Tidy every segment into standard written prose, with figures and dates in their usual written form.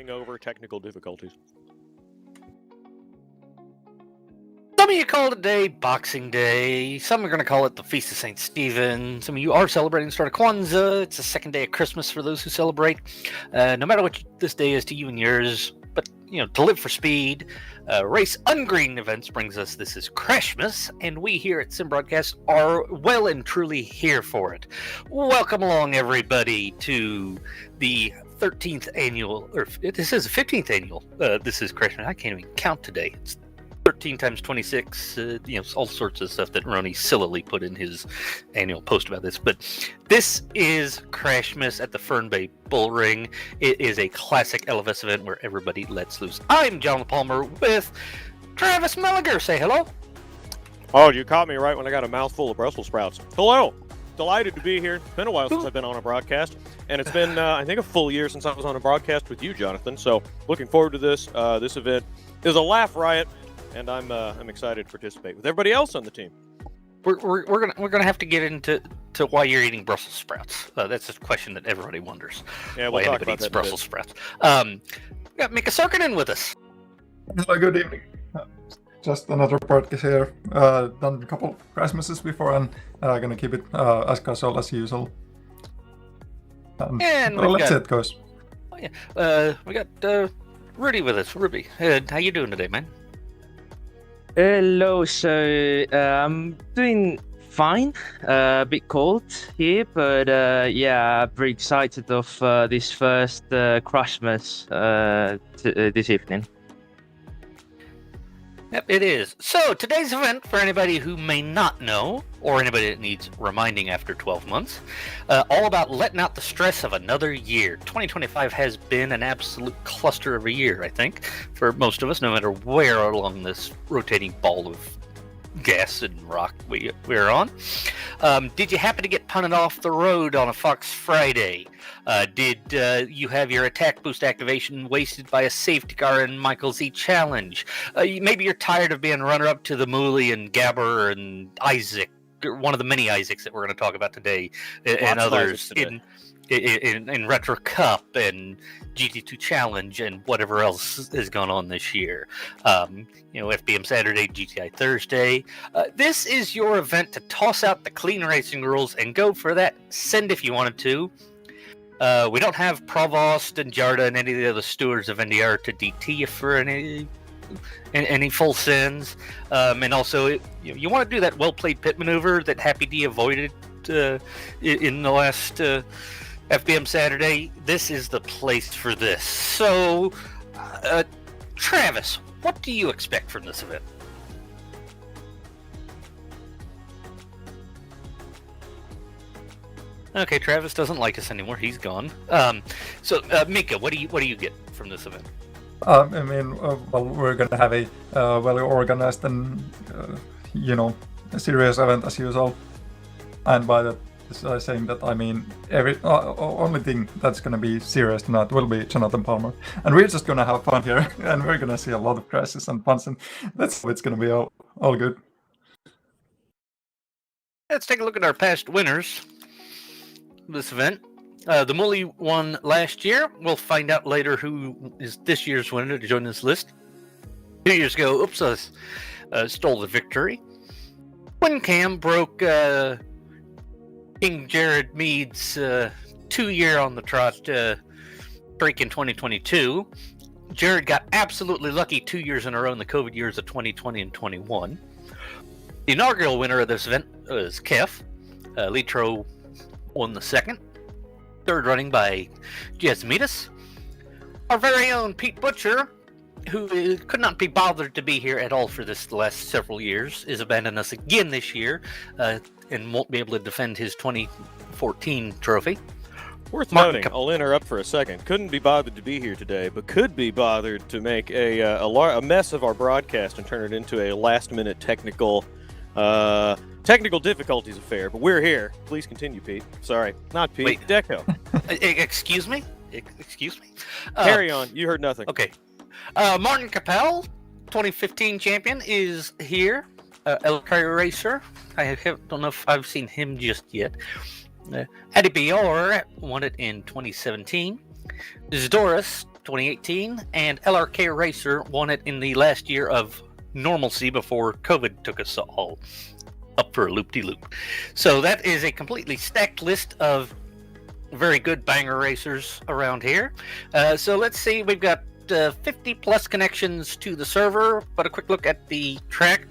getting over technical difficulties. Some of you call it today Boxing Day. Some are going to call it the Feast of St. Stephen. Some of you are celebrating the start of Kwanzaa. It's the second day of Christmas for those who celebrate. No matter what this day is to you and yours, but to live for speed, race ungreen events brings us. This is CRASHMAAS, and we here at Sim Broadcast are well and truly here for it. Welcome along, everybody, to the 13th annual, or this is the 15th annual. This is CRASHMAAS. I can't even count today. It's 13 times 26, all sorts of stuff that Ronnie sillily put in his annual post about this. But this is CRASHMAAS at the Fern Bay Bullring. It is a classic LFS event where everybody lets loose. I'm John Palmer with Travis Melliger. Say hello. Oh, you caught me right when I got a mouthful of Brussels sprouts. Hello. Delighted to be here. It's been a while since I've been on a broadcast, and it's been, I think, a full year since I was on a broadcast with you, Jonathan. So looking forward to this. This event is a laugh riot. And I'm excited to participate with everybody else on the team. We're gonna have to get into why you're eating Brussels sprouts. That's a question that everybody wonders. Yeah, we'll talk about that. Brussels sprouts. We got Mika Sarkinen with us. Hello, good evening. Just another podcast here. Done a couple of CRASHMAASes before, and gonna keep it as casual as usual. And let's see how it goes. Oh, yeah. We got Rudy with us. Ruby, how you doing today, man? Hello, so I'm doing fine. A bit cold here, but yeah, very excited of this first CRASHMAAS this evening. Yep, it is. So today's event, for anybody who may not know, or anybody that needs reminding after 12 months, all about letting out the stress of another year. 2025 has been an absolute cluster of a year, I think, for most of us, no matter where along this rotating ball of gas and rock we're on. Did you happen to get punted off the road on a Fox Friday? Did you have your attack boost activation wasted by a safety car in Michael Z Challenge? Maybe you're tired of being runner-up to the Mooley and Gabber and Isaac, one of the many Isaacs that we're going to talk about today, and others in Retro Cup and GT2 Challenge and whatever else has gone on this year. FBM Saturday, GTI Thursday. This is your event to toss out the clean racing rules and go for that send if you wanted to. We don't have Provost and Jarda and any of the other stewards of NDR to DT you for any full sins. And also, you want to do that well-played pit maneuver that Happy D avoided in the last FBM Saturday. This is the place for this. So, Travis, what do you expect from this event? Okay, Travis doesn't like us anymore. He's gone. So, Mika, what do you get from this event? We're gonna have a well-organized and a serious event as usual. And by that, saying that, I mean, every only thing that's gonna be serious tonight will be Jonathan Palmer, and we're just gonna have fun here, and we're gonna see a lot of crashes and punts, and that's it's gonna be all good. Let's take a look at our past winners of this event. The Mooley won last year. We'll find out later who is this year's winner to join this list. 2 years ago, stole the victory. WinCam broke King Jared Mead's 2-year on the trot streak in 2022. Jared got absolutely lucky 2 years in a row in the COVID years of 2020 and 21. The inaugural winner of this event was Kef. Litro won the second. Third running by Jasmitas. Our very own Pete Butcher, who could not be bothered to be here at all for this last several years, is abandoning us again this year and won't be able to defend his 2014 trophy. Worth noting, I'll interrupt for a second. Couldn't be bothered to be here today, but could be bothered to make a mess of our broadcast and turn it into a last-minute technical difficulties affair. But we're here. Please continue, Pete. Sorry, not Pete. Wait. Deco. Excuse me? Carry on. You heard nothing. Okay. Martin Capel, 2015 champion, is here. El Racer. I don't know if I've seen him just yet. Eddie Bior won it in 2017. Zdoris 2018, and LRK Racer won it in the last year of normalcy before COVID took us all up for a loop-de-loop. So that is a completely stacked list of very good banger racers around here. So let's see, we've got 50 plus connections to the server, but a quick look at the track.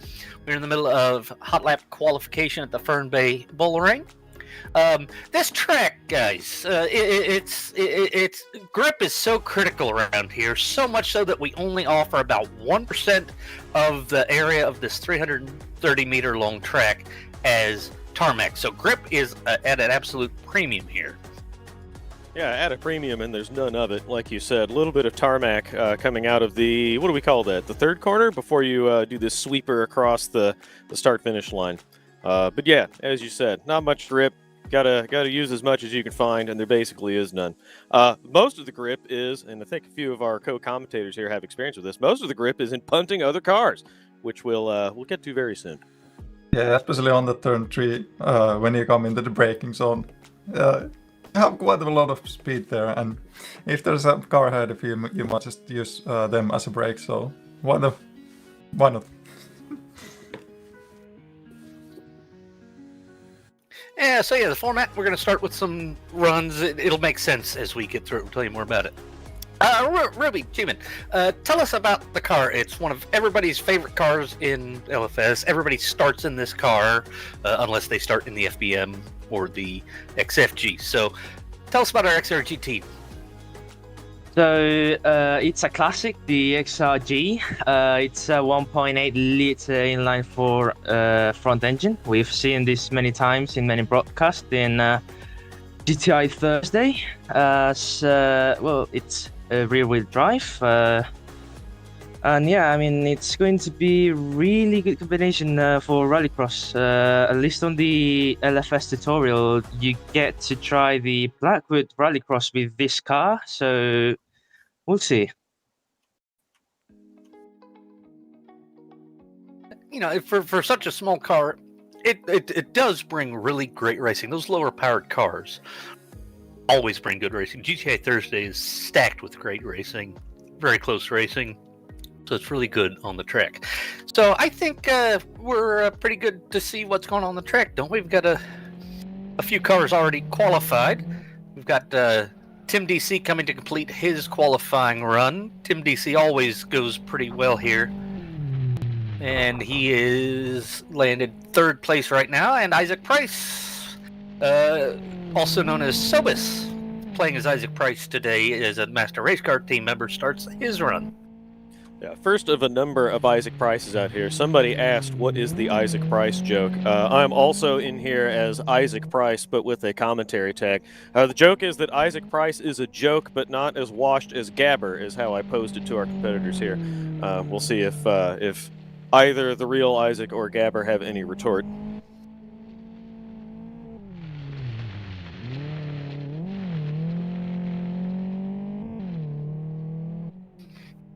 We're in the middle of hot lap qualification at the Fern Bay Bullring. This track, guys, it's grip is so critical around here, so much so that we only offer about 1% of the area of this 330 meter long track as tarmac. So grip is at an absolute premium here. Yeah, at a premium, and there's none of it. Like you said, a little bit of tarmac coming out of the, what do we call that? The third corner before you do this sweeper across the start-finish line. But yeah, as you said, not much grip. Gotta use as much as you can find, and there basically is none. Most of the grip is, and I think a few of our co-commentators here have experience with this. Most of the grip is in punting other cars, which we'll get to very soon. Yeah, especially on the turn 3, when you come into the braking zone. You have quite a lot of speed there, and if there's a car ahead of you, you might just use them as a brake, so why not? Yeah, so yeah, the format, we're going to start with some runs. It'll make sense as we get through it. We'll tell you more about it. Ruby, Human, tell us about the car. It's one of everybody's favorite cars in LFS. Everybody starts in this car, unless they start in the FBM or the XFG. So tell us about our XRGT. So it's a classic, the XRG. It's a 1.8 liter inline-4 front engine. We've seen this many times in many broadcasts in GTI Thursday. Well, it's a rear-wheel drive. And yeah, I mean, it's going to be a really good combination for Rallycross. At least on the LFS tutorial, you get to try the Blackwood Rallycross with this car. So we'll see. You know, for such a small car, it does bring really great racing. Those lower powered cars always bring good racing. GTI Thursday is stacked with great racing, very close racing. So it's really good on the track. So I think we're pretty good to see what's going on the track, don't we? We've got a few cars already qualified. We've got Tim DC coming to complete his qualifying run. Tim DC always goes pretty well here. And he is landed third place right now. And Isaac Price, also known as Sobis, playing as Isaac Price today as a Master Race Car team member, starts his run. Yeah, first of a number of Isaac Prices out here. Somebody asked, what is the Isaac Price joke? I'm also in here as Isaac Price, but with a commentary tag. The joke is that Isaac Price is a joke, but not as washed as Gabber, is how I posed it to our competitors here. We'll see if either the real Isaac or Gabber have any retort.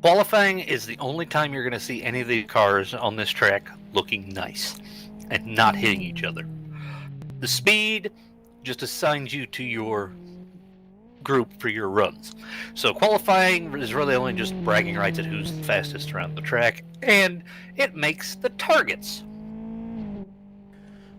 Qualifying is the only time you're going to see any of the cars on this track looking nice and not hitting each other. The speed just assigns you to your group for your runs. So qualifying is really only just bragging rights at who's the fastest around the track, and it makes the targets.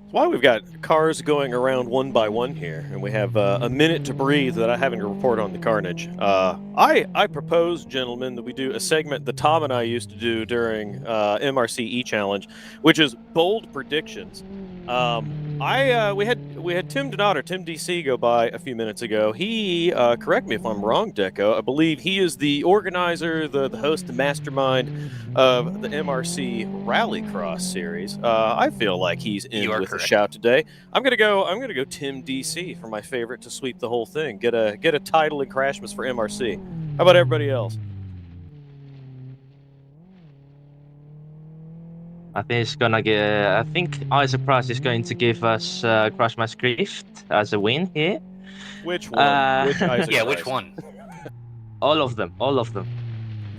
That's why we've got cars going around one by one here, and we have a minute to breathe without having to report on the carnage. I propose, gentlemen, that we do a segment that Tom and I used to do during MRC E-Challenge, which is bold predictions. We had Tim Donato, Tim DC, go by a few minutes ago. He, correct me if I'm wrong, Deco, I believe he is the organizer, the host, the mastermind of the MRC Rallycross series. I feel like he's in with a shout today. I'm gonna go Tim DC for my favorite to sweep the whole thing. Get a title in CRASHMAAS for MRC. How about everybody else? I think Isaac Price is going to give us CRASHMAAS Grift as a win here. Which one? Which Isaac yeah, Price? which one? All of them.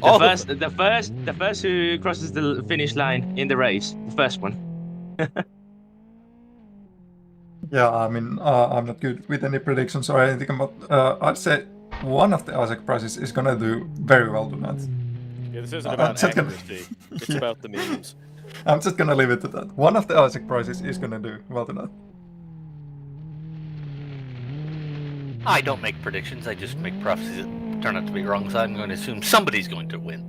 The first who crosses the finish line in the race, the first one. Yeah, I mean, I'm not good with any predictions or anything, but I'd say one of the Isaac prizes is gonna do very well tonight. Yeah, this isn't I'm about just gonna- accuracy. It's Yeah. about the memes. I'm just gonna leave it at that. One of the Isaac prizes is gonna do well tonight. I don't make predictions. I just make prophecies that turn out to be wrong. So I'm going to assume somebody's going to win.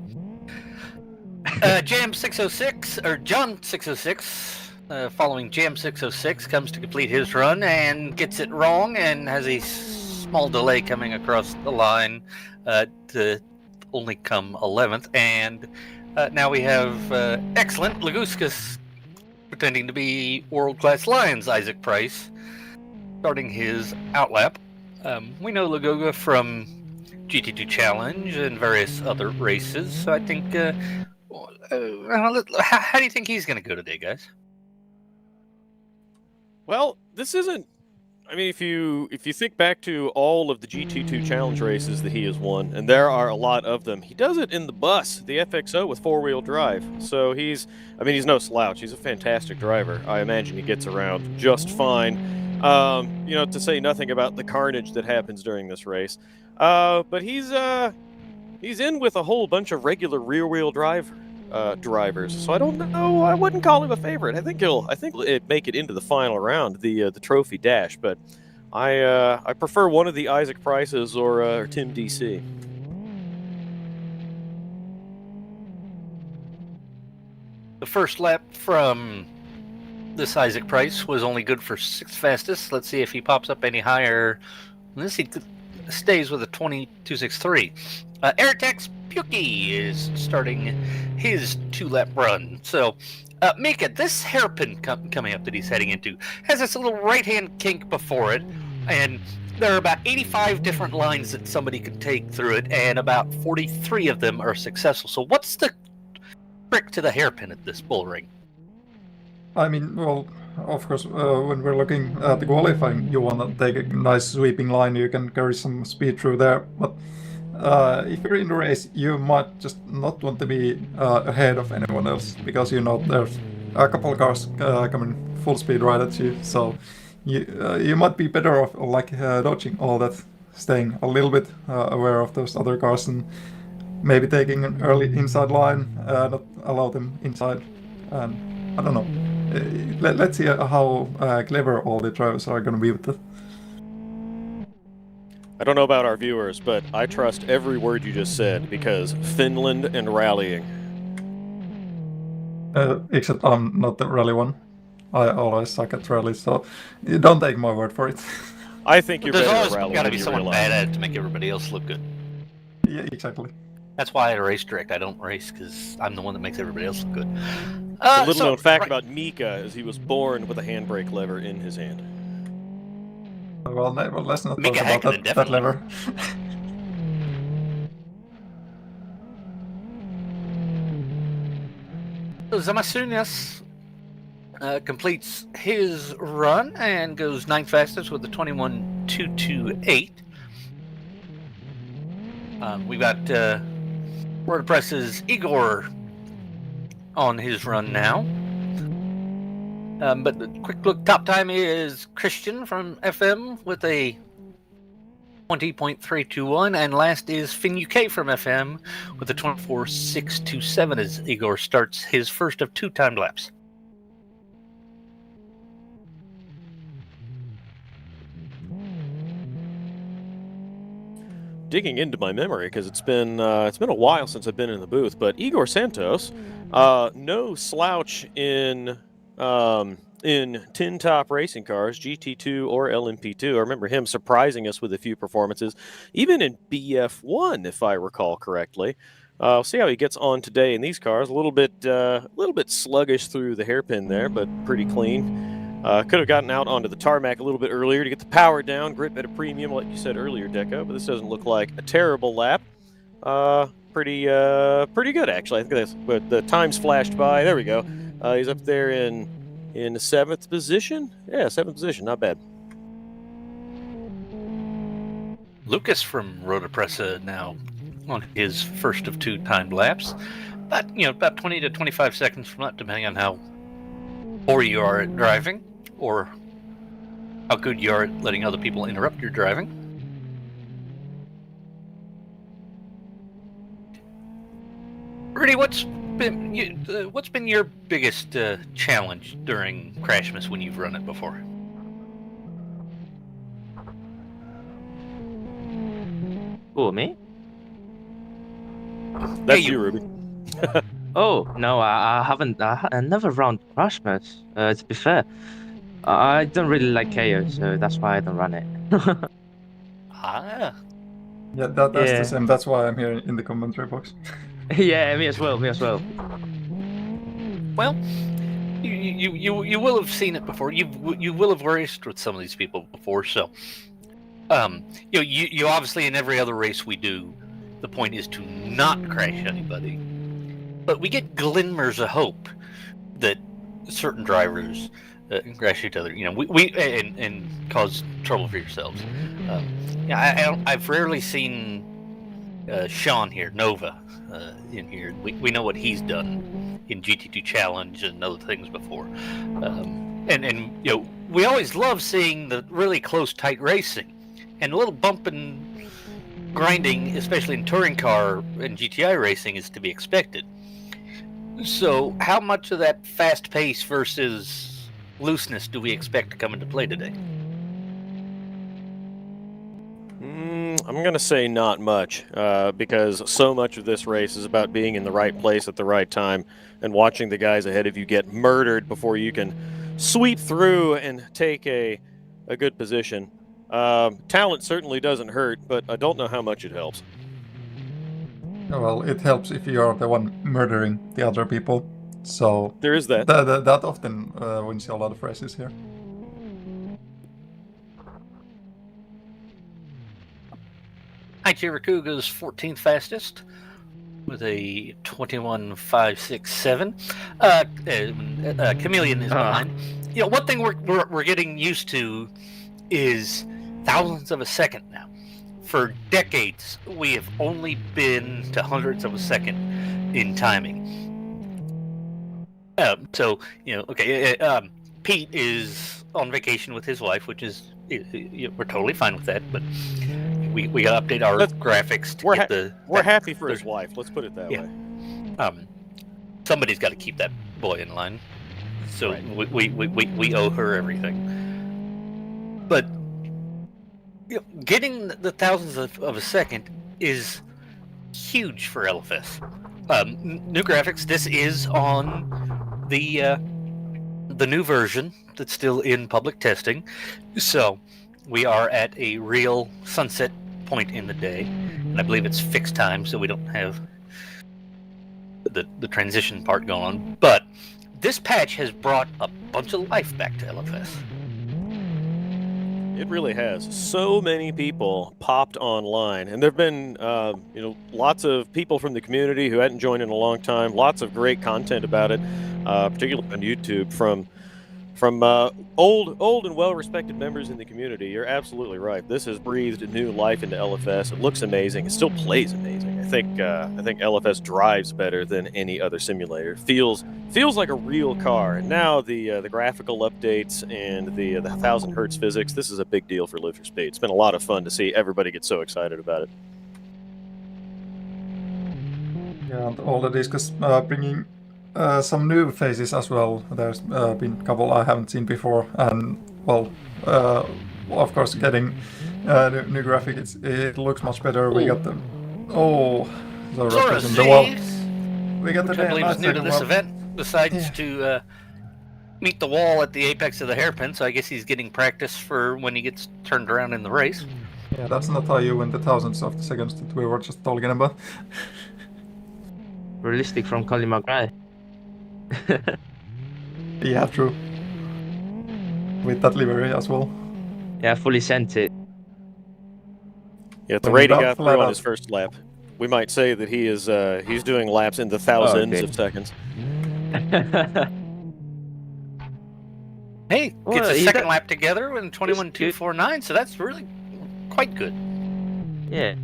Jam 606 or John 606, following Jam 606, comes to complete his run and gets it wrong and has a small delay coming across the line to only come 11th. And now we have excellent Laguskas pretending to be world-class Lions Isaac Price starting his outlap. We know Lagoga from GT2 Challenge and various other races, so I think. How do you think he's going to go today, guys? Well, this isn't. I mean, if you think back to all of the GT2 Challenge races that he has won, and there are a lot of them, he does it in the bus, the FXO with four-wheel drive. So he's no slouch. He's a fantastic driver. I imagine he gets around just fine. To say nothing about the carnage that happens during this race. But he's in with a whole bunch of regular rear-wheel drive drivers. So I don't know. I wouldn't call him a favorite. I think he'll make it into the final round, the trophy dash. But I prefer one of the Isaac Prices or Tim DC. The first lap from this Isaac Price was only good for 6th fastest. Let's see if he pops up any higher. This he stays with a 22.63. Airtex Puki is starting his 2-lap run. So, Mika, this hairpin coming up that he's heading into has this little right-hand kink before it, and there are about 85 different lines that somebody can take through it, and about 43 of them are successful. So what's the trick to the hairpin at this bullring? I mean, well, of course, when we're looking at the qualifying, you want to take a nice sweeping line, you can carry some speed through there, but if you're in the race, you might just not want to be ahead of anyone else, because there's a couple of cars coming full speed right at you, so you might be better off dodging all that, staying a little bit aware of those other cars, and maybe taking an early inside line, not allow them inside, and I don't know. Let's see how clever all the drivers are going to be with it. I don't know about our viewers, but I trust every word you just said, because Finland and rallying. Except I'm not the rally one. I always suck at rallies, so you don't take my word for it. I think you're There's better always at rallying got to than be you someone realize. bad at it to make everybody else look good. Yeah, exactly. That's why at a race direct I don't race, because I'm the one that makes everybody else look good. The little known fact about Mika is he was born with a handbrake lever in his hand. Well, let's not Mika talk about Häkkinen, that definitely. lever. So Zamasunas completes his run and goes 9th fastest with a 21.228. We got WordPress's Igor on his run now. But the quick look top time is Christian from FM with a 20.321, and last is Finn UK from FM with a 24.627 as Igor starts his first of 2 timed laps. Digging into my memory, because it's been a while since I've been in the booth, but Igor Santos, no slouch in tin top racing cars, GT2 or LMP2. I remember him surprising us with a few performances, even in BF1, if I recall correctly. We'll see how he gets on today in these cars. A little bit sluggish through the hairpin there, but pretty clean. Could have gotten out onto the tarmac a little bit earlier to get the power down, grip at a premium, like you said earlier, Deco. But this doesn't look like a terrible lap. Pretty good actually. I think that's. But the times flashed by. There we go. He's up there in 7th position. Yeah, 7th position. Not bad. Lucas from Rotapressa now on his first of 2 timed laps. But about 20 to 25 seconds from that, depending on how poor you are at driving, or how good you are at letting other people interrupt your driving. Rudy, what's been your biggest challenge during CRASHMAAS when you've run it before? Oh, me? That's Hey, you, Ruby. Oh no, I haven't. I never run CRASHMAAS. To be fair, I don't really like KO, so that's why I don't run it. Ah, Yeah, that's the Yeah. same. That's why I'm here in the commentary box. Yeah, me as well. Me as well. well, you will have seen it before. You will have raced with some of these people before, so you obviously in every other race we do, the point is to not crash anybody. But we get glimmers of hope that certain drivers crash each other. You know, we and cause trouble for yourselves. I've rarely seen Sean here, Nova, in here. We know what he's done in GT2 Challenge and other things before. And you know, we always love seeing the really close, tight racing, and a little bump and grinding, especially in touring car and GTI racing, is to be expected. So, how much of that fast pace versus looseness do we expect to come into play today? I'm going to say not much, because so much of this race is about being in the right place at the right time and watching the guys ahead of you get murdered before you can sweep through and take a good position. Talent certainly doesn't hurt, but I don't know how much it helps. Well, it helps if you are the one murdering the other people. So There is that. that often wins you a lot of races here. Ichiraku goes 14th fastest with a 21.567. Chameleon is behind. You know, one thing we're getting used to is thousandths of a second now. For decades, we have only been to hundredths of a second in timing. So, you know, okay, Pete is on vacation with his wife, which is, we're totally fine with that, but we got to update our graphics to get we're happy for his wife. Let's put it that way. Somebody's got to keep that boy in line, so right. we owe her everything. But you know, getting the thousandths of a second is huge for LFS. New graphics. This is on the new version that's still in public testing, so we are at a real sunset point in the day, and I believe it's fixed time, so we don't have the transition part going on. But this patch has brought a bunch of life back to LFS. It really has. So many people popped online, and there've been lots of people from the community who hadn't joined in a long time. Lots of great content about it, particularly on YouTube from old and well-respected members in the community. You're absolutely right. This has breathed new life into LFS. It looks amazing. It still plays amazing. I think LFS drives better than any other simulator. Feels like a real car. And now the graphical updates and the 1,000 hertz physics. This is a big deal for Live for Speed. It's been a lot of fun to see everybody get so excited about it. Yeah, and all the discs bringing some new faces as well. There's been a couple I haven't seen before, and well, of course, getting new graphics, it looks much better. We got the the wall. We got the I believe is new to this event. Decides to meet the wall at the apex of the hairpin, so I guess he's getting practice for when he gets turned around in the race. Yeah, that's not how you win the thousandths of the seconds that we were just talking about. Realistic from Colin McRae. Yeah, true. With that livery as well. Yeah, fully sent it. Yeah, at the rate he got through on his first lap, we might say that he is he's doing laps in the thousands of seconds. Hey, gets a second lap together in 21.249, so that's really quite good. Yeah.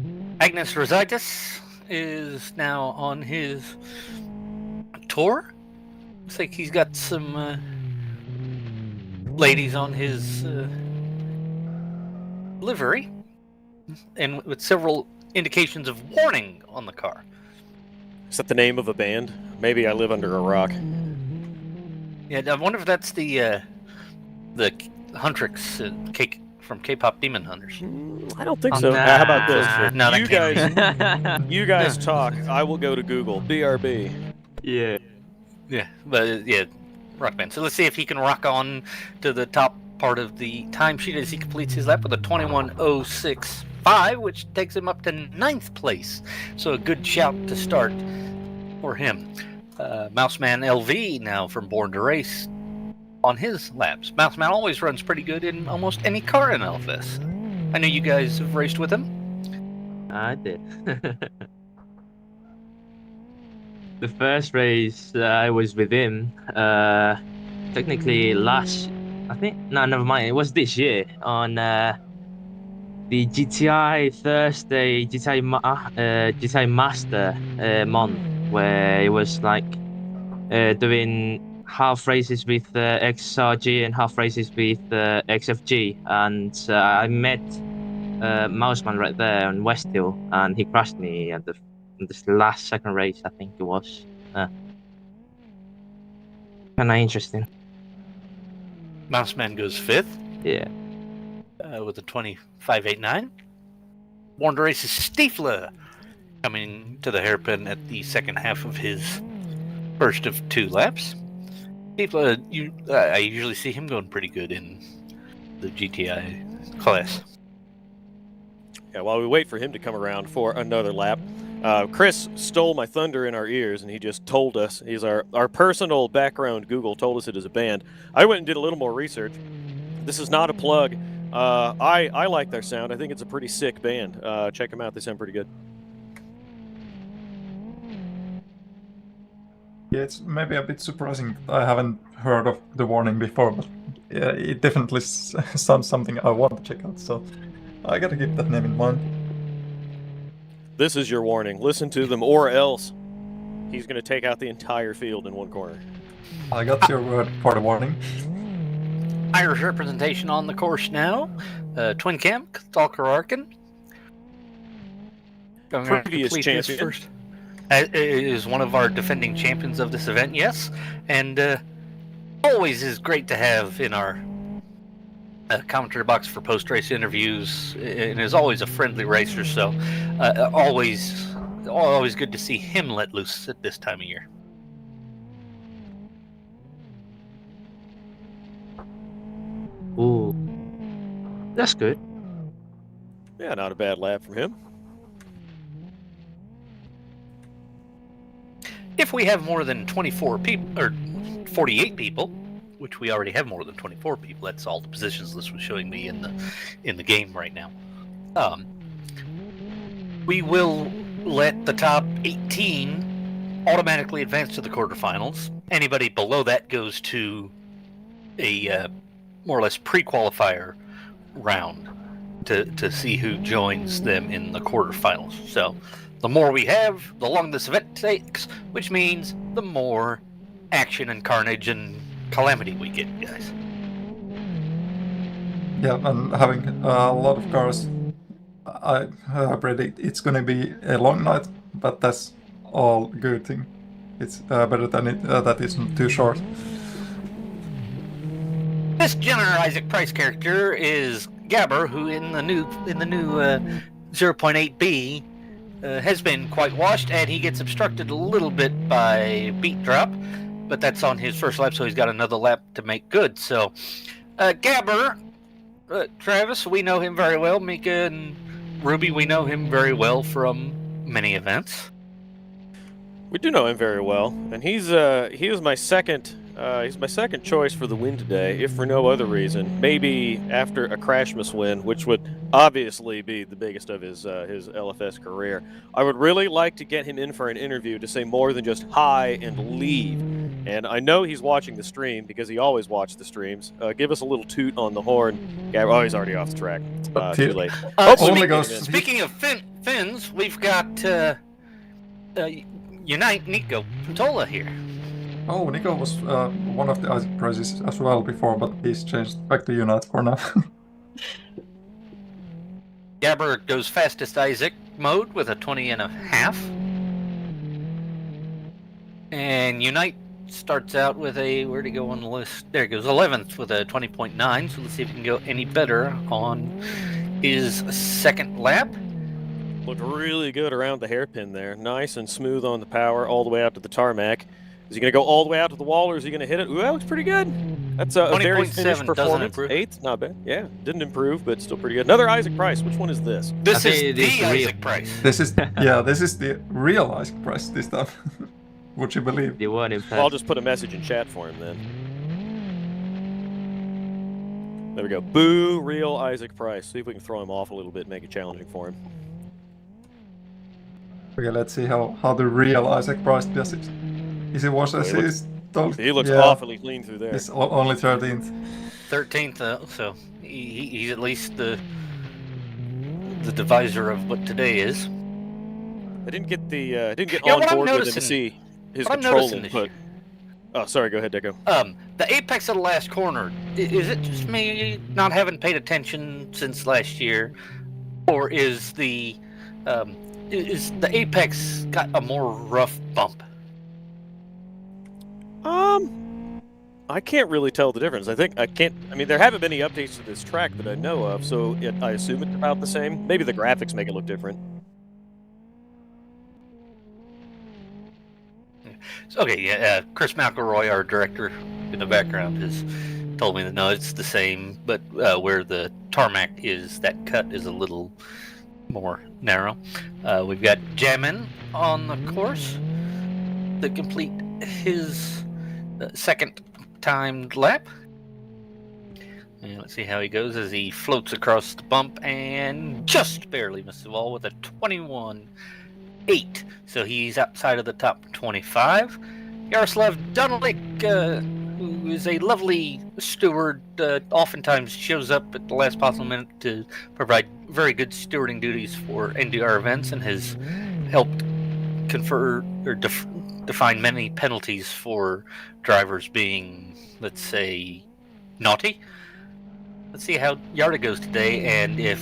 Agnes Rosaitis is now on his tour. Looks like he's got some ladies on his livery, and with several indications of warning on the car. Is that the name of a band? Maybe I live under a rock. Yeah, I wonder if that's the Huntrix cake from K-pop Demon Hunters. I don't think so. How about this? No, that You can't guys, you guys talk. I will go to Google. BRB. Yeah. Yeah, but yeah, rock band. So let's see if he can rock on to the top part of the timesheet as he completes his lap with a 21.065, which takes him up to 9th place. So a good shout to start for him. Mouseman LV now from Born to Race on his laps. Mouseman always runs pretty good in almost any car in LFS. I know you guys have raced with him. I did. The first race I was with him, technically never mind, it was this year on the GTI Thursday, GTI Master month, where it was like doing half races with XRG and half races with XFG, and I met Mouseman right there on West Hill, and he crashed me at this last second race, I think it was. Kind of interesting. Mouseman goes 5th. Yeah. With a 25.89. Born to Race's Stiefler coming to the hairpin at the second half of his first of 2 laps. Stiefler, I usually see him going pretty good in the GTI class. Yeah, while we wait for him to come around for another lap, Chris stole my thunder in our ears, and he just told us, he's our personal background Google, told us it is a band. I went and did a little more research. This is not a plug. I like their sound. I think it's a pretty sick band. Check them out. They sound pretty good. Yeah, it's maybe a bit surprising. I haven't heard of the warning before, but yeah, it definitely sounds something I want to check out, so I gotta keep that name in mind. This is your warning. Listen to them, or else he's going to take out the entire field in one corner. I got your word for the warning. Irish representation on the course now. Twin Cam, Stalker Arkin. Previous champion. Is one of our defending champions of this event, yes. And always is great to have in our commentary box for post-race interviews, and is always a friendly racer, so always good to see him let loose at this time of year. Ooh, that's good. Yeah, not a bad lap from him. If we have more than 24 people, or 48 people, which we already have more than 24 people, that's all the positions this was showing me in the game right now. We will let the top 18 automatically advance to the quarterfinals. Anybody below that goes to a more or less pre-qualifier round to see who joins them in the quarterfinals. So the more we have, the longer this event takes, which means the more action and carnage and calamity we get, guys. Yeah, and having a lot of cars, I predict it's gonna be a long night, but that's all good thing. It's better than it that isn't too short. This Jenner Isaac Price character is Gabber, who in the new 0.8B has been quite washed, and he gets obstructed a little bit by beat drop, but that's on his first lap, so he's got another lap to make good. So Gabber, Travis, we know him very well. Mika and Ruby, we know him very well from many events. We do know him very well, and he is my second. He's my second choice for the win today, if for no other reason. Maybe after a CRASHMAAS win, which would obviously be the biggest of his LFS career. I would really like to get him in for an interview to say more than just hi and leave. And I know he's watching the stream because he always watches the streams. Give us a little toot on the horn. Oh, he's already off the track. Too late. Speaking of Finns, we've got Unite Nico Pantola here. Oh, Nico was one of the Isaac prizes as well before, but he's changed back to Unite for now. Gabber goes fastest Isaac mode with a 20.5. And Unite starts out with a, where'd he go on the list? There he goes, 11th with a 20.9. So let's see if he can go any better on his second lap. Looked really good around the hairpin there. Nice and smooth on the power all the way out to the tarmac. Is he going to go all the way out to the wall, or is he going to hit it? Ooh, that looks pretty good. That's a very 20.7 finished performance. improve. 8th, not bad. Yeah, didn't improve, but still pretty good. Another Isaac Price. Which one is this? This I is think the it is real. Isaac Price. This is this is the real Isaac Price this time. Would you believe? The one in Well, I'll just put a message in chat for him then. There we go. Boo, real Isaac Price. See if we can throw him off a little bit and make it challenging for him. Okay, let's see how the real Isaac Price does it. Is it was as He he's told? He looks Yeah, awfully clean through there. It's only 13th. 13th, so he's at least the divisor of what today is. I didn't get the didn't get Yeah, on what I'm board with him to noticing- see his what I'm control noticing this input. year. Oh, sorry. Go ahead, Deco. The apex of the last corner, is it just me not having paid attention since last year, or is the apex got a more rough bump? I can't really tell the difference. I mean, there haven't been any updates to this track that I know of, so I assume it's about the same. Maybe the graphics make it look different. Okay, yeah. Chris McElroy, our director in the background, has told me that no, it's the same, but where the tarmac is, that cut is a little more narrow. We've got Jamin on the course to complete his second timed lap. And let's see how he goes as he floats across the bump and just barely misses the wall with a 21.8. So he's outside of the top 25. Yaroslav Dunelik, who is a lovely steward, oftentimes shows up at the last possible minute to provide very good stewarding duties for NDR events and has helped confer or define many penalties for drivers being, let's say, naughty. Let's see how Yarda goes today, and if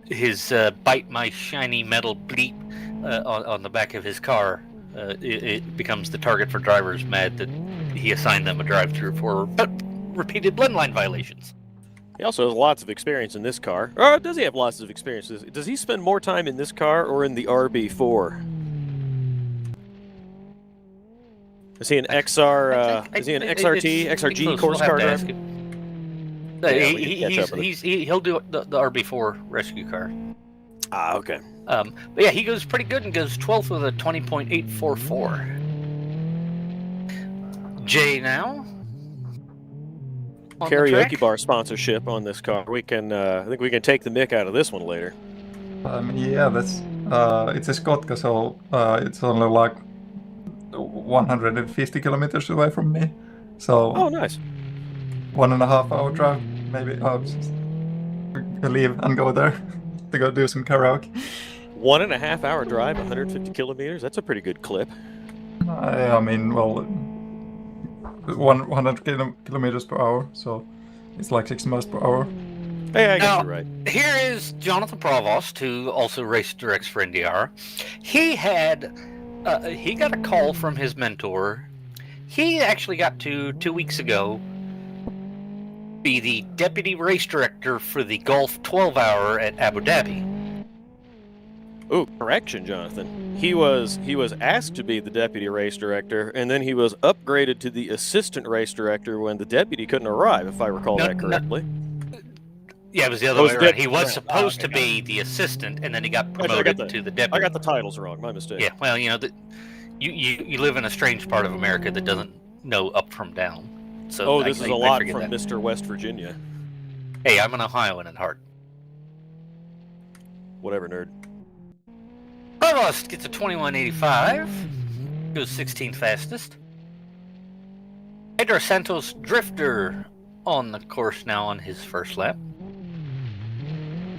his bite my shiny metal bleep on the back of his car it becomes the target for drivers mad that he assigned them a drive-through for repeated blend line violations. He also has lots of experience in this car. Or does he have lots of experience? Does he spend more time in this car or in the RB4? Is he an XR? Is he an XRT, XRG course car driver? He'll do the RB4 rescue car. Ah, okay. But yeah, he goes pretty good and goes 12th with a 20.844. Jay now. Karaoke bar sponsorship on this car. We can, I think we can take the mick out of this one later. Yeah, that's it's a Skotka, so it's only like 150 kilometers away from me. So Oh, nice. 1.5 hour drive, maybe. I'll just leave and go there to go do some karaoke. 1.5 hour drive, 150 kilometers. That's a pretty good clip. I mean, well, 100 kilometers per hour, so it's like 6 miles per hour. Hey, I guess Now, you're right. Here is Jonathan Provost, who also race directs for NDR. He had he got a call from his mentor. He actually got to 2 weeks ago be the deputy race director for the Golf 12 Hour at Abu Dhabi. Oh, correction, Jonathan. He was asked to be the deputy race director, and then he was upgraded to the assistant race director when the deputy couldn't arrive, if I recall that correctly. Yeah, it was the other Oh, way it's around. deputy, He was right. supposed Okay, to be the assistant, and then he got I got promoted the- to the deputy. I got the titles wrong. My mistake. Yeah, well, you know, you live in a strange part of America that doesn't know up from down. So Oh, this is a lot forget from that. Mr. West Virginia. Hey, I'm an Ohioan at heart. Whatever, nerd. Provost gets a 21.85, goes 16th fastest. Pedro Santos Drifter on the course now on his first lap.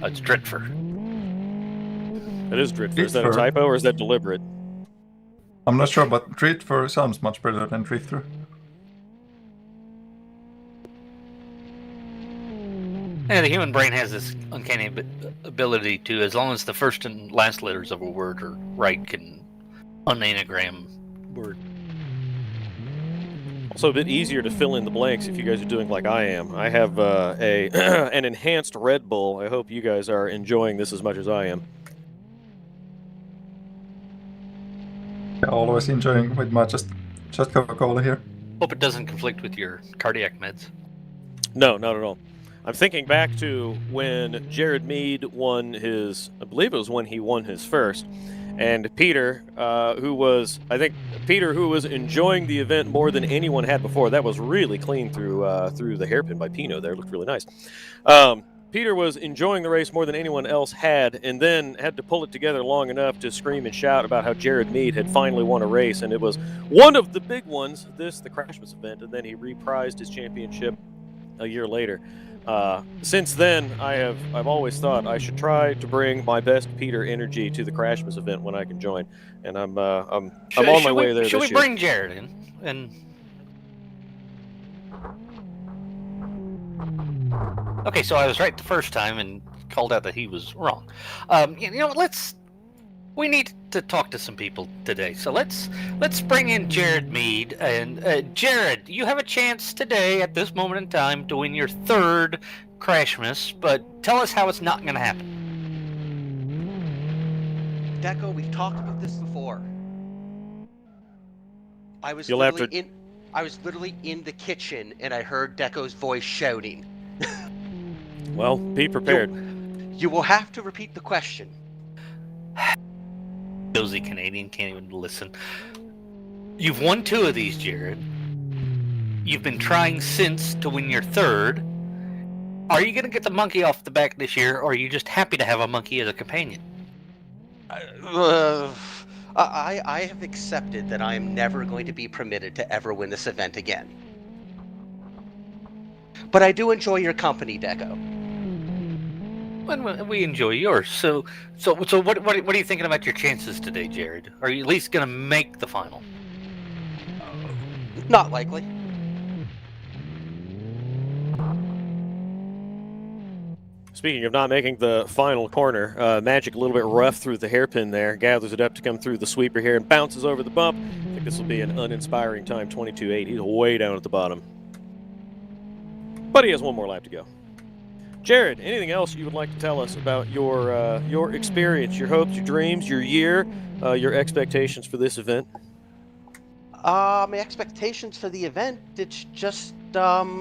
Oh, it's Dritfer. That is Dritfer. Is that a Dritfer. typo or is that deliberate? I'm not sure, but Drifter sounds much better than Drifter. Yeah, the human brain has this uncanny ability to, as long as the first and last letters of a word are right, can unanagram We're Also a bit easier to fill in the blanks if you guys are doing like I am. I have a an enhanced Red Bull. I hope you guys are enjoying this as much as I am. Always enjoying with my just Coca-Cola here. hope it doesn't conflict with your cardiac meds. No, not at all. I'm thinking back to when Jared Mead won his, I believe it was when he won his first, and Peter, who was enjoying the event more than anyone had before. That was really clean through the hairpin by Pino there. It looked really nice. Peter was enjoying the race more than anyone else had, and then had to pull it together long enough to scream and shout about how Jared Mead had finally won a race, and it was one of the big ones, the CRASHMAAS event, and then he reprised his championship a year later. Since then, I've always thought I should try to bring my best Peter energy to the CRASHMAAS event when I can join, and I'm on my way there. Should this we year. bring Jared in? And okay, so I was right the first time and called out that he was wrong. We need to talk to some people today. So let's bring in Jared Mead. And Jared, you have a chance today at this moment in time to win your third CRASHMAAS, but tell us how it's not going to happen. Deco, we've talked about this before. I was You'll have literally in the kitchen and I heard Deco's voice shouting. Well, be prepared. You will have to repeat the question. Nosy Canadian can't even listen. You've won 2 of these, Jared. You've been trying since to win your third. Are you going to get the monkey off the back this year, or are you just happy to have a monkey as a companion? I have accepted that I am never going to be permitted to ever win this event again. But I do enjoy your company, Deco. And we enjoy yours. So what are you thinking about your chances today, Jared? Are you at least going to make the final? Not likely. Speaking of not making the final corner, Magic a little bit rough through the hairpin there, gathers it up to come through the sweeper here and bounces over the bump. I think this will be an uninspiring time, 22.8. He's way down at the bottom. But he has one more lap to go. Jared, anything else you would like to tell us about your experience, your hopes, your dreams, your year, your expectations for this event? My expectations for the event, it's just, I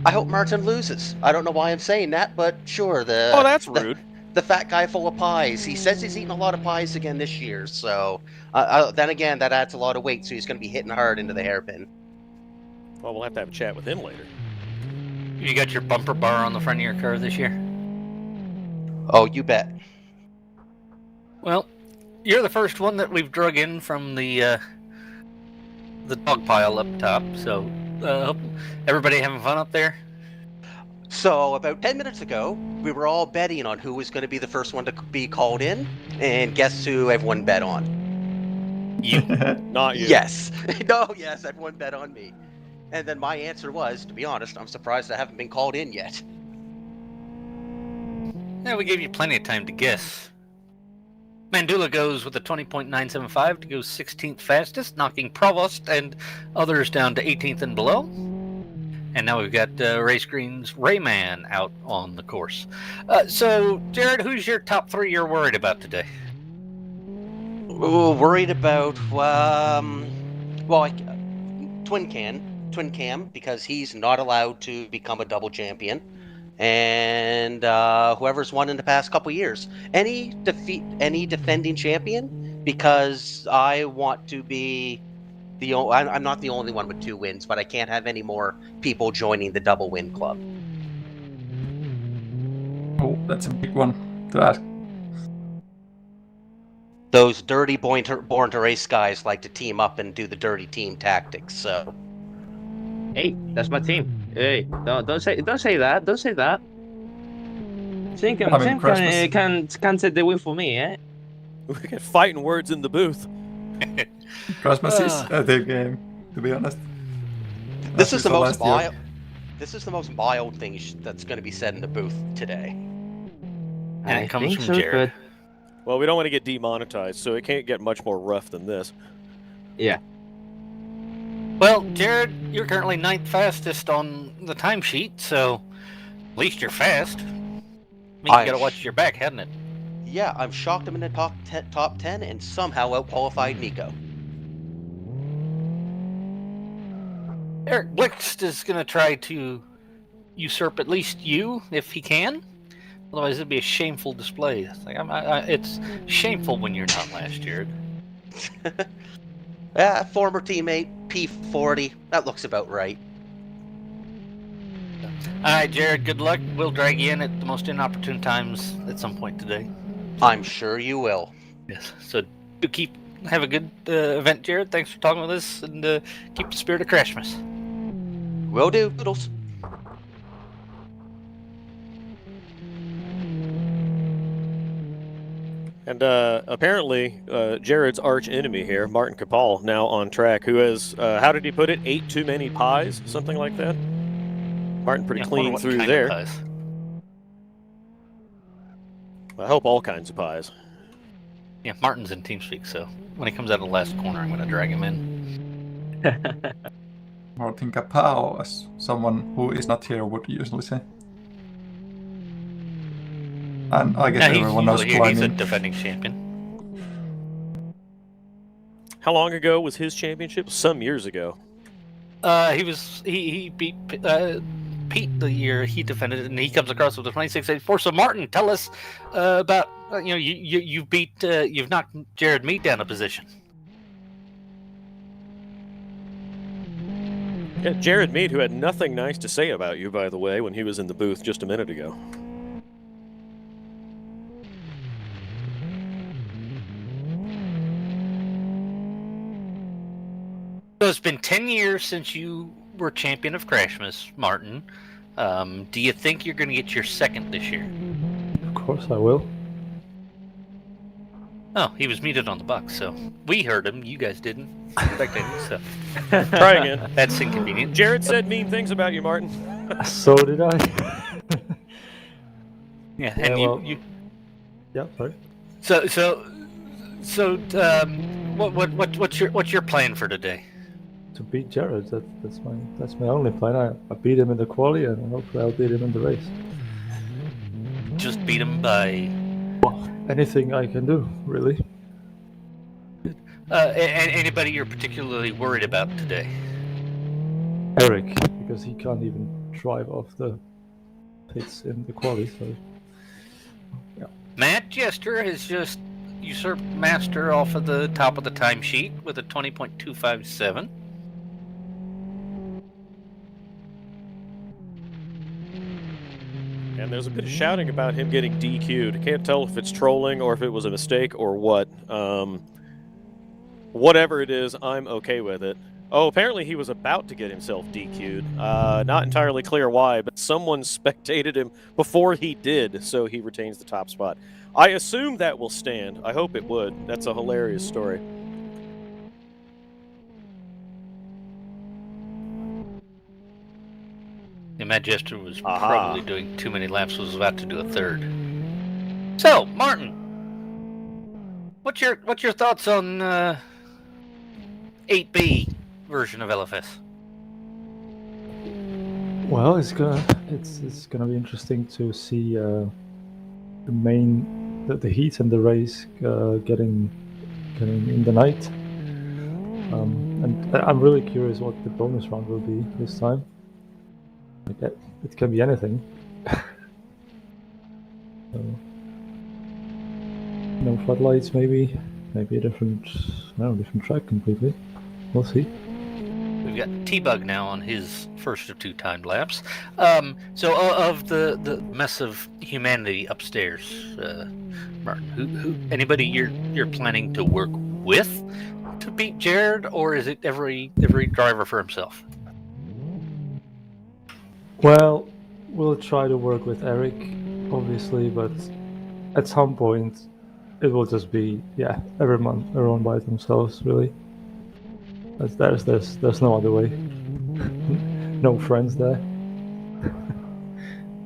hope Martin loses. I don't know why I'm saying that, but sure. Oh, that's rude. The fat guy full of pies. He says he's eating a lot of pies again this year, so then again, that adds a lot of weight, so he's going to be hitting hard into the hairpin. Well, we'll have to have a chat with him later. You got your bumper bar on the front of your car this year? Oh, you bet. Well, you're the first one that we've drug in from the dog pile up top, so hope everybody having fun up there? So, about 10 minutes ago, we were all betting on who was going to be the first one to be called in, and guess who everyone bet on? You. Not you. Yes. No, yes, everyone bet on me. And then my answer was, to be honest, I'm surprised I haven't been called in yet. Yeah, we gave you plenty of time to guess. Mandula goes with a 20.975 to go 16th fastest, knocking Provost and others down to 18th and below. And now we've got Race Green's Rayman out on the course. So, Jared, who's your top 3 you're worried about today? Ooh, worried about, Twin Cam, because he's not allowed to become a double champion, and whoever's won in the past couple years. Any defending champion, because I want to be I'm not the only one with 2 wins, but I can't have any more people joining the double win club. Oh, that's a big one to ask. Those dirty born to race guys like to team up and do the dirty team tactics, so... Hey, that's my team. Hey, don't say that. Don't say that. Tim can set the win for me, eh? We get fighting words in the booth. CRASHMAAS is a dead game, to be honest. This is the most mild. This is the most mild thing that's going to be said in the booth today. And it comes from Jared. Well, we don't want to get demonetized, so it can't get much more rough than this. Yeah. Well, Jared, you're currently 9th fastest on the timesheet, so at least you're fast. I mean, you I'm gotta sh- watch your back, hadn't it? Yeah, I'm shocked I'm in the top 10 and somehow outqualified Nico. Eric Blixt is gonna try to usurp at least you if he can. Otherwise, it'd be a shameful display. It's like it's shameful when you're not last, Jared. Yeah, former teammate, P40. That looks about right. All right, Jared. Good luck. We'll drag you in at the most inopportune times at some point today. I'm sure you will. Yes. So do have a good event, Jared. Thanks for talking with us, and keep the spirit of CRASHMAAS. Will do. Toodles. And apparently, Jared's arch enemy here, Martin Capal, now on track, who has, how did he put it, 8 too many pies? Something like that? Martin pretty clean through there. I hope all kinds of pies. Yeah, Martin's in TeamSpeak, so when he comes out of the last corner, I'm going to drag him in. Martin Capao, as someone who is not here would usually say. And I guess everyone knows he's a defending champion. How long ago was his championship? Some years ago. He beat Pete the year he defended it, and he comes across with a 26.84. So Martin, tell us about you've knocked Jared Mead down a position. Yeah, Jared Mead, who had nothing nice to say about you, by the way, when he was in the booth just a minute ago. So it's been 10 years since you were champion of CRASHMAAS, Martin. Do you think you're going to get your second this year? Of course I will. Oh, he was muted on the box, so we heard him. You guys didn't. So. Try again. That's inconvenient. Jared said mean things about you, Martin. So did I. Yeah, and well, you. Yeah, sorry. So, what's your plan for today? To beat Jared, that's my only plan. I beat him in the quali, and hopefully I'll beat him in the race. Just beat him by anything I can do, really. Anybody you're particularly worried about today? Eric, because he can't even drive off the pits in the quali. So, yeah. Matt Jester has just usurped master off of the top of the timesheet with a 20.257. And there's a bit of shouting about him getting DQ'd. I can't tell if it's trolling or if it was a mistake or what. Whatever it is, I'm okay with it. Oh, apparently he was about to get himself DQ'd. Not entirely clear why, but someone spectated him before he did, so he retains the top spot. I assume that will stand. I hope it would. That's a hilarious story. The Matt Jester was probably doing too many laps, was about to do a third. So, Martin, what's your thoughts on 8B version of LFS? Well, it's gonna be interesting to see the heat and the race getting in the night. And I'm really curious what the bonus round will be this time. It can be anything. So, no floodlights, maybe a different track completely. We'll see. We've got T-Bug now on his first of 2 timed laps. So of the mess of humanity upstairs, Martin, who anybody you're planning to work with to beat Jared, or is it every driver for himself? Well, we'll try to work with Eric, obviously, but at some point it will just be everyone by themselves, really. There's no other way. No friends there.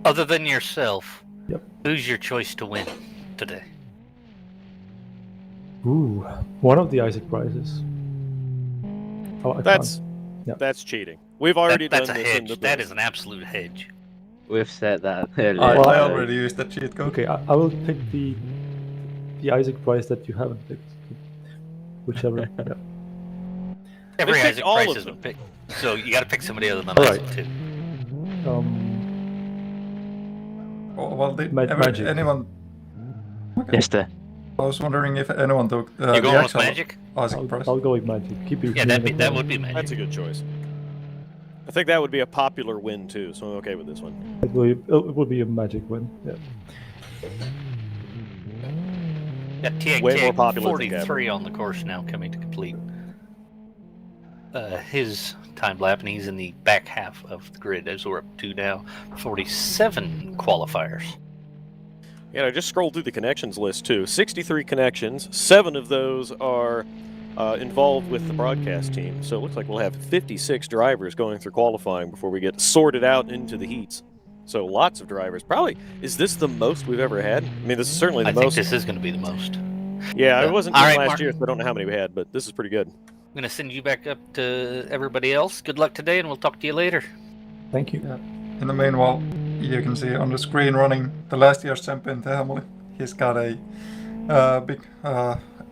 Other than yourself, yep. Who's your choice to win today? Ooh, one of the Isaac prizes. Oh, I That's can't. Yeah. that's cheating. We've already That's done a this in the hedge. That booth. is an absolute hedge. We've said that earlier. Well, I already used the cheat code. Okay, I will pick the Isaac prize that you haven't picked. Whichever. Yeah. Every picked Isaac all price of has them. been picked. So you got to pick somebody other than All Isaac right. too. Oh, well, did Magic. anyone? Yes, there. I was wondering if anyone took You the going with actual magic? Isaac prize. I'll go with magic. Keep you. Yeah, that would be magic. That's a good choice. I think that would be a popular win too, so I'm okay with this one. It will be a magic win. Yeah. Got TNK Way more popular than 43 on the course now, coming to complete his time lap, and he's in the back half of the grid as we're up to now 47 qualifiers. Yeah, I just scrolled through the connections list too. 63 connections. 7 of those are involved with the broadcast team. So it looks like we'll have 56 drivers going through qualifying before we get sorted out into the heats. So lots of drivers. Probably, is this the most we've ever had? I mean, this is certainly the I think most. this is going to be the most. Yeah, I wasn't All in right, last Martin. year, so I don't know how many we had, but this is pretty good. I'm going to send you back up to everybody else. Good luck today, and we'll talk to you later. Thank you. Yeah. In the meanwhile, you can see on the screen running the last year's champion Tehamuli. He's got a big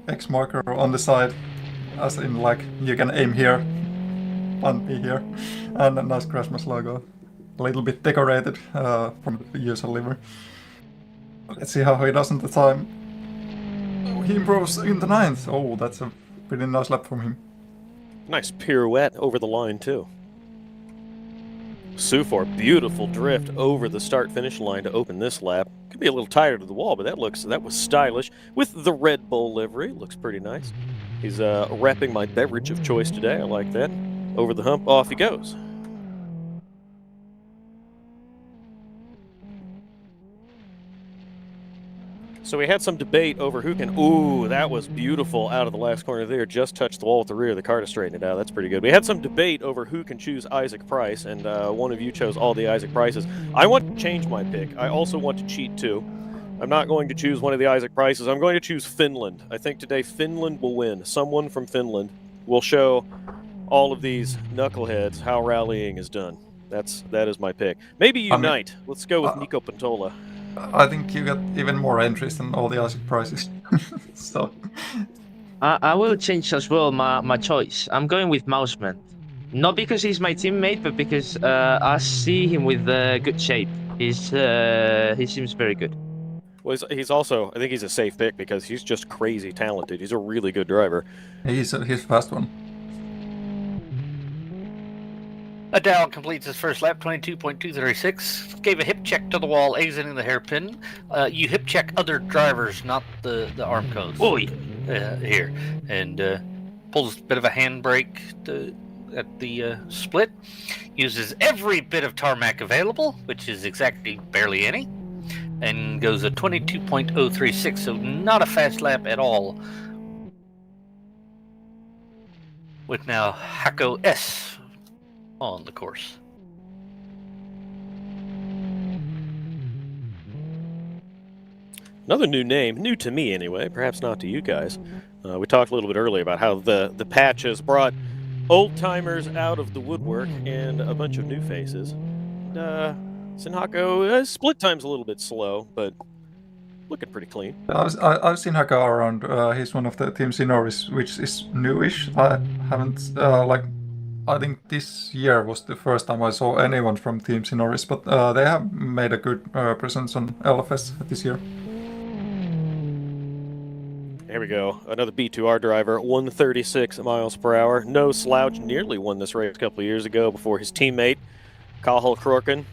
X marker on the side, as in like you can aim here, plant me here, and a nice CRASHMAAS logo. A little bit decorated from the user liver. Let's see how he does in the time. Oh, he improves in the 9th. Oh, that's a pretty nice lap from him. Nice pirouette over the line, too. Sufor, beautiful drift over the start-finish line to open this lap. Could be a little tighter to the wall, but that was stylish. With the Red Bull livery, looks pretty nice. He's repping my beverage of choice today. I like that. Over the hump, off he goes. So we had some debate over who can... Ooh, that was beautiful out of the last corner there. Just touched the wall with the rear of the car to straighten it out. That's pretty good. We had some debate over who can choose Isaac Price, and one of you chose all the Isaac Prices. I want to change my pick. I also want to cheat, too. I'm not going to choose one of the Isaac Prices. I'm going to choose Finland. I think today Finland will win. Someone from Finland will show all of these knuckleheads how rallying is done. That is my pick. Maybe Unite. Let's go with Nico Pantola. I think you got even more entries than all the Isaac prizes. So I will change as well my choice. I'm going with Mouseman. Not because he's my teammate, but because I see him with good shape. He seems very good. Well, he's also, I think he's a safe pick because he's just crazy talented. He's a really good driver. he's a fast one. Adal completes his first lap, 22.236. Gave a hip check to the wall, exiting the hairpin. You hip check other drivers, not the arm cones. Here. And pulls a bit of a handbrake at the split. Uses every bit of tarmac available, which is exactly barely any. And goes a 22.036, so not a fast lap at all. With now Hako S on the course. Another new name, new to me anyway, perhaps not to you guys. We talked a little bit earlier about how the patch has brought old-timers out of the woodwork and a bunch of new faces. Sinhako, split time's a little bit slow, but looking pretty clean. I've seen Haka around. He's one of the Team Sinoris, which is newish. I haven't I think this year was the first time I saw anyone from Team Sinoris, but they have made a good presence on LFS this year. There we go. Another B2R driver, 136 miles per hour. No slouch, nearly won this race a couple of years ago before his teammate, Cahill Krorken,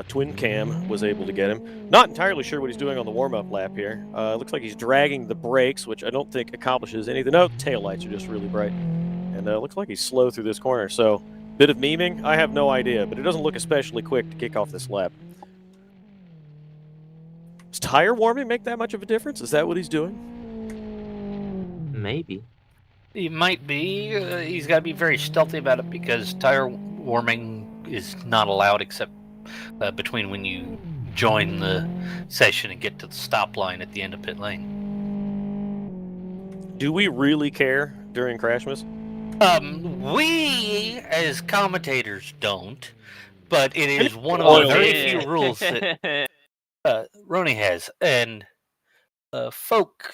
Twin Cam, was able to get him. Not entirely sure what he's doing on the warm-up lap here. Looks like he's dragging the brakes, which I don't think accomplishes anything. No, taillights are just really bright. And looks like he's slow through this corner, so bit of memeing? I have no idea, but it doesn't look especially quick to kick off this lap. Does tire warming make that much of a difference? Is that what he's doing? Maybe. He might be. He's got to be very stealthy about it because tire warming is not allowed except between when you join the session and get to the stop line at the end of pit lane. Do we really care during CRASHMAAS? We as commentators don't, but it is one of Oil. the very few rules that Roni has, and Folk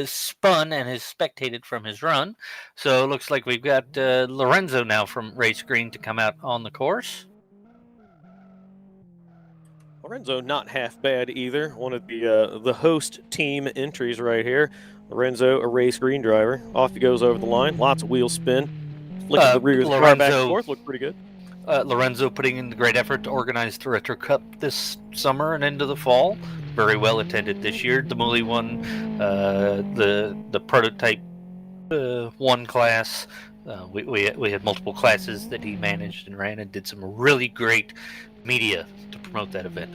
spun and has spectated from his run. So it looks like we've got Lorenzo now from Race Green to come out on the course. Lorenzo, not half bad either. One of the host team entries right here. Lorenzo, a race green driver. Off he goes over the line. Lots of wheel spin. Flicking the rear of the car back and forth. Looked pretty good. Lorenzo putting in the great effort to organize the Retro Cup this summer and into the fall. Very well attended this year. The Muley won the prototype 1 class. We had multiple classes that he managed and ran and did some really great media to promote that event.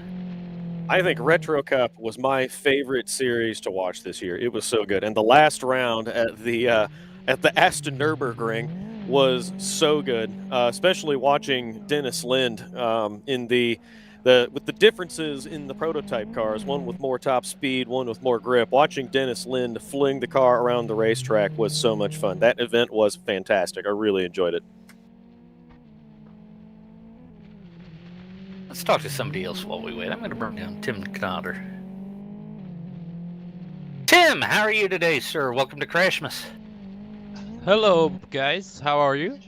I think Retro Cup was my favorite series to watch this year. It was so good, and the last round at the Aston Nürburgring was so good, especially watching Dennis Lind in with the differences in the prototype cars, one with more top speed, one with more grip. Watching Dennis Lind fling the car around the racetrack was so much fun. That event was fantastic. I really enjoyed it. Let's talk to somebody else while we wait. I'm going to bring down Tim Knotter. Tim, how are you today, sir? Welcome to CRASHMAAS. Hello, guys. How are you?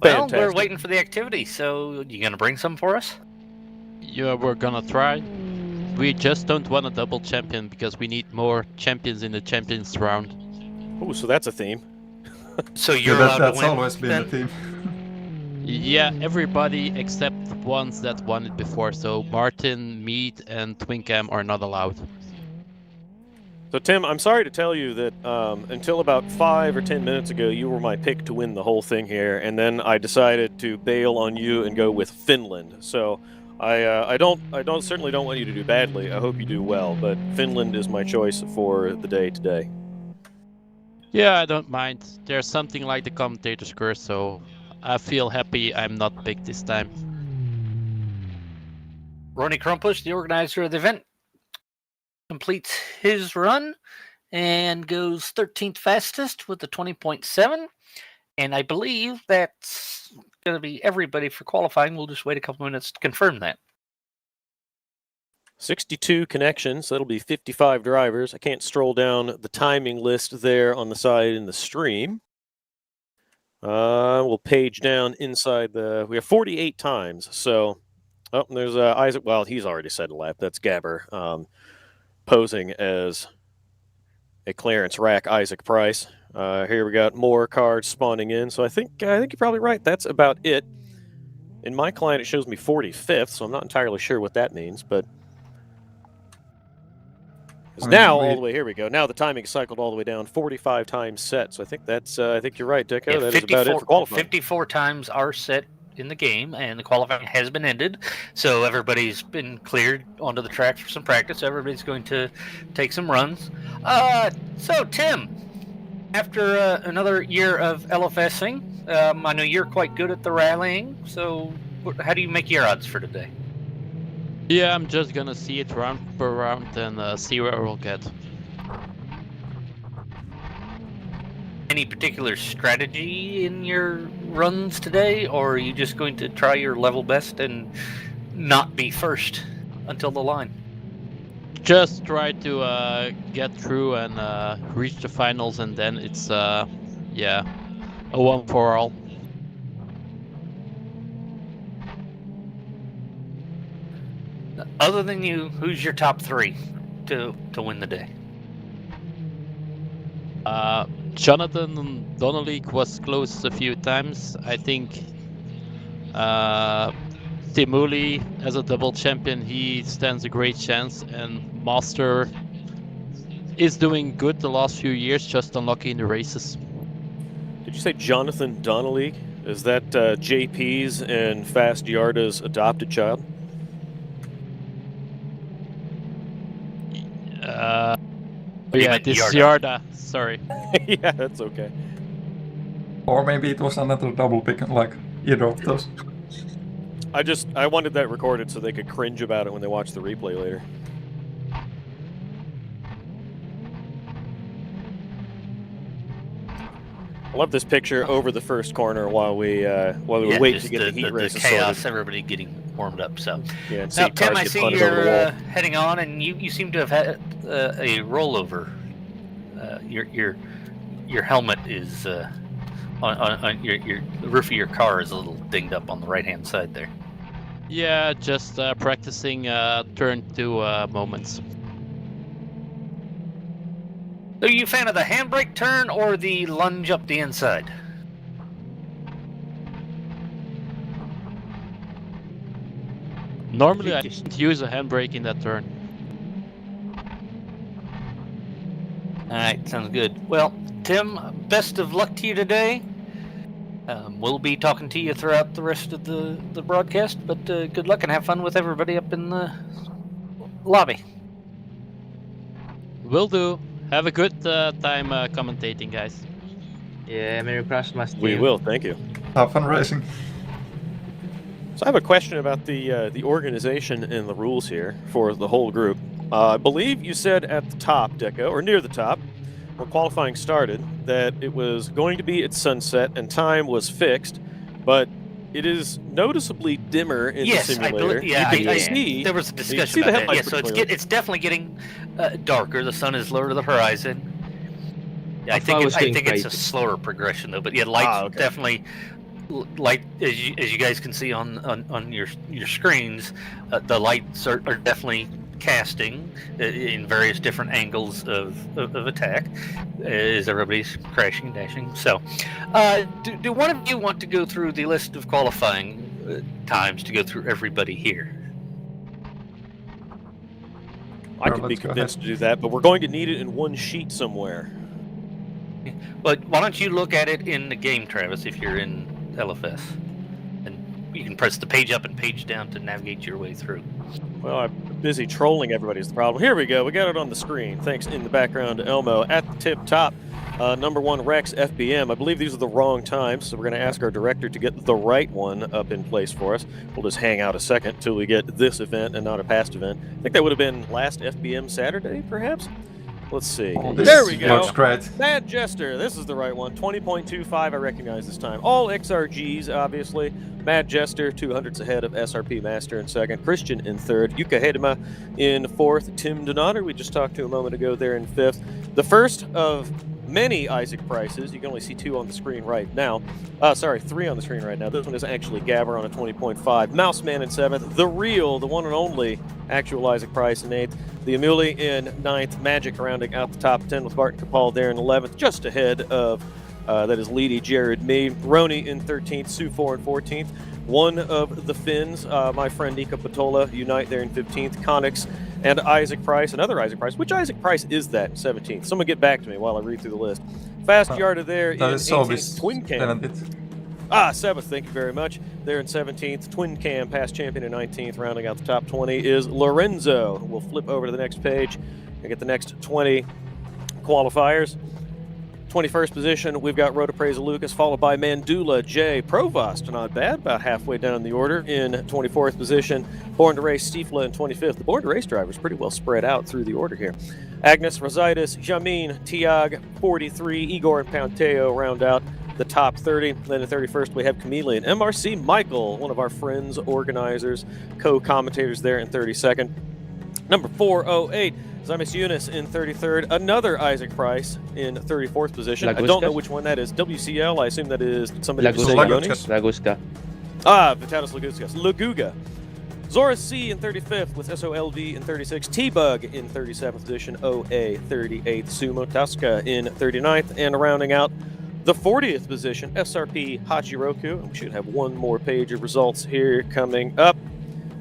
Well, we're waiting for the activity, so you going to bring some for us? Yeah, we're gonna try. We just don't want a double champion because we need more champions in the champions round. Oh, so that's a theme. So you're allowed that's to win, always been then? the theme. Yeah, everybody except the ones that won it before. So Martin, Mead, and Twincam are not allowed. So, Tim, I'm sorry to tell you that until about 5 or 10 minutes ago, you were my pick to win the whole thing here, and then I decided to bail on you and go with Finland. So, I certainly don't want you to do badly. I hope you do well, but Finland is my choice for the day today. Yeah, I don't mind. There's something like the commentator's curse, so I feel happy I'm not picked this time. Ronnie Krumpush, the organizer of the event, completes his run and goes 13th fastest with a 20.7. And I believe that's going to be everybody for qualifying. We'll just wait a couple minutes to confirm that. 62 connections. That'll be 55 drivers. I can't stroll down the timing list there on the side in the stream. We'll page down inside we have 48 times. So, there's Isaac. Well, he's already said a lap. That's Gabber. Posing as a clearance rack, Isaac Price. Here we got more cards spawning in. So I think you're probably right. That's about it. In my client, it shows me 45th, so I'm not entirely sure what that means. But all the way here we go. Now the timing is cycled all the way down, 45 times set. So I think that's. I think you're right, Deco. Yeah, that is about it for qualifying. 54 times are set in the game, and the qualifying has been ended, so everybody's been cleared onto the track for some practice. Everybody's going to take some runs. So Tim, after another year of LFSing, I know you're quite good at the rallying, so how do you make your odds for today? Yeah, I'm just gonna see it round per round and see where we'll get. Any particular strategy in your runs today, or are you just going to try your level best and not be first until the line? Just try to get through and reach the finals, and then it's a one for all. Other than you, who's your top 3 to win the day? Jonathan Donnelly was close a few times. I think Timuli, as a double champion, he stands a great chance, and Master is doing good the last few years, just unlucky in the races. Did you say Jonathan Donnelly? Is that JP's and Fast Yarda's adopted child? Yeah, this is Yarda. Sorry. Yeah, that's okay. Or maybe it was another double pick, like either of those. I wanted that recorded so they could cringe about it when they watch the replay later. I love this picture over the first corner while we wait just to get the heat race the chaos, started. everybody getting warmed up. So Yeah, and now, see Tim, cars I get see punted over the you're wall. heading on, and you seem to have had a rollover. Your helmet is on the roof of your car is a little dinged up on the right hand side there. Yeah, just practicing turn 2 moments. Are you a fan of the handbrake turn or the lunge up the inside? Normally, I Just- don't use a handbrake in that turn. All right, sounds good. Well, Tim, best of luck to you today. We'll be talking to you throughout the rest of the broadcast, but good luck and have fun with everybody up in the lobby. Will do. Have a good time commentating, guys. Yeah, Merry CRASHMAAS. We team. will, thank you. Have fun racing. So I have a question about the organization and the rules here for the whole group. I believe you said at the top, Deco, or near the top, when qualifying started, that it was going to be at sunset and time was fixed, but it is noticeably dimmer in Yes, the I simulator. believe. Yeah, you can I see. there was a see discussion the about that. headlights Yeah, so pretty clearly. it's definitely getting darker. The sun is lower to the horizon. Yeah, I I thought it think was getting it's a crazy. slower progression though. But yeah, lights okay. definitely light as you guys can see on your screens. The lights are definitely casting in various different angles of attack as everybody's crashing and dashing. So, do one of you want to go through the list of qualifying times to go through everybody here? I could be let's go convinced ahead. to do that, but we're going to need it in one sheet somewhere. But why don't you look at it in the game, Travis, if you're in LFS? And you can press the page up and page down to navigate your way through. Well, I'm busy trolling everybody is the problem. Here we go. We got it on the screen. Thanks in the background to Elmo. At the tip top, number 1, Rex FBM. I believe these are the wrong times, so we're going to ask our director to get the right one up in place for us. We'll just hang out a second until we get this event and not a past event. I think that would have been last FBM Saturday, perhaps? Let's see. Oh, this There we go. looks great. Mad Jester, this is the right one. 20.25, I recognize this time. All XRGs, obviously. Mad Jester, 200s ahead of SRP Master in second. Christian in third. Yuka Hedema in fourth. Tim Donater, we just talked to a moment ago, there in fifth. The first of many Isaac Prices. You can only see 2 on the screen right now. 3 on the screen right now. This one is actually Gabber on a 20.5. Mouseman in 7th. The real, the one and only actual Isaac Price in 8th. The Amuli in 9th. Magic rounding out the top 10 with Barton Kapal there in 11th. Just ahead of, that is Leedy, Jared, me. Roni in 13th. Sue4 in 14th. One of the Finns, my friend Nika Patola, unite there in 15th. Connix and Isaac Price, another Isaac Price. Which Isaac Price is that in 17th? Someone get back to me while I read through the list. Fast Yarda there in That is 18th. Twin Cam. It. 7th, thank you very much. There in 17th. Twin Cam, past champion in 19th. Rounding out the top 20 is Lorenzo. We'll flip over to the next page and get the next 20 qualifiers. 21st position, we've got Rotapreza Lucas, followed by Mandula J. Provost, not bad, about halfway down the order. In 24th position, Born to Race Stifla in 25th. The Born to Race drivers pretty well spread out through the order here. Agnes Rositis, Jamin, Tiag, 43, Igor and Panteo round out the top 30. Then in 31st, we have Chameleon. MRC Michael, one of our friends, organizers, co-commentators there in 32nd. Number 408, Zymus Eunice in 33rd. Another Isaac Price in 34th position. I don't know which one that is. WCL, I assume that is somebody just say Yonis? Laguska. Vitalis Laguskas. Laguga. Zora C in 35th with SOLV in 36th. T-Bug in 37th position. OA 38th. Sumo Tasca in 39th. And rounding out the 40th position, SRP Hachiroku. We should have one more page of results here coming up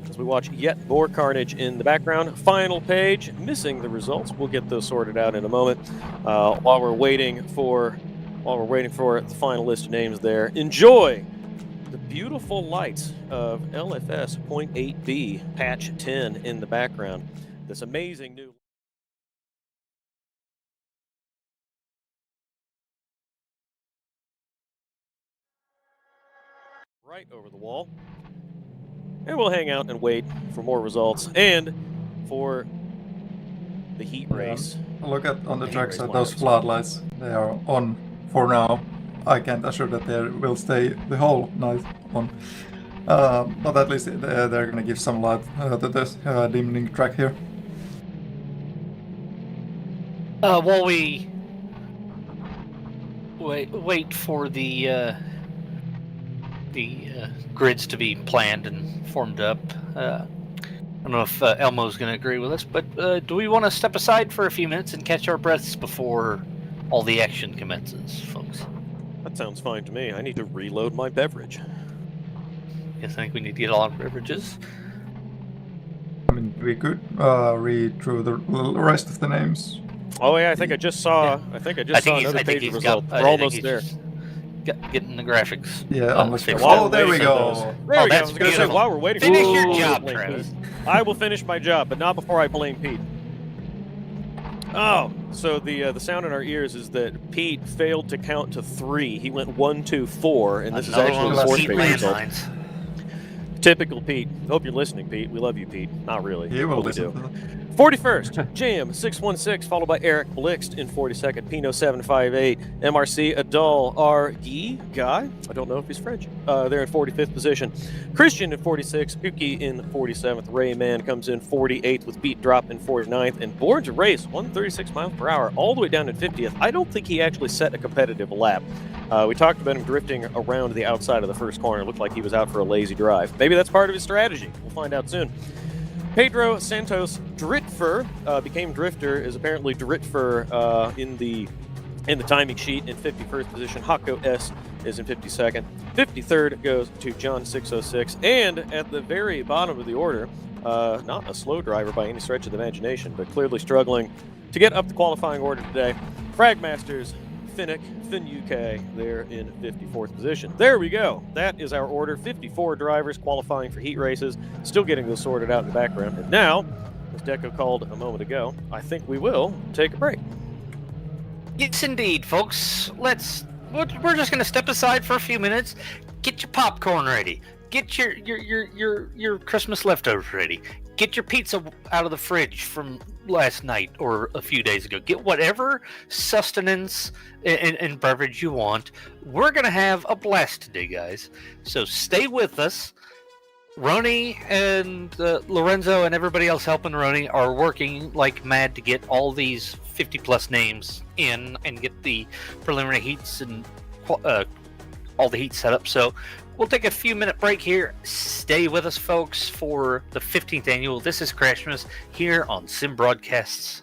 as we watch yet more carnage in the background. Final page, missing the results. We'll get those sorted out in a moment. While we're waiting for the final list of names there, enjoy the beautiful lights of LFS 0.8B patch 10 in the background. This amazing new right over the wall. And we'll hang out and wait for more results and for the heat race. Look at on the Heat tracks race at those lineups. floodlights. They are on for now. I can't assure that they will stay the whole night on. But at least they're gonna give some light to this dimming track here. While we wait for the grids to be planned and formed up, I don't know if Elmo's going to agree with us, but do we want to step aside for a few minutes and catch our breaths before all the action commences, folks? That sounds fine to me. I need to reload my beverage. I think we need to get all our beverages. I mean, we could read through the rest of the names. Oh yeah, I think I just saw. I think I just saw another page of results. We're almost there. Getting the graphics. Yeah, unless yeah, oh, there we waiting go. for Oh, There we go. I that's was going to say, beautiful. while we're waiting Finish for your Ooh, job, blame Travis. Pete. I will finish my job, but not before I blame Pete. Oh, so the sound in our ears is that Pete failed to count to 3. He went 1, 2, 4, and this Another is actually one the of fourth those page heat result. landmines. Typical Pete. Hope you're listening, Pete. We love you, Pete. Not really. He will but we listen do. to that. 41st, Jam 616, followed by Eric Blixt in 42nd, Pino 758, MRC Adol R. Guy. I don't know if he's French. They're in 45th position. Christian in 46th, Puki in 47th, Rayman comes in 48th with Beat Drop in 49th, and Born to Race 136 miles per hour all the way down in 50th. I don't think he actually set a competitive lap. We talked about him drifting around the outside of the first corner. It looked like he was out for a lazy drive. Maybe that's part of his strategy. We'll find out soon. Pedro Santos Dritfer became Drifter, is apparently Dritfer in the timing sheet in 51st position. Hako S is in 52nd. 53rd goes to John 606. And at the very bottom of the order, not a slow driver by any stretch of the imagination, but clearly struggling to get up the qualifying order today. Fragmasters Finnick, UK, they're in 54th position. There we go. That is our order. 54 drivers qualifying for heat races. Still getting those sorted out in the background. And now, as Deco called a moment ago, I think we will take a break. Yes, indeed, folks. We're just going to step aside for a few minutes. Get your popcorn ready. Get your Christmas leftovers ready. Get your pizza out of the fridge from last night or a few days ago. Get whatever sustenance and beverage you want. We're going to have a blast today, guys. So stay with us. Roni and Lorenzo and everybody else helping Roni are working like mad to get all these 50-plus names in and get the preliminary heats and all the heats set up. So we'll take a few-minute break here. Stay with us, folks, for the 15th annual. This is CRASHMAAS here on Sim Broadcasts.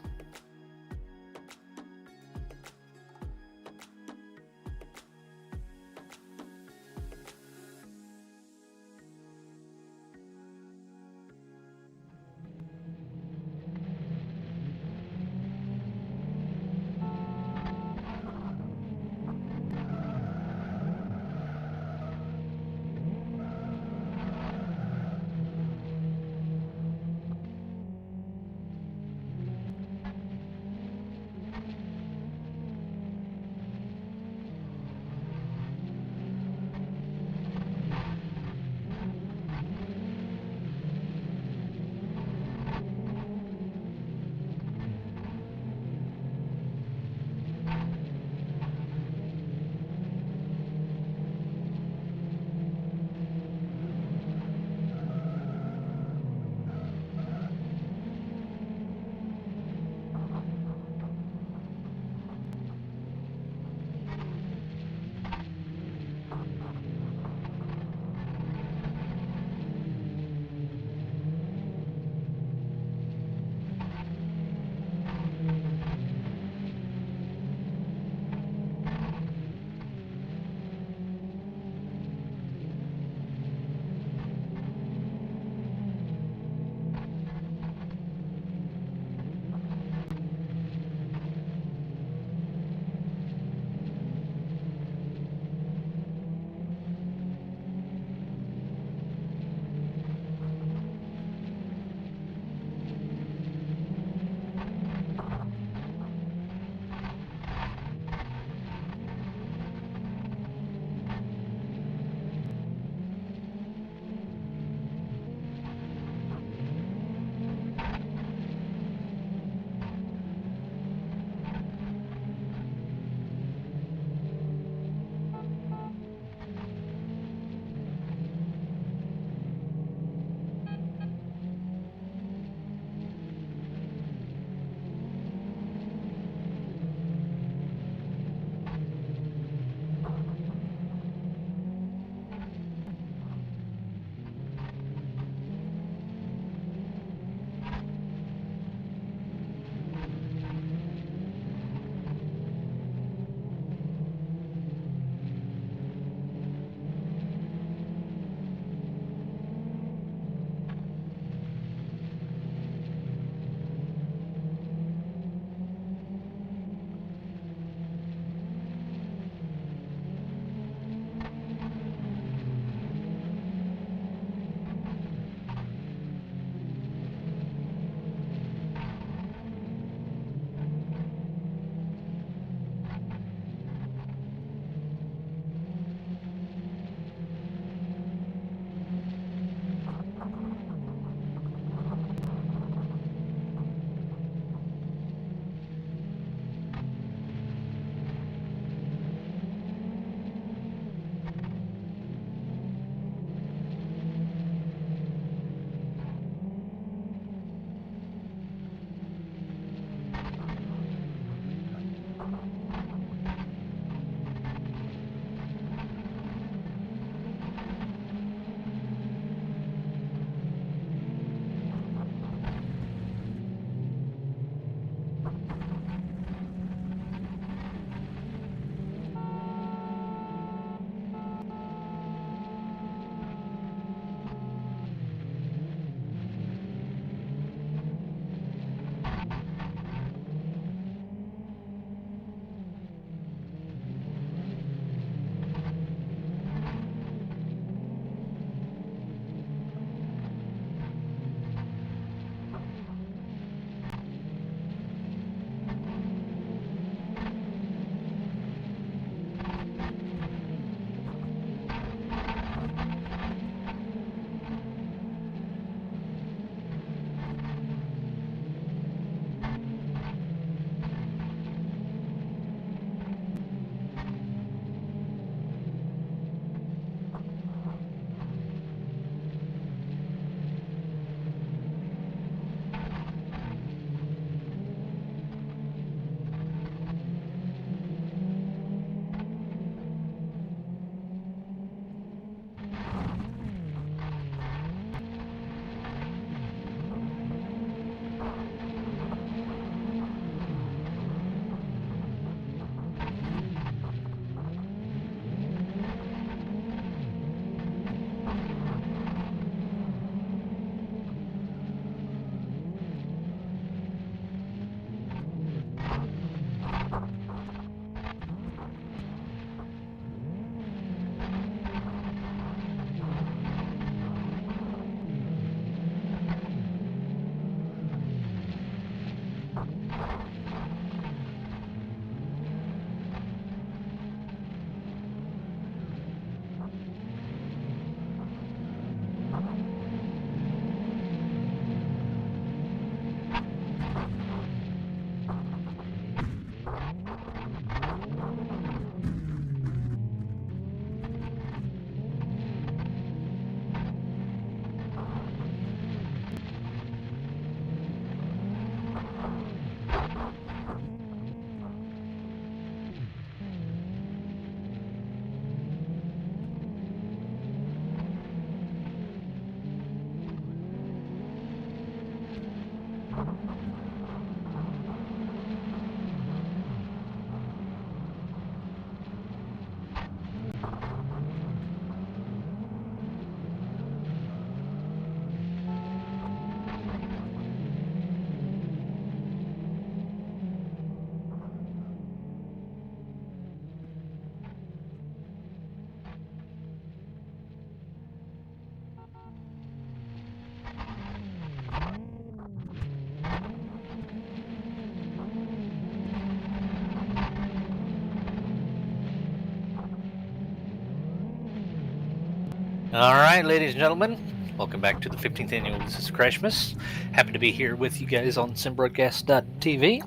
All right, ladies and gentlemen, welcome back to the 15th annual This is CRASHMAAS. Happy to be here with you guys on simbroadcast.tv.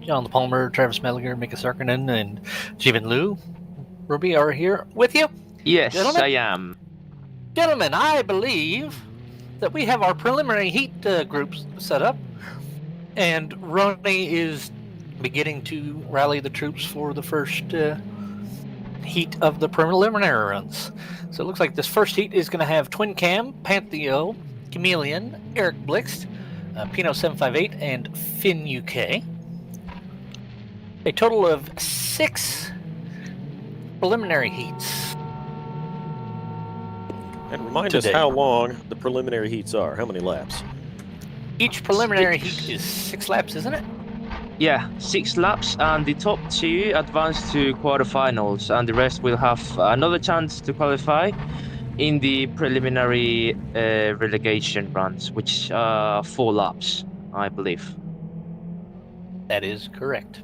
John the Palmer, Travis Melliger, Mika Sarkinen, and Jimin Liu. Ruby are here with you. Yes, Gentlemen? I am. Gentlemen, I believe that we have our preliminary heat groups set up, and Ronnie is beginning to rally the troops for the first heat of the preliminary runs. So it looks like this first heat is going to have Twin Cam, Pantheo, Chameleon, Eric Blixt, Pino758, and Finn UK. A total of 6 preliminary heats. And remind us how long the preliminary heats are. How many laps? Each preliminary heat is 6 laps, isn't it? Yeah, 6 laps, and the top 2 advance to quarterfinals, and the rest will have another chance to qualify in the preliminary relegation runs, which are 4 laps, I believe. That is correct.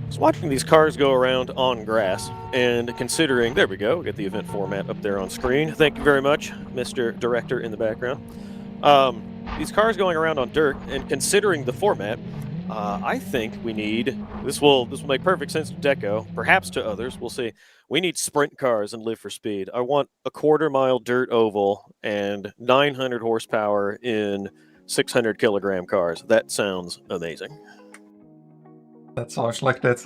So watching these cars go around on grass and considering, there we go, get the event format up there on screen. Thank you very much, Mr. Director in the background. These cars going around on dirt and considering the format, I think we need, this will make perfect sense to Deco, perhaps to others, we'll see. We need sprint cars and live for speed. I want a quarter-mile dirt oval and 900 horsepower in 600 kilogram cars. That sounds amazing. That sounds like that.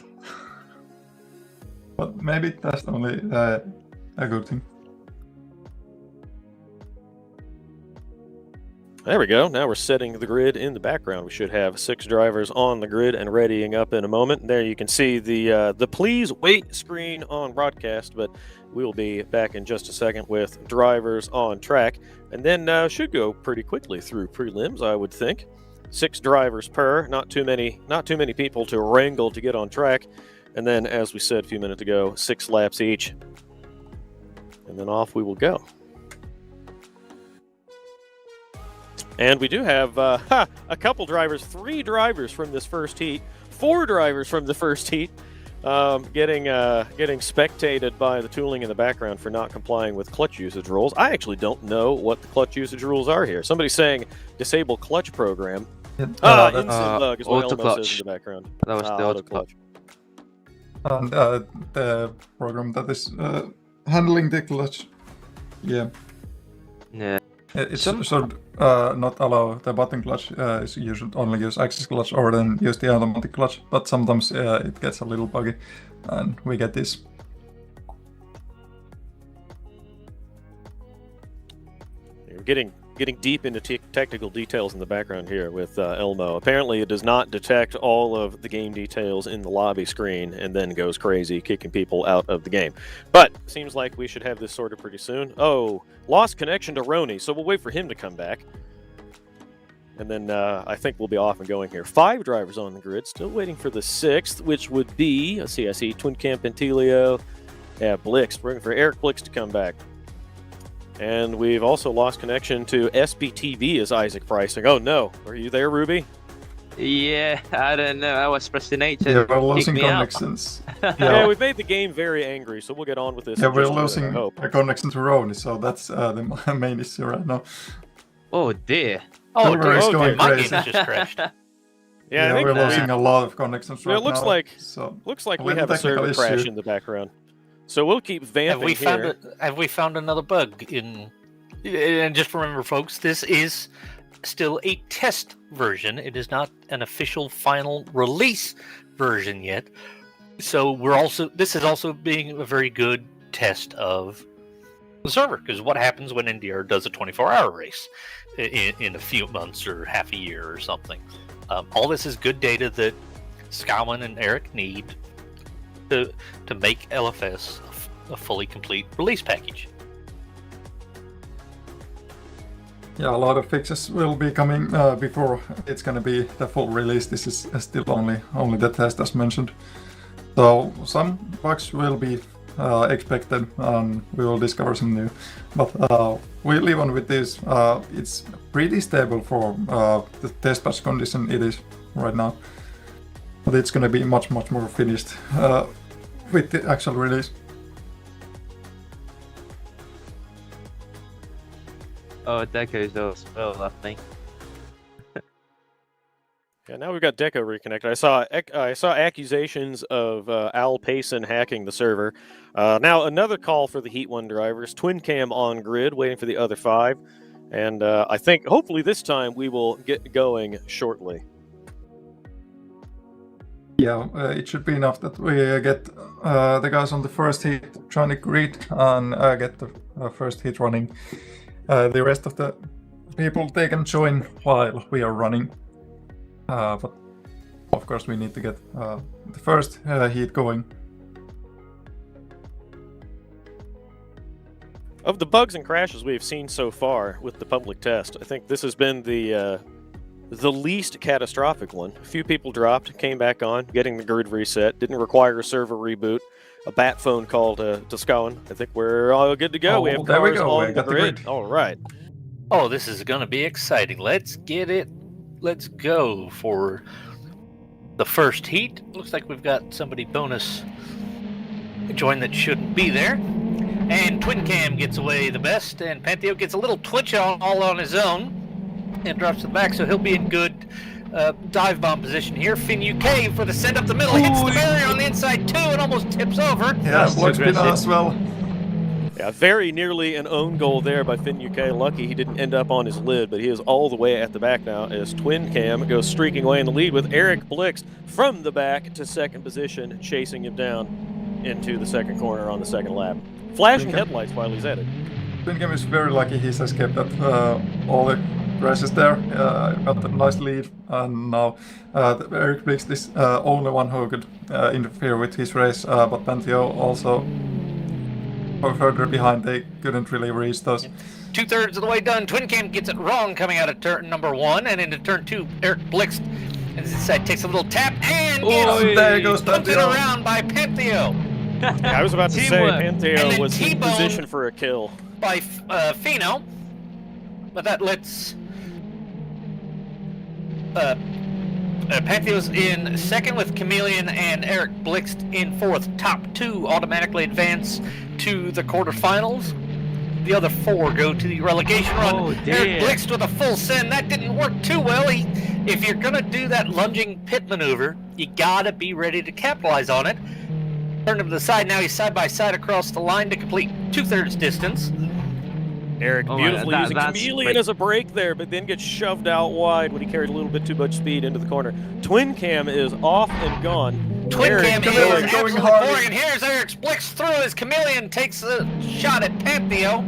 But maybe that's only a good thing. There we go. Now we're setting the grid in the background. We should have 6 drivers on the grid and readying up in a moment. There you can see the please wait screen on broadcast, but we will be back in just a second with drivers on track, and then should go pretty quickly through prelims, I would think. 6 drivers per, not too many people to wrangle to get on track, and then, as we said a few minutes ago, 6 laps each, and then off we will go. And we do have a couple drivers, 3 drivers from this first heat, 4 drivers from the first heat, getting spectated by the tooling in the background for not complying with clutch usage rules. I actually don't know what the clutch usage rules are here. Somebody's saying disable clutch program. Instant lug is what auto Oh, Elmo says in the background. That was the auto clutch. And the program that is handling the clutch, yeah. Yeah. It should not allow the button clutch. You should only use axis clutch or then use the automatic clutch. But sometimes it gets a little buggy, and we get this. You're getting deep into technical details in the background here with Elmo. Apparently, it does not detect all of the game details in the lobby screen and then goes crazy, kicking people out of the game. But seems like we should have this sorted pretty soon. Oh, lost connection to Roni, so we'll wait for him to come back. And then I think we'll be off and going here. 5 drivers on the grid, still waiting for the 6th, which would be, let's see, I see Twin Camp and Telio. Yeah, Blixt, waiting for Eric Blixt to come back. And we've also lost connection to SBTV as Isaac Pricing. Oh no, are you there, Ruby? Yeah, I don't know. I was pressing H Yeah, and we're losing kicked me out. connections. Yeah, we've made the game very angry, so we'll get on with this. Yeah, in we're just a minute, losing I hope. a connection to Roni, so that's the main issue right now. Oh dear. Oh, Silver is dear. going My crazy. game just crashed. Yeah, I think we're losing a lot of connections right it looks now. like So we little have a server technical crash issue. in the background. So we'll keep vamping here. Have we found another bug in? And just remember, folks, this is still a test version. It is not an official final release version yet. So this is also being a very good test of the server, because what happens when NDR does a 24-hour race in a few months or half a year or something? All this is good data that Skowman and Eric need to make LFS a fully complete release package. yeah, a lot of fixes will be coming before it's gonna be the full release. This is still only the test as mentioned. So some bugs will be expected, and we will discover some new. But we live on with this. It's pretty stable for the test patch condition it is right now. But it's gonna be much more finished with the actual release. Oh, Deco's as well, I think. Yeah, now we've got Deco reconnected. I saw accusations of Al Payson hacking the server. Now another call for the Heat 1 drivers. Twin Cam on grid, waiting for the other 5. And I think hopefully this time we will get going shortly. Yeah, it should be enough that we get the guys on the first heat join the grid and get the first heat running. The rest of the people, they can join while we are running. But of course we need to get the first heat going. Of the bugs and crashes we've seen so far with the public test, I think this has been the least catastrophic one. A few people dropped, came back on, getting the grid reset, didn't require a server reboot, a bat phone call to Scowen. I think we're all good to go. Oh, we have there we cars go. on We the got the grid. grid. All right. Oh, this is going to be exciting. Let's get it. Let's go for the first heat. Looks like we've got somebody bonus join that shouldn't be there. And Twin Cam gets away the best, and Pantheo gets a little twitch all on his own and drops the back, so he'll be in good dive bomb position here. Finn UK for the send up the middle, hits the barrier on the inside too, and almost tips over. Yeah, blocks Pina as well. Yeah, very nearly an own goal there by Finn UK. Lucky he didn't end up on his lid, but he is all the way at the back now as Twin Cam goes streaking away in the lead with Eric Blixt from the back to second position, chasing him down into the second corner on the second lap. Flashing headlights while he's at it. Twin Cam is very lucky he's escaped that all the crashes there. Got a nice lead, and now Eric Blixt is only one who could interfere with his race, but Pantheo also further behind, they couldn't really reach those. 2/3 of the way done. Twin Cam gets it wrong coming out of turn number 1 and into turn 2. Eric Blixt inside takes a little tap and there goes pumped it Pantheo. around by Pantheo. I was about to say Teamwork. And Pantheo then was in T-bone. position for a kill. By Fino, but that lets Pantheo's in second with Chameleon and Eric Blixt in fourth. Top 2 automatically advance to the quarterfinals. The other 4 go to the relegation run. Oh, Eric dear. Blixt with a full send. That didn't work too well. If you're gonna do that lunging pit maneuver, you gotta be ready to capitalize on it. Turn him to the side. Now he's side by side across the line to complete 2/3 distance. Eric Oh my, beautifully using that's Chameleon great. as a break there, but then gets shoved out wide when he carried a little bit too much speed into the corner. Twin Cam is off and gone. Twin Eric Cam is Chameleon going absolutely hard. boring, and here's Eric Blixt through as Chameleon takes a shot at Pantheo.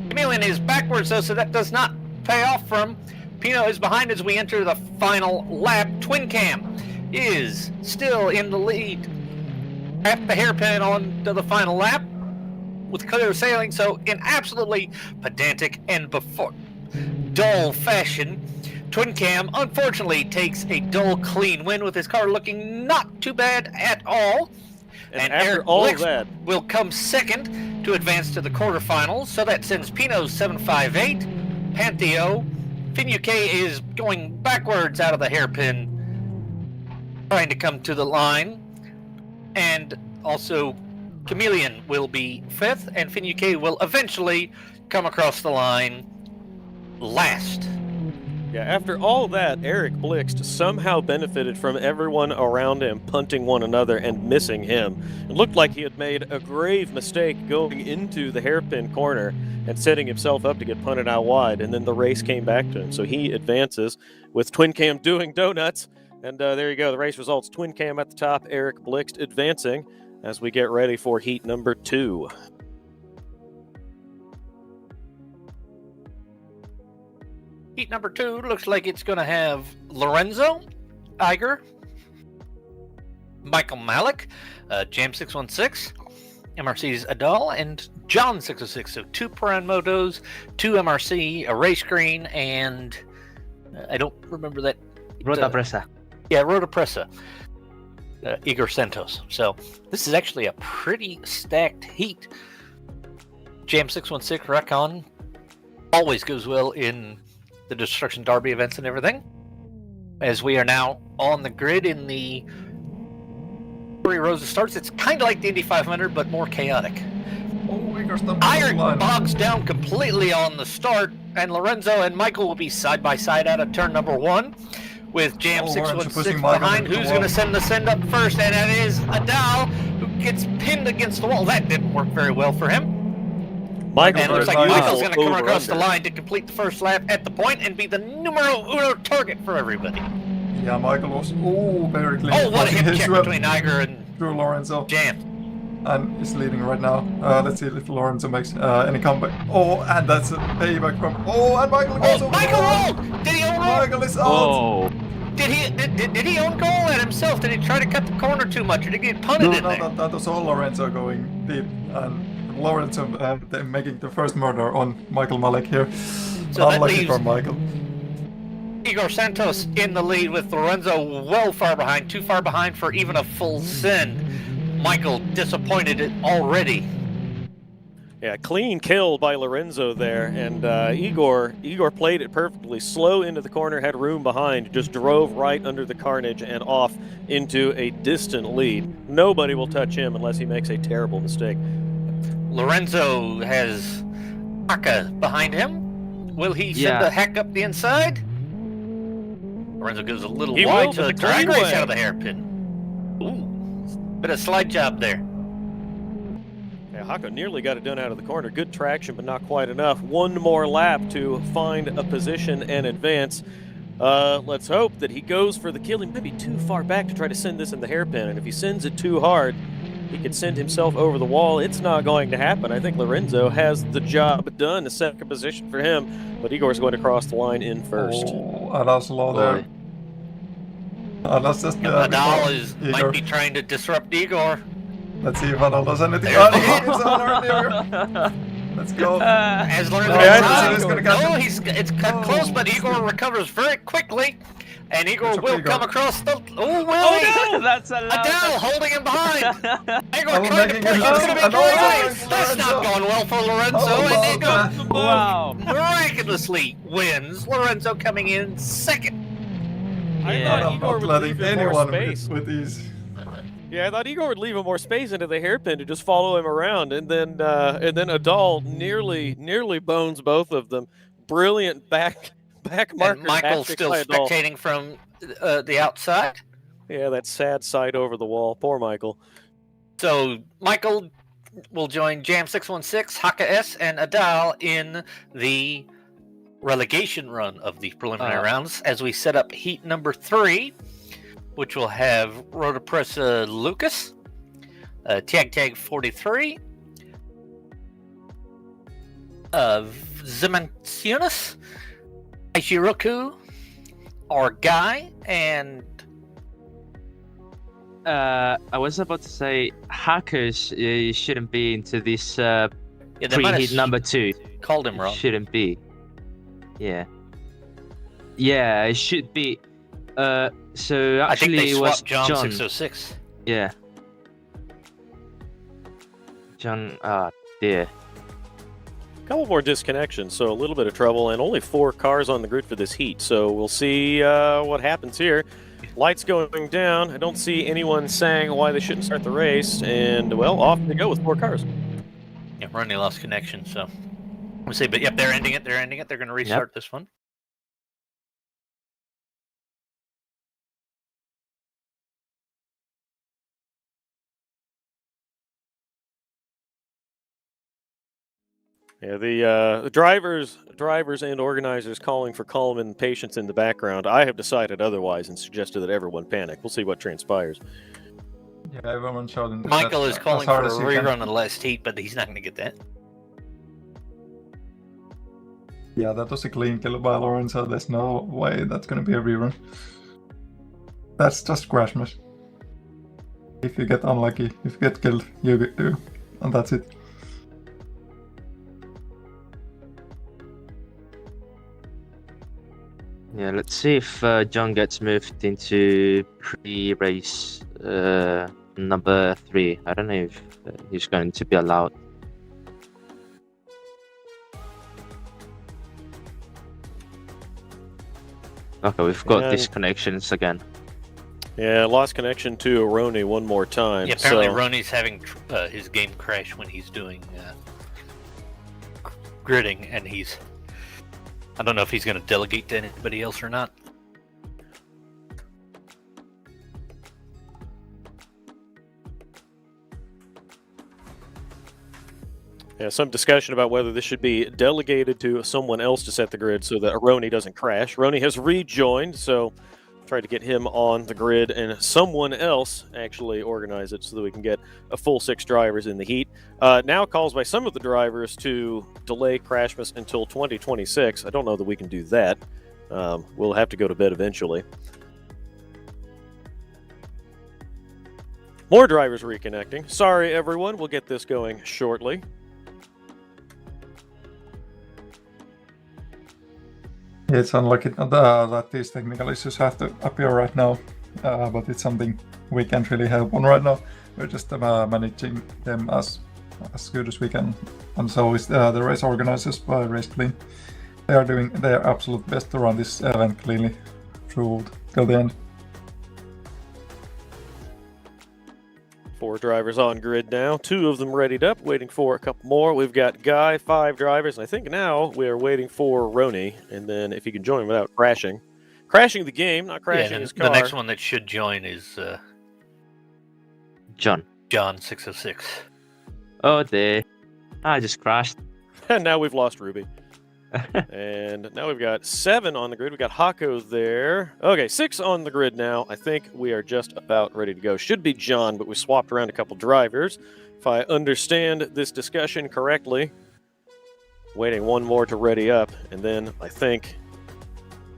Chameleon is backwards though, so that does not pay off for him. Pino is behind as we enter the final lap. Twin Cam is still in the lead at the hairpin on to the final lap with clear sailing, so in absolutely pedantic and dull fashion, Twin Cam unfortunately takes a dull, clean win with his car looking not too bad at all. And after Eric all of Blixt that, will come second to advance to the quarterfinals, so that sends Pino 758. Pantheo, Finn UK is going backwards out of the hairpin, trying to come to the line, and also Chameleon will be 5th, and Finn UK will eventually come across the line last. yeah, after all that, Eric Blixt somehow benefited from everyone around him punting one another and missing him. It looked like he had made a grave mistake going into the hairpin corner and setting himself up to get punted out wide, and then the race came back to him. So he advances with Twin Cam doing donuts, and there you go, the race results. Twin Cam at the top, Eric Blixt advancing as we get ready for heat number 2. Heat number 2 looks like it's going to have Lorenzo, Iger, Michael Malik, Jam 616, MRC's Adal, and John 606. So 2 Paran Motos, 2 MRC, a race green, and I don't remember that. Rota Presa. Yeah, Rota Presa. Igor Santos. So this is actually a pretty stacked heat. Jam 616 Recon always goes well in the Destruction Derby events and everything. As we are now on the grid in the 3 rows of starts. It's kind of like the Indy 500, but more chaotic. Oh, Igor's done Iron line. bogs down completely on the start, and Lorenzo and Michael will be side by side out of turn number 1, with Jam Lorenzo 616 pushing Michael behind. into the Who's going to wall. send the send up first? And it is Adal, who gets pinned against the wall. That didn't work very well for him. Michael And it looks like Michael Michael's going to come over across the under. line to complete the first lap at the point and be the numero uno target for everybody. Yeah, Michael was very clean. Oh, what a hip His check whip between Iger and through Lorenzo, Jam. and is leading right now. Let's see if Lorenzo makes any comeback. Oh, and that's a payback from. Oh, and Michael goes Oh, over. Michael the wall. rolled! Did he own roll? Michael is out. Oh, Did he own goal at himself? Did he try to cut the corner too much, or did he get punted No, in there? that was all Lorenzo going deep, and Lorenzo making the first murder on Michael Malek here. So that Unlucky leaves- for Michael. Igor Santos in the lead with Lorenzo well far behind, too far behind for even a full send. Michael disappointed it already. Yeah, clean kill by Lorenzo there, and Igor played it perfectly. Slow into the corner, had room behind, just drove right under the carnage and off into a distant lead. Nobody will touch him unless he makes a terrible mistake. Lorenzo has Haka behind him. Will he send Yeah. a hack up the inside? Lorenzo goes a little He wide will, to but the the drag clean race way. out of the hairpin. Ooh, bit of slide job there. Yeah, Hako nearly got it done out of the corner. Good traction, but not quite enough. One more lap to find a position and advance. Let's hope that he goes for the kill. He might be too far back to try to send this in the hairpin, and if he sends it too hard, he could send himself over the wall. It's not going to happen. I think Lorenzo has the job done. A second position for him, but Igor's going to cross the line in first. Oh, Adal's low there. Adal's just Adal before might Igor. be trying to disrupt Igor. Let's see if Adal does anything. There's the Oh, hit. it's on Igor. Let's go. As Lorenzo Yeah, tries- he's gonna catch no, him. it's cut close, but Oh, Igor recovers very quickly, and Igor Catch up, will Igor. come across the. Oh, will Oh he? no, that's allowed. Adele holding him behind. Igor Oh, trying to making push. it It's loose. going to be And great. Lorenzo. That's not going well for Lorenzo, Oh, and Igor Wow. miraculously wins. Lorenzo coming in second. I Yeah, thought I'm Igor not would letting leave him more anyone space. with these. Yeah, I thought Igor would leave him more space into the hairpin to just follow him around, and then Adal nearly bones both of them. Brilliant back marker. And Michael's tactics still by Adal. spectating from the outside. Yeah, that sad sight over the wall. Poor Michael. So Michael will join Jam 616, Haka S, and Adal in the relegation run of the preliminary rounds as we set up heat number 3, which will have Rotapressa Lucas, Tag 43, Zemancionis, Ishiroku, our guy, and I was about to say hackers shouldn't be into this yeah, they might pre-heat have number 2. called him It wrong. shouldn't be. Yeah. Yeah, it should be. So I think actually they it was swapped John John. 606. Yeah. John. Dear. Couple more disconnections, so a little bit of trouble, and only 4 cars on the grid for this heat. So we'll see what happens here. Lights going down. I don't see anyone saying why they shouldn't start the race, and well, off they go with 4 cars. Yeah, Ronnie lost connection, so we'll see. But yep, they're ending it. They're going to restart this one. Yeah, the drivers and organizers calling for calm and patience in the background. I have decided otherwise and suggested that everyone panic. We'll see what transpires. Yeah, everyone showed in the Michael chat is as calling for hard a as you can. rerun of the last heat, but he's not going to get that. Yeah, that was a clean kill by Lorenzo. There's no way that's gonna be a rerun. That's just CRASHMAAS. If you get unlucky, if you get killed, you do, and that's it. Yeah, let's see if John gets moved into pre-race number 3. I don't know if he's going to be allowed. Okay, we've got Yeah. disconnections again. Yeah, lost connection to Aroni one more time. Yeah, apparently so... Roni's having his game crash when he's doing gridding, and I don't know if he's going to delegate to anybody else or not. Yeah, some discussion about whether this should be delegated to someone else to set the grid so that Aroni doesn't crash. Aroni has rejoined, so try to get him on the grid and someone else actually organize it so that we can get a full 6 drivers in the heat. Now calls by some of the drivers to delay CRASHMAAS until 2026. I don't know that we can do that. We'll have to go to bed eventually. More drivers reconnecting. Sorry, everyone. We'll get this going shortly. It's unlucky that these technical issues have to appear right now, but it's something we can't really help on right now. We're just managing them as good as we can, and so is the race organizers by Race Clean. They are doing their absolute best to run this event cleanly through till the end. 4 drivers on grid now. 2 of them readied up, waiting for a couple more. We've got Guy, 5 drivers, and I think now we're waiting for Roni, and then if he can join without crashing. Crashing the game, not crashing his car. The next one that should join is John. John 606. Oh, there. I just crashed. And now we've lost Ruby. And now we've got 7 on the grid. We've got Hako there. Okay, 6 on the grid now. I think we are just about ready to go. Should be John, but we swapped around a couple drivers. If I understand this discussion correctly, waiting one more to ready up, and then I think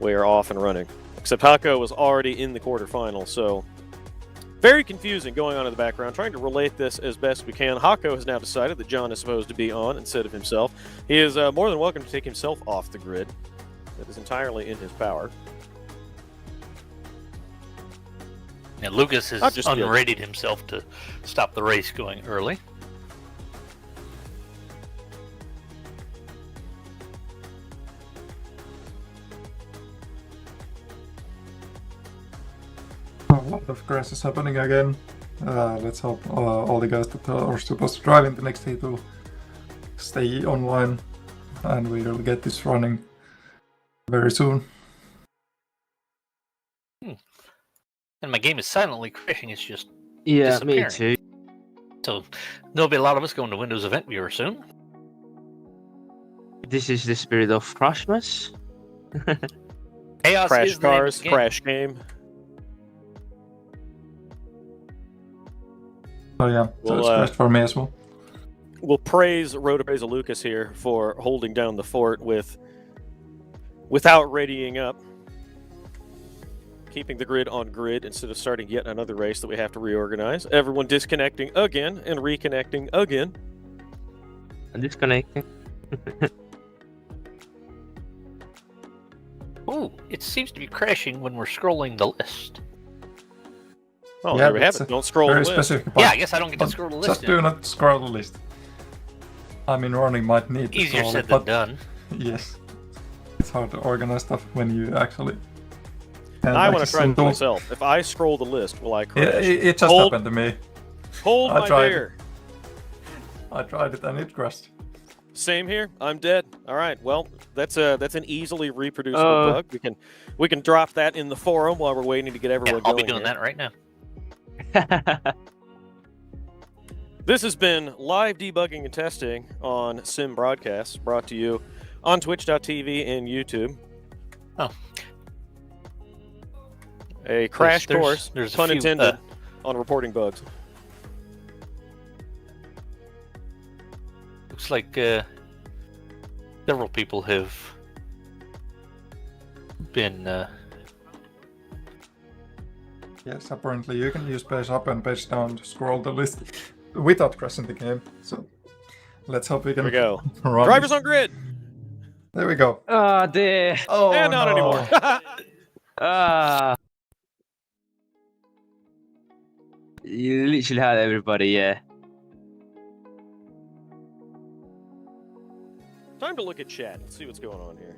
we are off and running. Except Hako was already in the quarterfinal, so very confusing going on in the background, trying to relate this as best we can. Hako has now decided that John is supposed to be on instead of himself. He is more than welcome to take himself off the grid. That is entirely in his power. And Lucas has unrated himself to stop the race going early. A lot of crashes happening again. Let's hope all the guys that are supposed to drive in the next heat will stay online, and we will get this running very soon. And my game is silently crashing. It's just Yeah, me disappearing. too. So there'll be a lot of us going to Windows Event Viewer soon. This is the spirit of CRASHMAAS. Chaos Crash is the name of cars, the game. crash game. So yeah, so it's crashed for me as well. We'll praise Road Appraise Lucas here for holding down the fort without readying up. Keeping the grid on grid instead of starting yet another race that we have to reorganize. Everyone disconnecting again and reconnecting again. I'm disconnecting. Ooh, it seems to be crashing when we're scrolling the list. Oh, Yeah, there we have that's it. a Don't scroll the very list. specific part. Yeah, I guess I don't get to scroll the list. Just do not scroll the list. I mean, running might need to Easier scroll said it, than but done. yes, it's hard to organize stuff when you actually. I want to try it myself. If I scroll the list, will I crash? It just happened to me. Hold I my tried. beer. I tried it and it crashed. Same here. I'm dead. All right. Well, that's an easily reproducible bug. We can drop that in the forum while we're waiting to get everyone I'll going. be doing that right now. This has been live debugging and testing on Sim Broadcasts, brought to you on Twitch.tv and YouTube. Oh. A crash course, there's a pun few, intended, on reporting bugs. Looks like several people have been. Yes, apparently you can use page up and page down to scroll the list without crashing the game. So let's hope we can. Here we go. Run Drivers this. on grid. There we go. Ah, there. Oh, And not no. anymore. Ah. You literally had everybody, yeah. Time to look at chat and see what's going on here.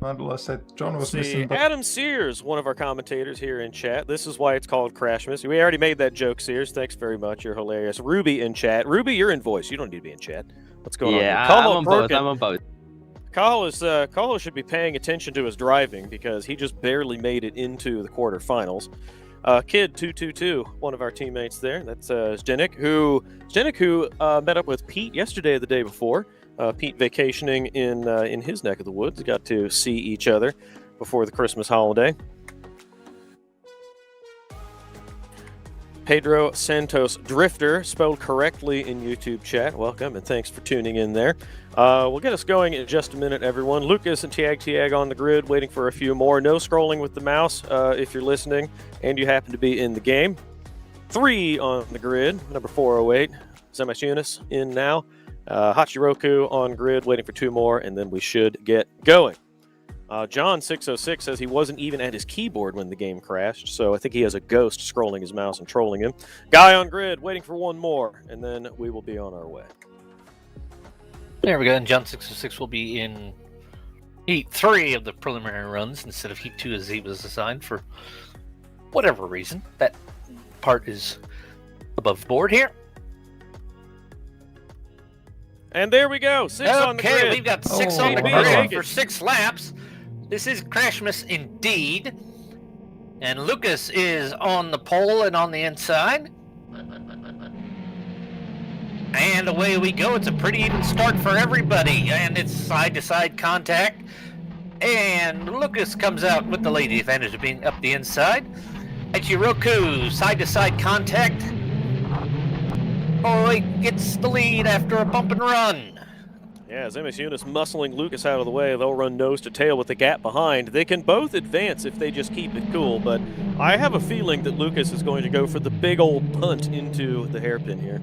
Mandela said John was See, missing, but Adam Sears, one of our commentators here in chat. This is why it's called CRASHMAAS. We already made that joke, Sears. Thanks very much. You're hilarious. Ruby in chat. Ruby, you're in voice. You don't need to be in chat. What's going on here? Yeah, Cahill I'm on both. Perkin- I'm on both. Cahill should be paying attention to his driving because he just barely made it into the quarterfinals. Kid 222, one of our teammates there. That's Zdenek, who met up with Pete yesterday or the day before. Pete vacationing in his neck of the woods. Got to see each other before the Christmas holiday. Pedro Santos Drifter, spelled correctly in YouTube chat. Welcome and thanks for tuning in there. We'll get us going in just a minute, everyone. Lucas and Tiag on the grid, waiting for a few more. No scrolling with the mouse if you're listening and you happen to be in the game. 3 on the grid, number 408. Zemas in now. Hachiroku on grid, waiting for 2 more, and then we should get going. John 606 says he wasn't even at his keyboard when the game crashed, so I think he has a ghost scrolling his mouse and trolling him. Guy on grid, waiting for 1 more, and then we will be on our way. There we go. And John 606 will be in Heat 3 of the preliminary runs instead of Heat 2 as he was assigned for whatever reason. That part is above board here. And there we go. 6 on the grid. Okay, we've got 6 Oh, on the wow. grid for 6 laps. This is CRASHMAAS indeed. And Lucas is on the pole and on the inside. And away we go. It's a pretty even start for everybody. And it's side-to-side contact. And Lucas comes out with the lady advantage of being up the inside. Ichiroku, side-to-side contact. Oh, he gets the lead after a bump and run. Yeah, Zemas muscling Lucas out of the way. They'll run nose to tail with the gap behind. They can both advance if they just keep it cool, but I have a feeling that Lucas is going to go for the big old punt into the hairpin here.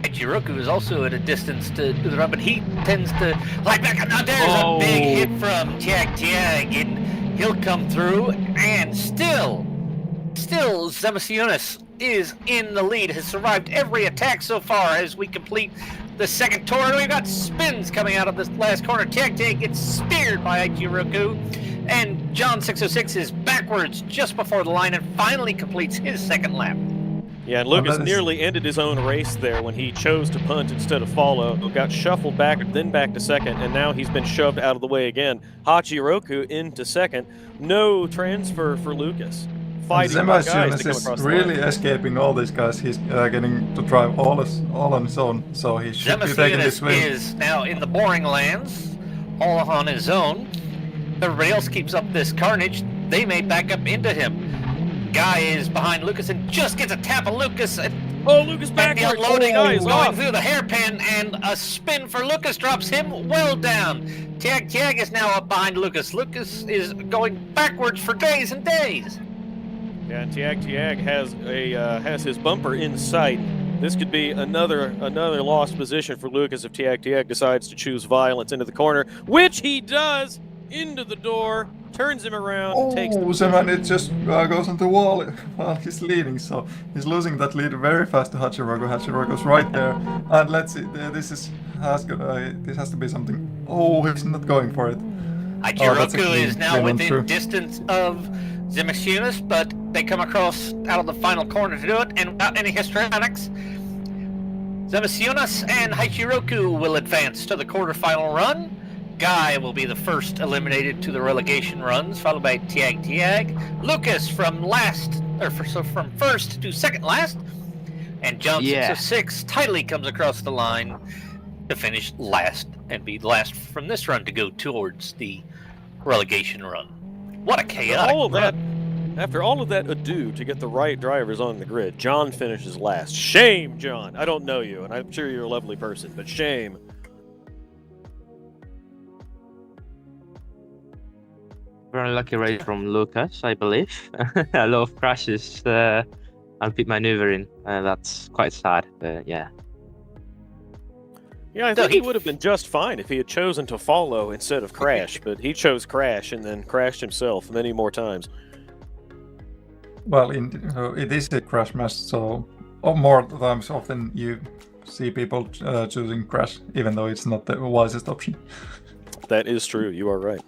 Ichiroku is also at a distance to the run, but he tends to lie back. Now there's a big hit from Tiag, and he'll come through, and still Zemas is in the lead, has survived every attack so far as we complete the second tour. We've got spins coming out of this last corner. Tiag gets speared by Ichiroku, and John 606 is backwards just before the line and finally completes his second lap. Yeah, and Lucas nearly ended his own race there when he chose to punt instead of follow. Got shuffled back, then back to second, and now he's been shoved out of the way again. Hachiroku into second. No transfer for Lucas. Zemas is really escaping all these guys. He's getting to drive all on his own, so he should be taking this win. Is now in the boring lands, all on his own. Everybody else keeps up this carnage. They may back up into him. Guy is behind Lucas and just gets a tap of Lucas. Lucas backwards. And the unloading is going off. through the hairpin, and a spin for Lucas drops him well down. Tiag is now up behind Lucas. Lucas is going backwards for days and days. Yeah, Tiag has his bumper in sight. This could be another lost position for Lucas if Tiag decides to choose violence into the corner, which he does. Into the door, turns him around, takes the Zeman, it just goes on the wall while he's leading, so he's losing that lead very fast to Hachiroku. Hachiroku's right there, and let's see, this has to be something. Oh, he's not going for it. Ichiroku is now within distance of Zemas, but they come across out of the final corner to do it, and without any histrionics, Zemas and Hachiroku will advance to the quarterfinal run. Guy will be the first eliminated to the relegation runs, followed by Tiag. Lucas from first to second last, and John 606 tightly comes across the line to finish last and be the last from this run to go towards the relegation run. What a chaotic run. After all of that ado to get the right drivers on the grid, John finishes last. Shame, John. I don't know you, and I'm sure you're a lovely person, but shame. Very lucky race from Lucas, I believe. A lot of crashes and pit maneuvering. That's quite sad, but yeah. Yeah, I think he would have been just fine if he had chosen to follow instead of crash, but he chose crash and then crashed himself many more times. Well, it is a CRASHMAAS, so more times often you see people choosing Crash, even though it's not the wisest option. That is true. You are right.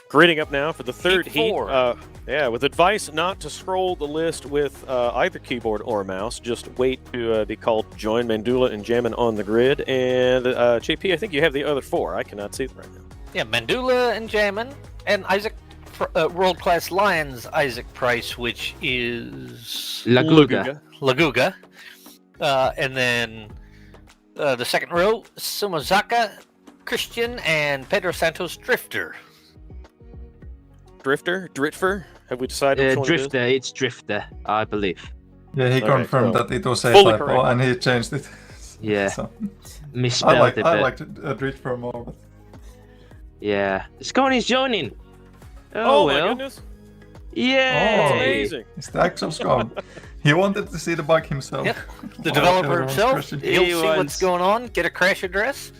Grading up now for the third heat. With advice not to scroll the list with either keyboard or mouse. Just wait to be called join Mandula and Jammin on the grid. And JP, I think you have the other 4. I cannot see them right now. Yeah, Mandula and Jammin and Isaac, World Class Lions Isaac Price, which is Laguga. And then the second row, Sumazaka, Christian, and Pedro Santos Drifter. Dritfer? Have we decided which one Drifter, it's Drifter, I believe. Yeah, he Okay, confirmed so that it was a fully typo correct. and he changed it. Yeah, So, misspelled I it. But liked Dritfer more. But... yeah, Scone is joining. Oh well. my goodness. Yay! That's Oh. amazing. It's the actual Scone. He wanted to see the bug himself. Yep. The Wow, developer everyone's himself, crashing. he'll He see wants- what's going on, get a crash address.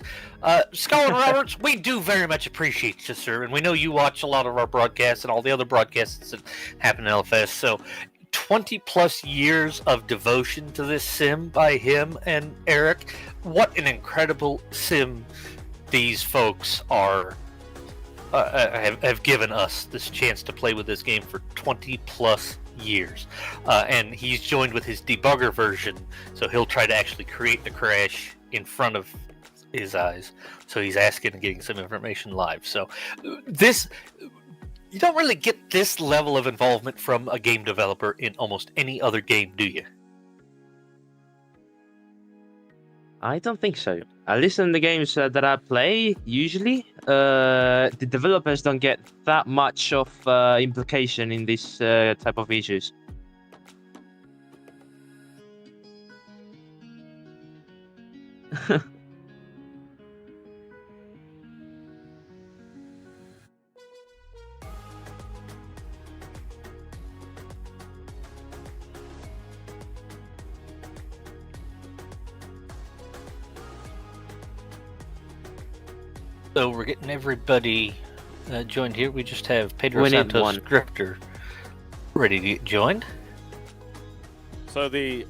Scone Roberts, we do very much appreciate you, sir, and we know you watch a lot of our broadcasts and all the other broadcasts that happen in LFS, so 20 plus years of devotion to this sim by him and Eric. What an incredible sim these folks are have given us this chance to play with this game for 20 plus years. And he's joined with his debugger version, so he'll try to actually create the crash in front of his eyes. So he's asking and getting some information live. So this, you don't really get this level of involvement from a game developer in almost any other game, do you? I don't think so. At least in the games that I play, usually, the developers don't get that much of implication in this type of issues. So we're getting everybody joined here. We just have Pedro We need Santos one. Drifter ready to get joined. So the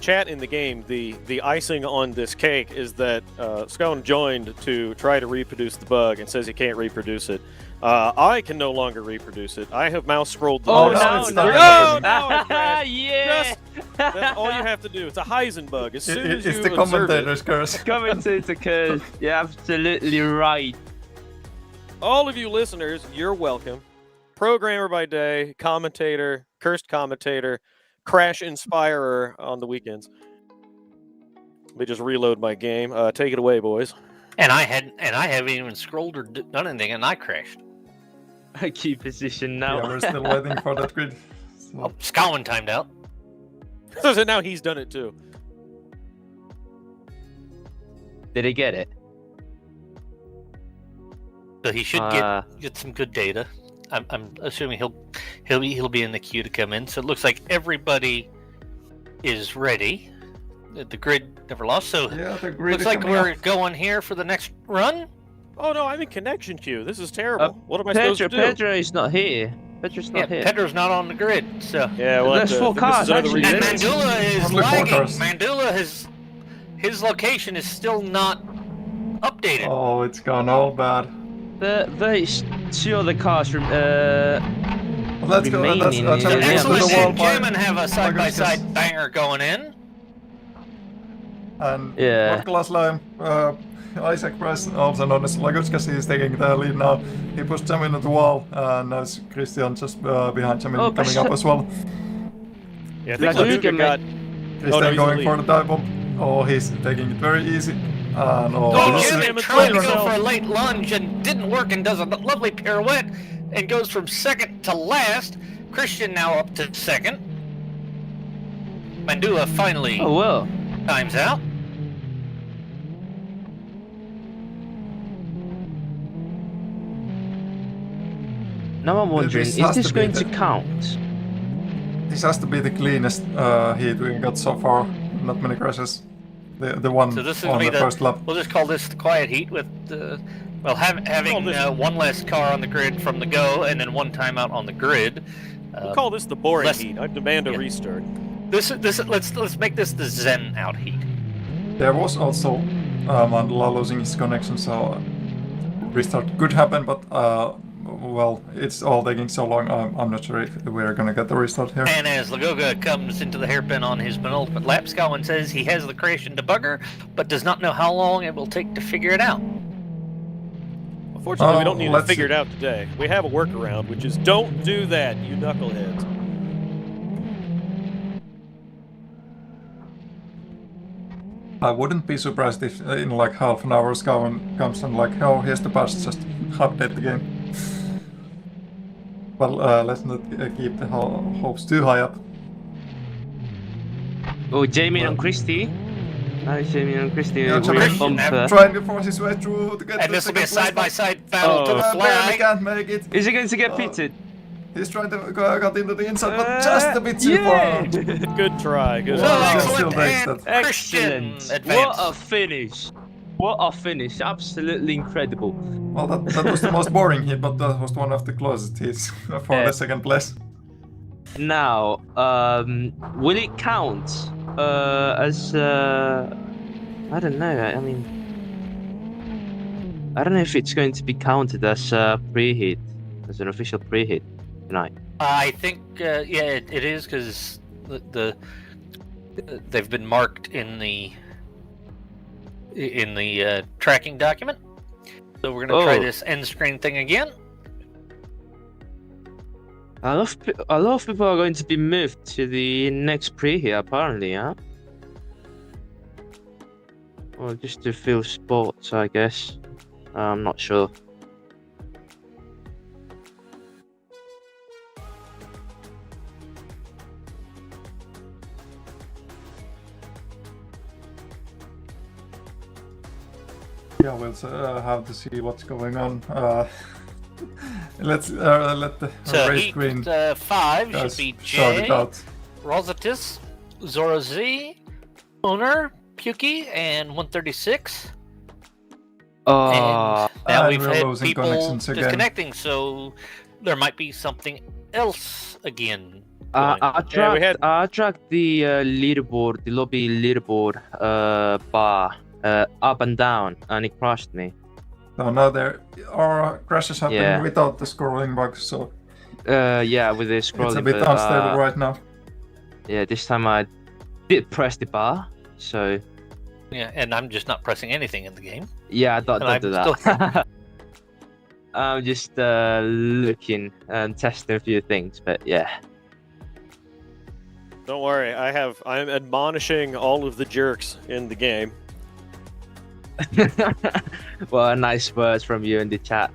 chat in the game, the icing on this cake is that Scone joined to try to reproduce the bug and says he can't reproduce it. I can no longer reproduce it. I have mouse scrolled the Oh, list. no, it's not no, happening. no, it crashed. Yeah! Just- that's all you have to do. It's a Heisenbug. As soon as It's you the observe it, commentator's curse. Commentator curse. You're absolutely right. all of you listeners, you're welcome. Programmer by day, commentator, cursed commentator, crash inspirer on the weekends. Let me just reload my game. Take it away, boys. And I haven't even scrolled or done anything, and I crashed. Key position Yeah, now. we're still waiting for that grid. So, Oh, Scone timed out. So now he's done it too. Did he get it? So he should get some good data. I'm assuming he'll be in the queue to come in. So it looks like everybody is ready. The grid never lost. So yeah, the grid looks is like coming we're up. going here for the next run. Oh no, I'm in connection queue. This is terrible. What am I supposed to do? Pedro is not here. Pedro's not here. Pedro's not on the grid. So Yeah, well, There's four cars, actually. and It is. Mandula is Only four lagging. cars. Mandula his location is still not updated. Oh, it's gone all bad. There is 2 other cars from Let's go. Let's remaining jump in- into the Excellent. wall. And Jim have a Augustus. side-by-side banger going in. And Yeah. World Class Lime, Isaac Price, also known as Laguskas, is taking the lead now. He pushed Jam into the wall, and now it's Christian just behind Jam Oh, coming up as well. Yeah, I think Laguga Laguga got. Christian he's going in for the the dive bomb. Oh, he's taking it very easy. And Oh, this Jim is- Jim tried to go himself. for a late lunge and didn't work and does a lovely pirouette and goes from second to last. Christian now up to second. Mandula finally Oh well. times out. Now I'm wondering, This is has this to be going the- to count? This has to be the cleanest heat we got so far. Not many crashes. The one So this is on gonna be the the first lap. we'll just call this the quiet heat with having one less car on the grid from the go and then one timeout on the grid. We'll call this the boring less- heat. I demand a yeah. restart. Let's make this the Zen out heat. There was also Mandela losing his connection, so restart could happen, but well, it's all taking so long. I'm not sure if we're gonna get the restart here. And as Lagoga comes into the hairpin on his penultimate lap, Scotland says he has the creation debugger, but does not know how long it will take to figure it out. Unfortunately, we don't need to figure it out today. We have a workaround, which is don't do that, you knuckleheads. I wouldn't be surprised if in like half an hour Scowen comes and like, oh, here's the patch, just update the game. Well, let's not keep the hopes too high up. Oh, Jamie and Christie. Jamie and Christie. Yeah, trying to force his way through to get And the this will be a second place, side-by-side battle to the barely flag. can't make it. Is he going to get pitted? He's trying to cut into the inside, but just a bit too far. Good try. Good So try. excellent, Still makes and that. Christian Excellent. advance. What a finish. What a finish. Absolutely incredible. Well, that was the most boring hit, but that was one of the closest hits for the second place. Now, will it count as... I don't know. I mean... I don't know if it's going to be counted as a pre-hit, as an official pre-hit tonight. I think, yeah, it is, because they've been marked in the tracking document. So we're gonna try this end screen thing again. A lot of people are going to be moved to the next pre-hit, apparently, huh? Well, just to fill spots, I guess. I'm not sure. Yeah, we'll have to see what's going on. Let's let the So race heat screen 5 should be sort it Jay, out. Rosatis, Zora Z, Owner, Puki, and 136. And now and we've we're had losing people connections again. disconnecting, so there might be something else again. I Yeah, tracked the leaderboard, the lobby leaderboard bar up and down, and it crashed me. So now there are crashes happening Yeah. without the scrolling bug, so Yeah, with the scrolling. it's a bit but, unstable right now. Yeah, this time I did press the bar, so Yeah, and I'm just not pressing anything in the game. yeah, don't And do I'm that. I'm just looking and testing a few things, but yeah. Don't worry, I'm admonishing all of the jerks in the game. Well, nice words from you in the chat.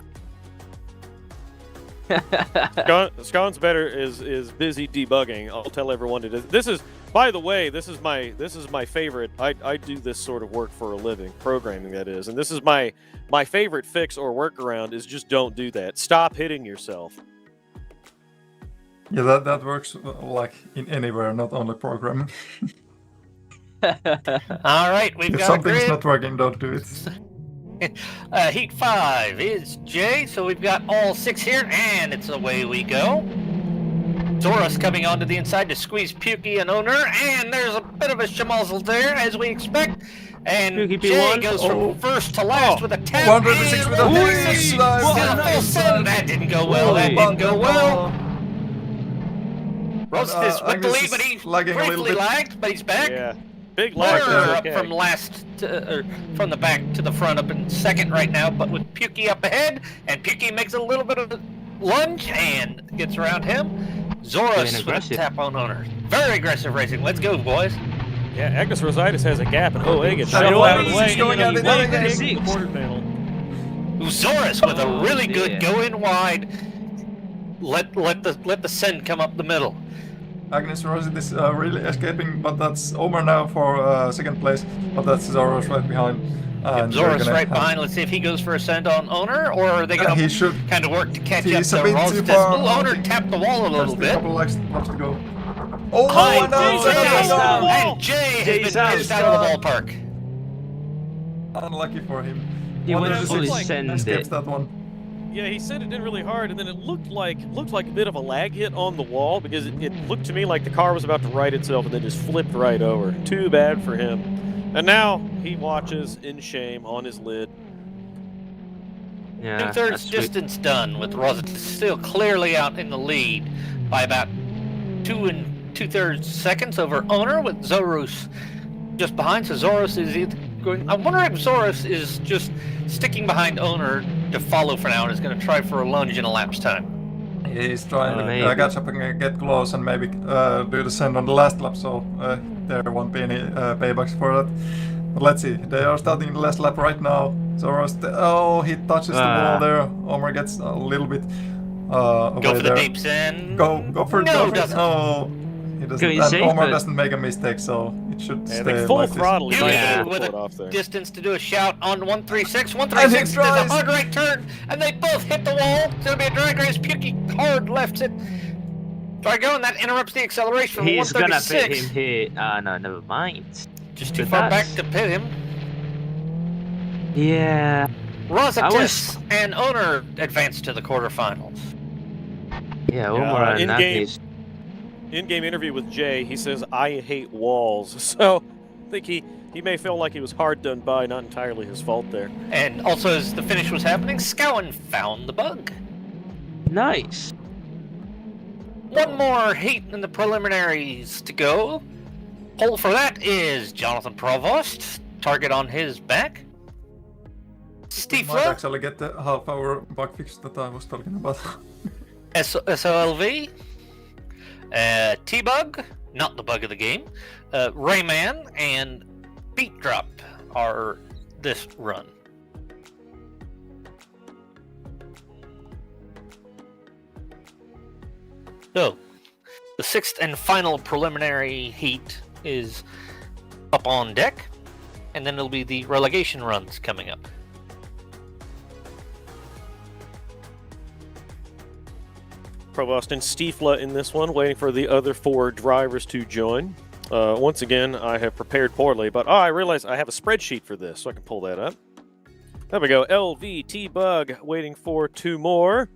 Scone's better is busy debugging. I'll tell everyone it is. This is, by the way, this is my favorite. I do this sort of work for a living, programming that is, and this is my favorite fix or workaround is just don't do that. Stop hitting yourself. Yeah, that works like in anywhere, not only programming. All right, we've If got a something's grid. not working, don't do it. Heat 5 is Jay, so we've got all 6 here, and it's away we go. Zora's coming onto the inside to squeeze Puki and Owner, and there's a bit of a schmozzle there, as we expect. And Puki Jay P1. goes from first to last with a tap. 106 with a and nice slice. What a full send. That didn't go well. That didn't go well. Roast is with the Agnes lead, is but he lagging a little briefly bit. lagged, but he's back. Yeah, big lag. Owner there, up okay. from last to, or from the back to the front, up in second right now, but with Puki up ahead, and Puki makes a little bit of a lunge and gets around him. Zora's with a aggressive. tap on Owner. Very aggressive racing. Let's go, boys. Yeah, Agnes Rositis has a gap, and OA gets Oh, shuffled out of Agnes the way. is going out in Way the into six. the quarter panel. Zora's with a really dear. good go in wide. Let the send come up the middle. Agnes Rosit is really escaping, but that's Omar now for second place, but that's Zoros right behind. And Zora's they're gonna right have- behind. Let's see if he goes for a send on Owner, or are they going He to should. kind of work to catch He's up a to bit too Rostis? far. Ooh, Owner tapped the wall a little Just a bit. couple laps to go. Oh, Hi, no, Jay's no, down. no, no. And Jay has Jay's been out. pushed out of the ballpark. Unlucky for him. He went 106 fully send escapes it. that one. Yeah, he sent it in really hard, and then it looked like a bit of a lag hit on the wall because it looked to me like the car was about to right itself and then just flipped right over. Too bad for him. And now he watches in shame on his lid. Yeah, 2/3 that's distance done, with Rosetta still clearly out in the lead by about 2 2/3 seconds over Owner, with Zoros just behind. So Zoros is either going. I'm wondering if Zoros is just sticking behind Owner to follow for now and is going to try for a lunge in a lapse time. He's trying to Maybe. catch up and get close and maybe do the send on the last lap, so there won't be any paybacks for that. But let's see, they are starting the last lap right now. Zoros, he touches the wall there. Omar gets a little bit away Go for there. the deep send. Go for it. No, go for it. doesn't. Oh, he doesn't. Can we And save Omar it? doesn't make a mistake, so it should Yeah, stay like full like throttle, he this. might Yeah, have with pulled a it off there. distance to do a shout on 136. And 136 he does a tries. hard right turn, and they both hit the wall. It's going to be a drag race. Pukey hard lefts it. Try going. That interrupts the acceleration from He's gonna pit 136. him here. No, never mind. Just too But far back that's- to pit him. Yeah. Rosatis and Owner advance to the quarterfinals. Yeah, Omar and in-game- Natty's. In-game interview with Jay, he says, "I hate walls." So I think he may feel like he was hard done by, not entirely his fault there. And also, as the finish was happening, Scowen found the bug. Nice. One more heat in the preliminaries to go. Pole for that is Jonathan Provost. Target on his back. Might Stiefler, actually get the half-hour bug fix that I was talking about. SOLV. T-Bug, not the bug of the game. Rayman and Beat Drop are this run. So, the sixth and final preliminary heat is up on deck, and then it'll be the relegation runs coming up. Provost and Stiefla in this one, waiting for the other 4 drivers to join. Once again, I have prepared poorly, but I realize I have a spreadsheet for this, so I can pull that up. There we go. LVT Bug waiting for 2 more.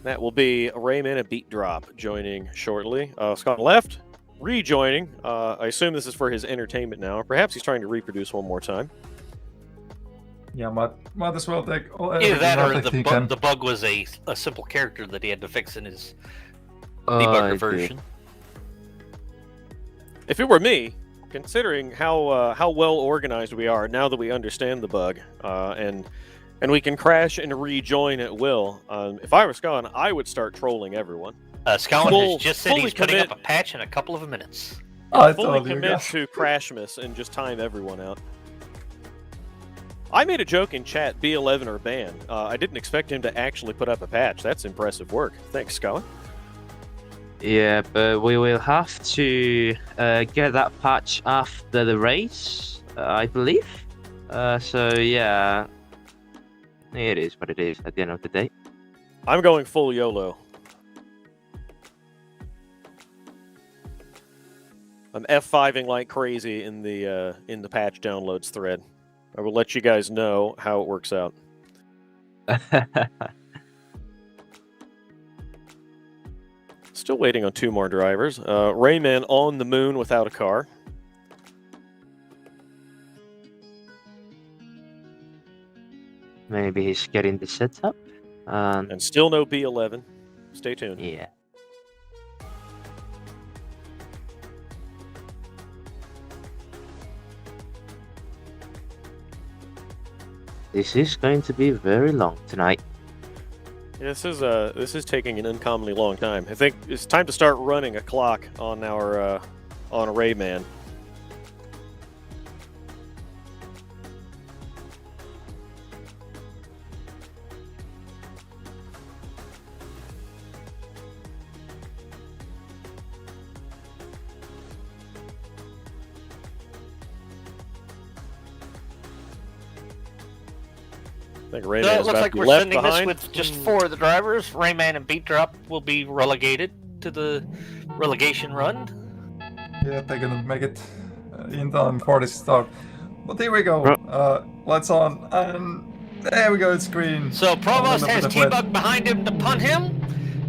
That will be Rayman and Beat Drop joining shortly. Scott left, rejoining. I assume this is for his entertainment now. Perhaps he's trying to reproduce one more time. Yeah, might as well take Either everything that or out that he the can. bug was a simple character that he had to fix in his I debugger did. version. If it were me, considering how well organized we are now that we understand the bug, and we can crash and rejoin at will, if I were Scott, I would start trolling everyone. Scowen has just said fully he's putting commit- up a patch in a couple of minutes. I Fully told you commit guys. to CRASHMAAS and just time everyone out. I made a joke in chat, B11 or ban. I didn't expect him to actually put up a patch. That's impressive work. Thanks, Scott. Yeah, but we will have to get that patch after the race, I believe. So yeah, it is what it is at the end of the day. I'm going full YOLO. I'm F5ing like crazy in the patch downloads thread. I will let you guys know how it works out. Still waiting on 2 more drivers. Rayman on the moon without a car. Maybe he's getting the setup. And still no B11. Stay tuned. Yeah. This is going to be very long tonight. Yeah, this is taking an uncommonly long time. I think it's time to start running a clock on our on Rayman. I think Rayman So it is looks about like to be we're left sending behind. this with just 4 of the drivers. Rayman and Beat Drop will be relegated to the relegation run. Yeah, they're gonna make it in time for this start. But here we go. Lights on, and There we go, it's green. So Provost has Bit of wet. T-Bug behind him to punt him,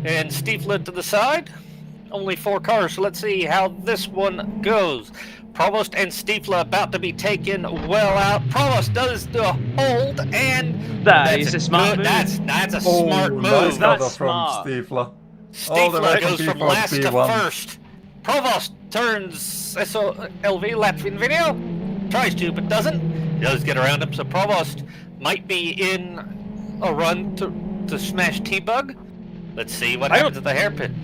and Stieflet to the side. Only 4 cars, so let's see how this one goes. Provost and Stieflet about to be taken well out. Provost does the hold, and That is a smart move. That's a smart move. Nice That's cover from smart. Stiefler. All the way Stieflet from goes from P4 last to to P1. first. Provost turns SOLV Latvian video. Tries to, but doesn't. Does get around him, so Provost might be in a run to smash T-Bug. Let's see what happens at the hairpin.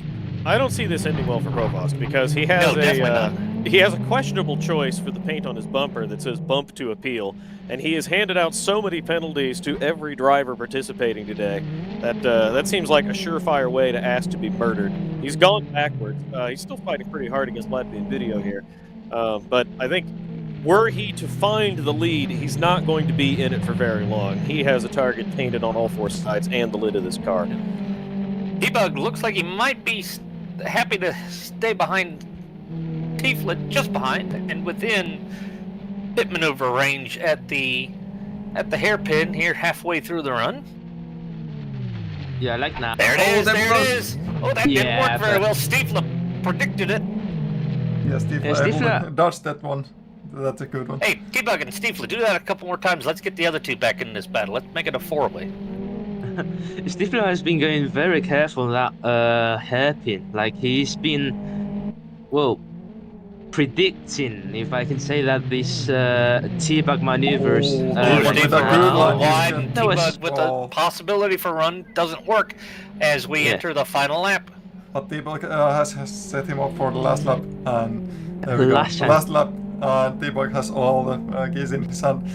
I don't see this ending well for Provost because he has he has a questionable choice for the paint on his bumper that says "bump to appeal," and he has handed out so many penalties to every driver participating today that that seems like a surefire way to ask to be murdered. He's gone backwards. He's still fighting pretty hard against Latvian Video here, but I think were he to find the lead, he's not going to be in it for very long. He has a target painted on all 4 sides and the lid of this car. T-Bug looks like he might be happy to stay behind Tieflet, just behind, and within pit maneuver range at the hairpin here halfway through the run. Yeah, I like that. There it is, that there was- it is. Oh, that didn't work very but- well. Stieflet predicted it. Yeah, Stiefler Yeah, Stiefler- able to dodge that one. That's a good one. Hey, T-Bug and Stieflet, do that a couple more times. Let's get the other 2 back in this battle. Let's make it a 4-way. Stifler has been going very careful on that hairpin. Like he's been, well, predicting, if I can say that, this T-Bug maneuvers. Oh, Oh, with a Stieflet good out one, wide, he's and That was- T-Bug with a possibility for run doesn't work as we Yeah. enter the final lap. But T-Bug has set him up for the last lap, and there we go. Last lap. Last lap, T-Bug has all the keys in his hand.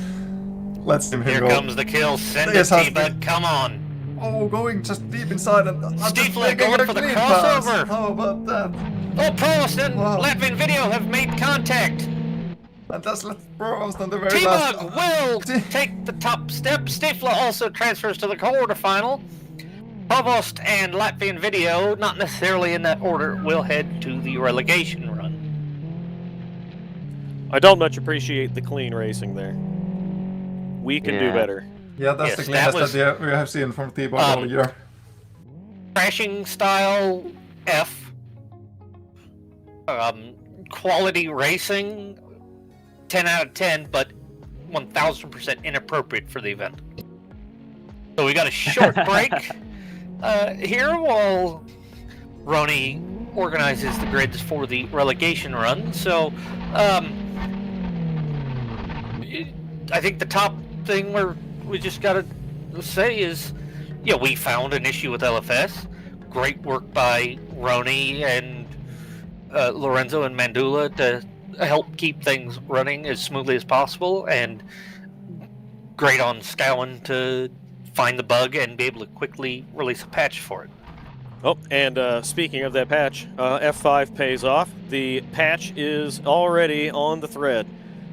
Let's see him Here go. comes the kill. Send Yes, it, has T-Bug. Come on. Oh, going just deep inside and just Stieflet making going a for the clean pass. crossover. How about that? Oh, Provost and Wow. Latvian Video have made contact. And that's left Provost on the very last. T-Bug will take the top step. Stifler also transfers to the quarterfinal. Provost and Latvian Video, not necessarily in that order, will head to the relegation run. I don't much appreciate the clean racing there. We can do Yeah. better. Yeah, that's Yes, the that cleanest that we have seen from T-Bug all Um, year. Crashing style F. Quality racing, 10 out of 10, but 1000% inappropriate for the event. So we got a short break here while Roni organizes the grids for the relegation run. So I think the top thing we just got to say is, yeah, we found an issue with LFS. Great work by Roni and Lorenzo and Mandula to help keep things running as smoothly as possible, and great on Scowen to find the bug and be able to quickly release a patch for it. Oh, and speaking of that patch, F5 pays off. The patch is already on the thread.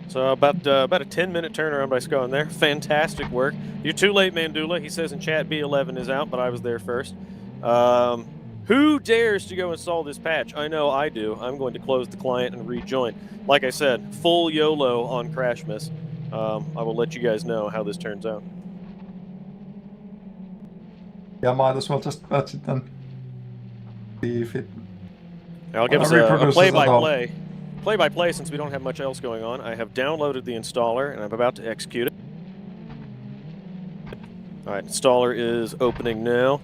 So about a 10-minute turnaround by Scowen there. Fantastic work. You're too late, Mandula. He says in chat B11 is out, but I was there first. Who dares to go install this patch? I know I do. I'm going to close the client and rejoin. Like I said, full YOLO on CRASHMAAS. I will let you guys know how this turns out. Yeah, might as well just patch it then. See if it. I'll give us a reproduces it all. play-by-play. Play-by-play, since we don't have much else going on. I have downloaded the installer, and I'm about to execute it. All right, installer is opening now.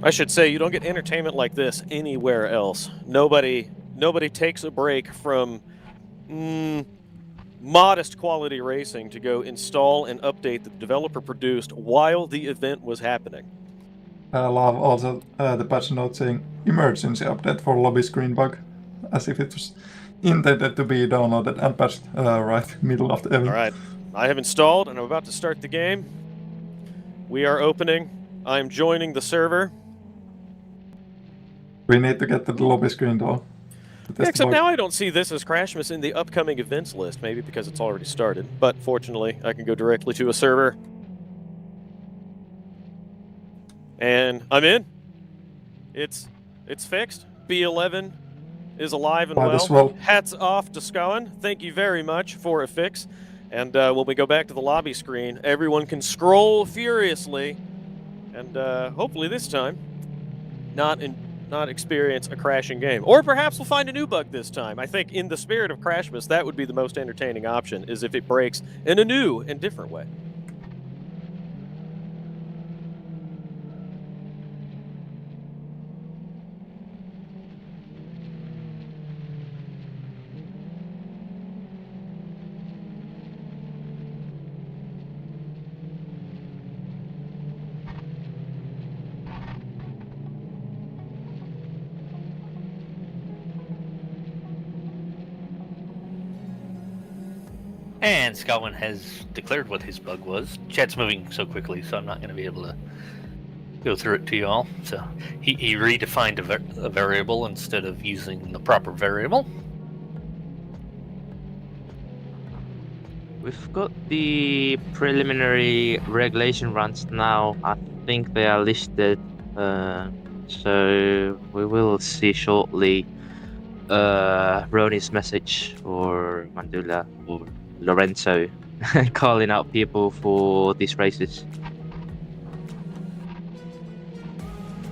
I should say, you don't get entertainment like this anywhere else. Nobody takes a break from modest quality racing to go install and update the developer produced while the event was happening. I love also the patch note saying emergency update for lobby screen bug, as if it was intended to be downloaded and patched right middle of the event. All right, I have installed and I'm about to start the game. We are opening. I'm joining the server. We need to get to the lobby screen though. Yeah, except now I don't see this as CRASHMAAS in the upcoming events list, maybe because it's already started. But fortunately, I can go directly to a server. And I'm in. It's fixed. B11 is alive and Might as well. well. Hats off to Scowen. Thank you very much for a fix. And when we go back to the lobby screen, everyone can scroll furiously, and hopefully this time, not experience a crashing game. Or perhaps we'll find a new bug this time. I think in the spirit of CRASHMAAS, that would be the most entertaining option, is if it breaks in a new and different way. And Scotland has declared what his bug was. Chat's moving so quickly, so I'm not going to be able to go through it to you all. So he redefined a variable instead of using the proper variable. We've got the preliminary regulation runs now. I think they are listed. So we will see shortly Roni's message or Mandula or Lorenzo calling out people for these races.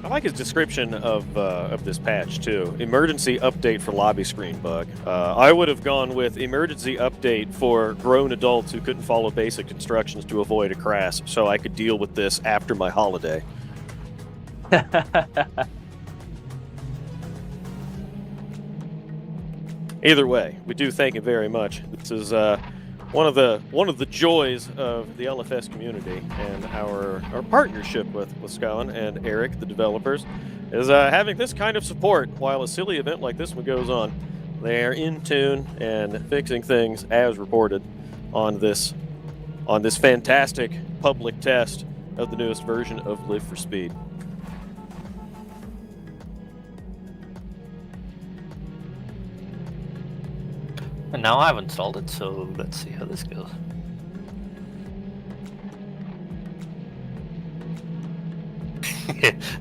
I like his description of this patch too. Emergency update for lobby screen bug. I would have gone with emergency update for grown adults who couldn't follow basic instructions to avoid a crash, so I could deal with this after my holiday. Either way, we do thank him very much. This is one of the joys of the LFS community and our partnership with Scotland and Eric, the developers, is having this kind of support while a silly event like this one goes on. They are in tune and fixing things as reported on this fantastic public test of the newest version of Live for Speed. And now I've installed it, so let's see how this goes.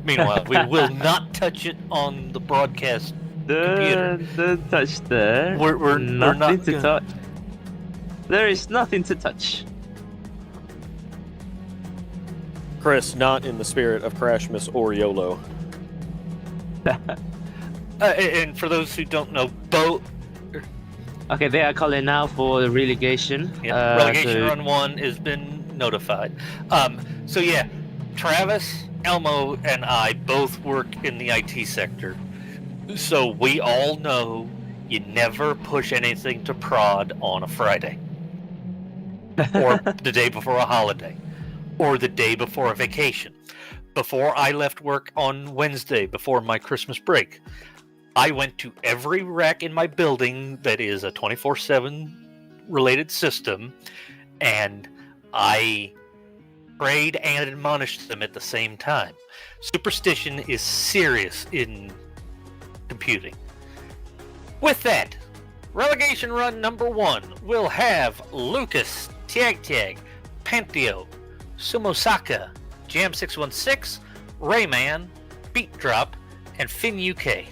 Meanwhile, we will not touch it on the broadcast computer. Don't touch there. We're nothing not to gonna- touch. There is nothing to touch. Chris, not in the spirit of CRASHMAAS or YOLO. And for those who don't know, both Okay, they are calling now for the relegation. relegation so- run 1 has been notified. So yeah, Travis, Elmo, and I both work in the IT sector, so we all know you never push anything to prod on a Friday, or the day before a holiday, or the day before a vacation. Before I left work on Wednesday, before my Christmas break, I went to every rack in my building that is a 24/7 related system, and I prayed and admonished them at the same time. Superstition is serious in computing. With that, relegation run number 1 will have Lucas, Tiag, Panteo, Sumosaka, Jam 616, Rayman, Beat Drop, and Finn UK.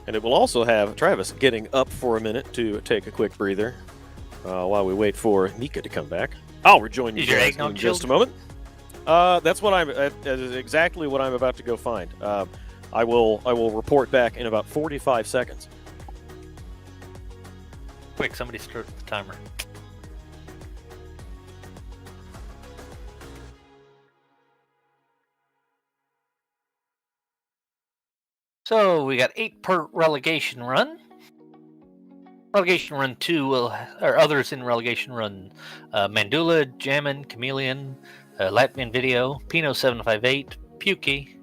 And it will also have Travis getting up for a minute to take a quick breather while we wait for Mika to come back. I'll rejoin you Is your guys eggnog in just a chilled? moment. That's what that is exactly what I'm about to go find. I will report back in about 45 seconds. Quick, somebody start the timer. So we got 8 per relegation run. Relegation run 2 will, or others in relegation run: Mandula, Jammin, Chameleon, Latvian Video, Pino 758, Pukey,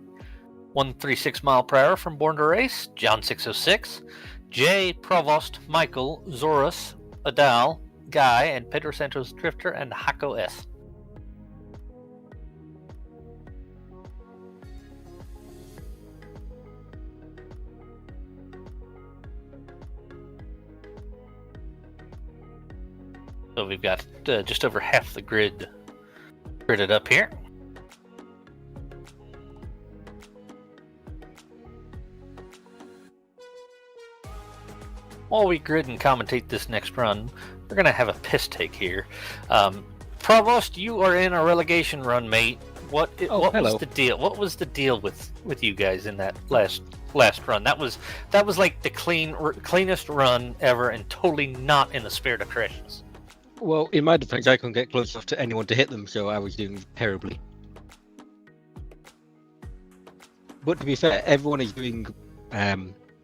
136 mile per hour from Born to Race, John 606, Jay, Provost, Michael, Zorus, Adal, Guy, and Pedro Santos Drifter, and Hako S. So we've got just over half the grid gridded up here. while we grid and commentate this next run, we're gonna have a piss take here. Provost, you are in a relegation run, mate. What was the deal? What was the deal with you guys in that last run? That was like the cleanest run ever, and totally not in the spirit of CRASHMAAS. Well, in my defense, I couldn't get close enough to anyone to hit them, so I was doing terribly. But to be fair, everyone is doing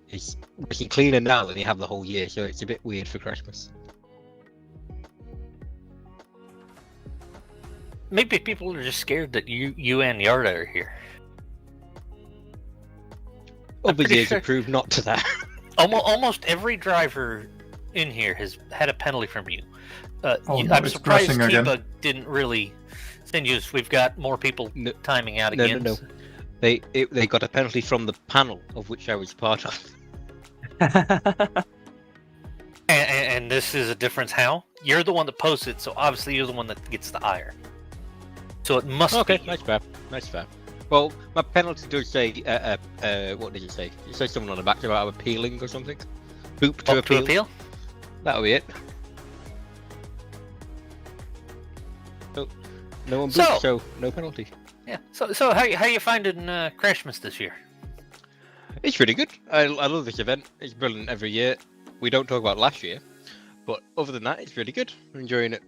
is looking cleaner now than they have the whole year, so it's a bit weird for CRASHMAAS. Maybe people are just scared that you and Yarda are here. Other years have proved not to that. Almost every driver in here has had a penalty from you. I'm surprised crashing again. Kiba didn't really send you. We've got more people timing out again. No. They got a penalty from the panel, of which I was part of. And this is a difference. How? You're the one that posts it, so obviously you're the one that gets the ire. So it must Okay, be. nice fair. Well, my penalty does say, what did it say? It says something on the back about appealing or something. Boop to appeal. That'll be it. So, no one booped, so no penalty. Yeah. So how you finding CRASHMAAS this year? It's really good. I love this event. It's brilliant every year. We don't talk about last year, but other than that, it's really good. I'm enjoying it.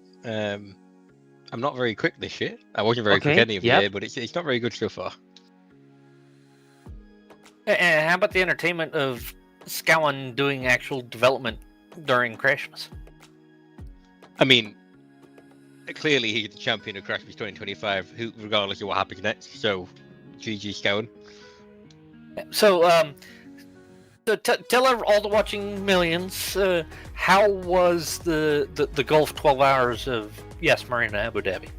I'm not very quick this year. I wasn't very quick any of the year, but it's not very good so far. And how about the entertainment of Scowan doing actual development during CRASHMAAS? I mean, clearly he's the champion of CRASHMAAS 2025, regardless of what happens next. So, GG Scowan. So, tell all the watching millions, how was the golf 12 hours of Marina Abu Dhabi?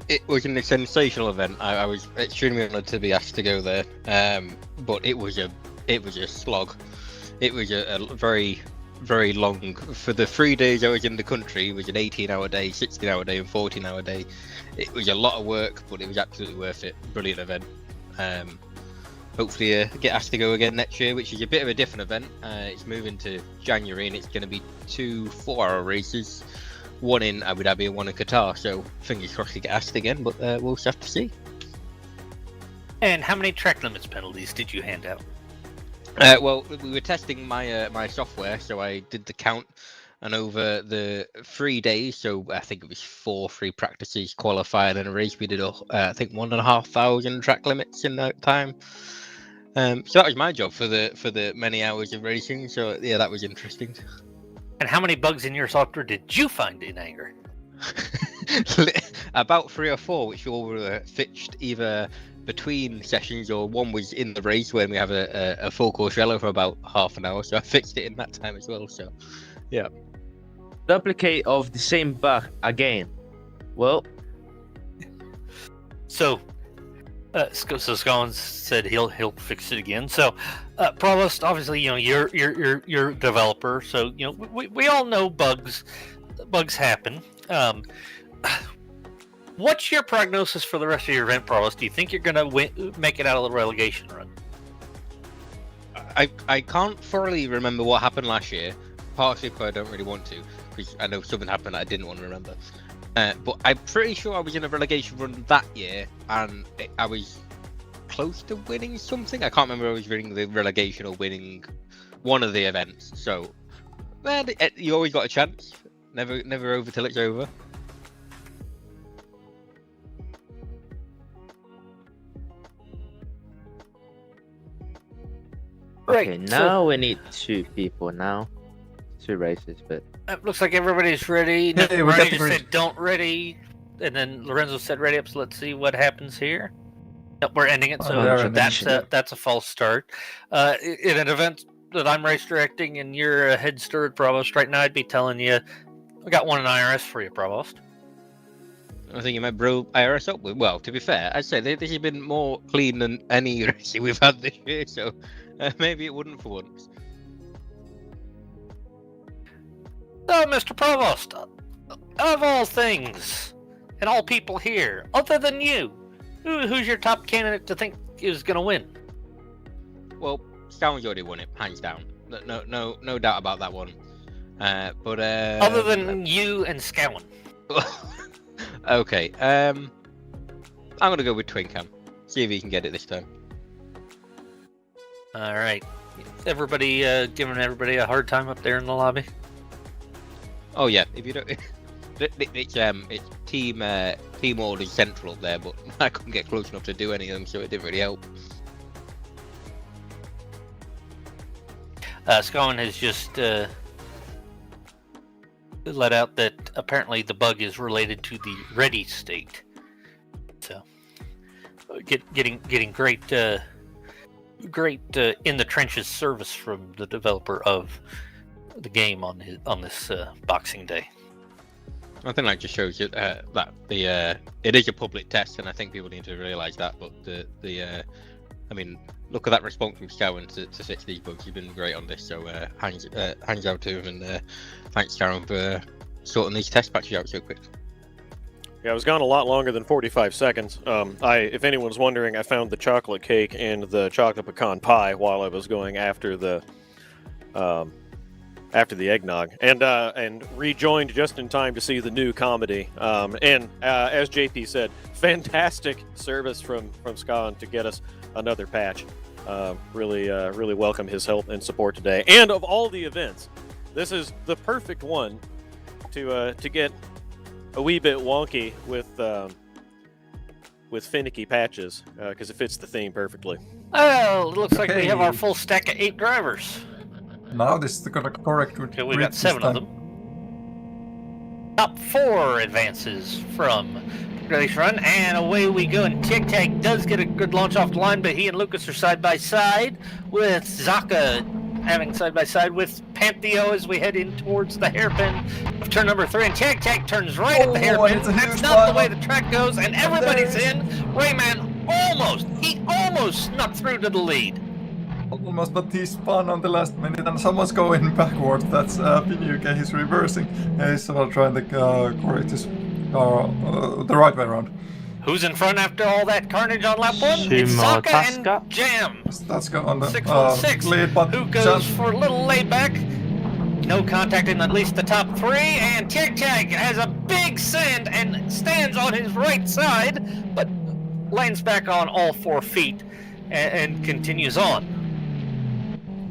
It was a sensational event. I was extremely honoured to be asked to go there, but it was a slog. It was a very, very long. For the 3 days I was in the country, it was an 18-hour day, 16-hour day, and 14-hour day. It was a lot of work, but it was absolutely worth it. Brilliant event. Hopefully get asked to go again next year, which is a bit of a different event. It's moving to January, and it's going to be 2 4-hour races, one in Abu Dhabi and one in Qatar. So fingers crossed to get asked again, but we'll just have to see. And how many track limits penalties did you hand out? Well, we were testing my my software, so I did the count, and over the 3 days, so I think it was 4 free practices, qualifying, and a race, we did I think 1,500 track limits in that time. So that was my job for the many hours of racing. So yeah, that was interesting. And how many bugs in your software did you find in anger? About 3 or 4, which all were fixed either between sessions, or one was in the race when we have a full course yellow for about half an hour. So I fixed it in that time as well. So yeah. Duplicate of the same bug again. Well, so Scowan said he'll fix it again. So Provost, obviously, you're a developer, so we all know bugs happen. What's your prognosis for the rest of your event, Provost? Do you think you're gonna make it out of the relegation run? I can't thoroughly remember what happened last year, partially because I don't really want to, because I know something happened that I didn't want to remember. But I'm pretty sure I was in a relegation run that year, and I was close to winning something. I can't remember if I was winning the relegation or winning one of the events. So, well, you always got a chance. Never over till it's over. okay, Right, now we need 2 people now. 2 races, but It looks like everybody's ready. Hey, we got Ronnie the just grid. said don't ready, and then Lorenzo said ready up. So let's see what happens here. Yep, we're ending it. So Oh, they're ending. that's a false start. In an event that I'm race directing and you're a head steward, Provost, right now I'd be telling you, I got one in IRS for you, Provost. I think you might blow IRS up with. Well, to be fair, I'd say this has been more clean than any racing we've had this year, so maybe it wouldn't for once. So, Mr. Provost, of all things, and all people here, other than you, who's your top candidate to think is going to win? Well, Scowan's already won it, hands down. No doubt about that one. But Other than you and Scowen. okay, I'm gonna go with Twin Cam. See if he can get it this time. All right. Everybody giving everybody a hard time up there in the lobby. Oh yeah, if you don't, it's team order central there, but I couldn't get close enough to do any of them, so it didn't really help. Scowen has just let out that apparently the bug is related to the ready state. So, getting great in the trenches service from the developer of the game on this Boxing Day. I think that just shows you that it is a public test, and I think people need to realise that. But I mean, look at that response from Scowen to fix these bugs. He's been great on this, so hands out to him, and thanks, Scowen, for sorting these test patches out so quick. Yeah, I was gone a lot longer than 45 seconds. If anyone's wondering, I found the chocolate cake and the chocolate pecan pie while I was going after the eggnog, and rejoined just in time to see the new comedy. And as JP said, fantastic service from Scotland to get us another patch. Really welcome his help and support today. And of all the events, this is the perfect one to get a wee bit wonky with finicky patches, because it fits the theme perfectly. Well, it looks like we have our full stack of 8 drivers. Now this is gonna correct with Okay, we got 7 of them. Top 4 advances from race run, and away we go. And Tic Tac does get a good launch off the line, but he and Lucas are side by side, with Zaka having side by side with Pantheo as we head in towards the hairpin of turn number 3. And Tic Tac turns right at the hairpin. That's not the way the track goes, and everybody's in. Rayman almost snuck through to the lead. Almost, but he spun on the last minute, and someone's going backwards. That's PUK. He's reversing. He's trying to correct his the right way around. Who's in front after all that carnage on lap 1? It's Saka and Jam. That's on the 616, lead, but who goes for a little laid back. No contact in at least the top 3, and Tic Tac has a big send and stands on his right side, but lands back on all 4 feet and continues on.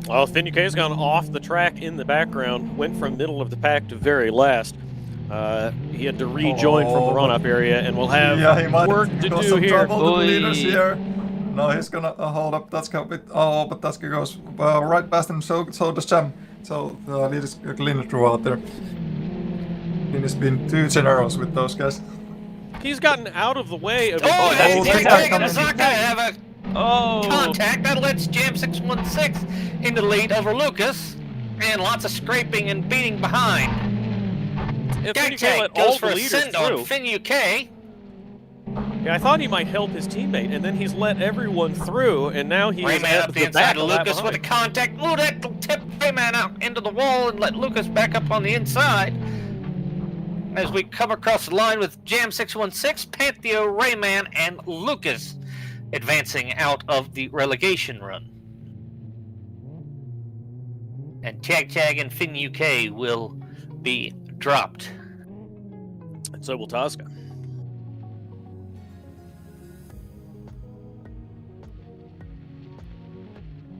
Well, Finuca's gone off the track in the background, went from middle of the pack to very last. He had to rejoin from the run-up area, and we'll have work to do some here. trouble to the leaders here. No, he's gonna hold up. Tatska a bit. But Tatska goes right past him. So does Jam. So the leaders clean through out there. He has been too generous with those guys. He's gotten out of the way of. And Tic Tac and Asaka have a contact that lets Jam 616 into the lead over Lucas, and lots of scraping and beating behind. Tic Tac goes for a send on Fin-UK. Yeah, I thought he might help his teammate, and then he's let everyone through, and now he's Rayman up the inside of Lucas with a contact. Ooh, that'll tip Rayman out into the wall and let Lucas back up on the inside. As we come across the line with Jam 616, Pantheo, Rayman, and Lucas advancing out of the relegation run. And Tic Tac and Fin-UK will be dropped. And so will Tosca.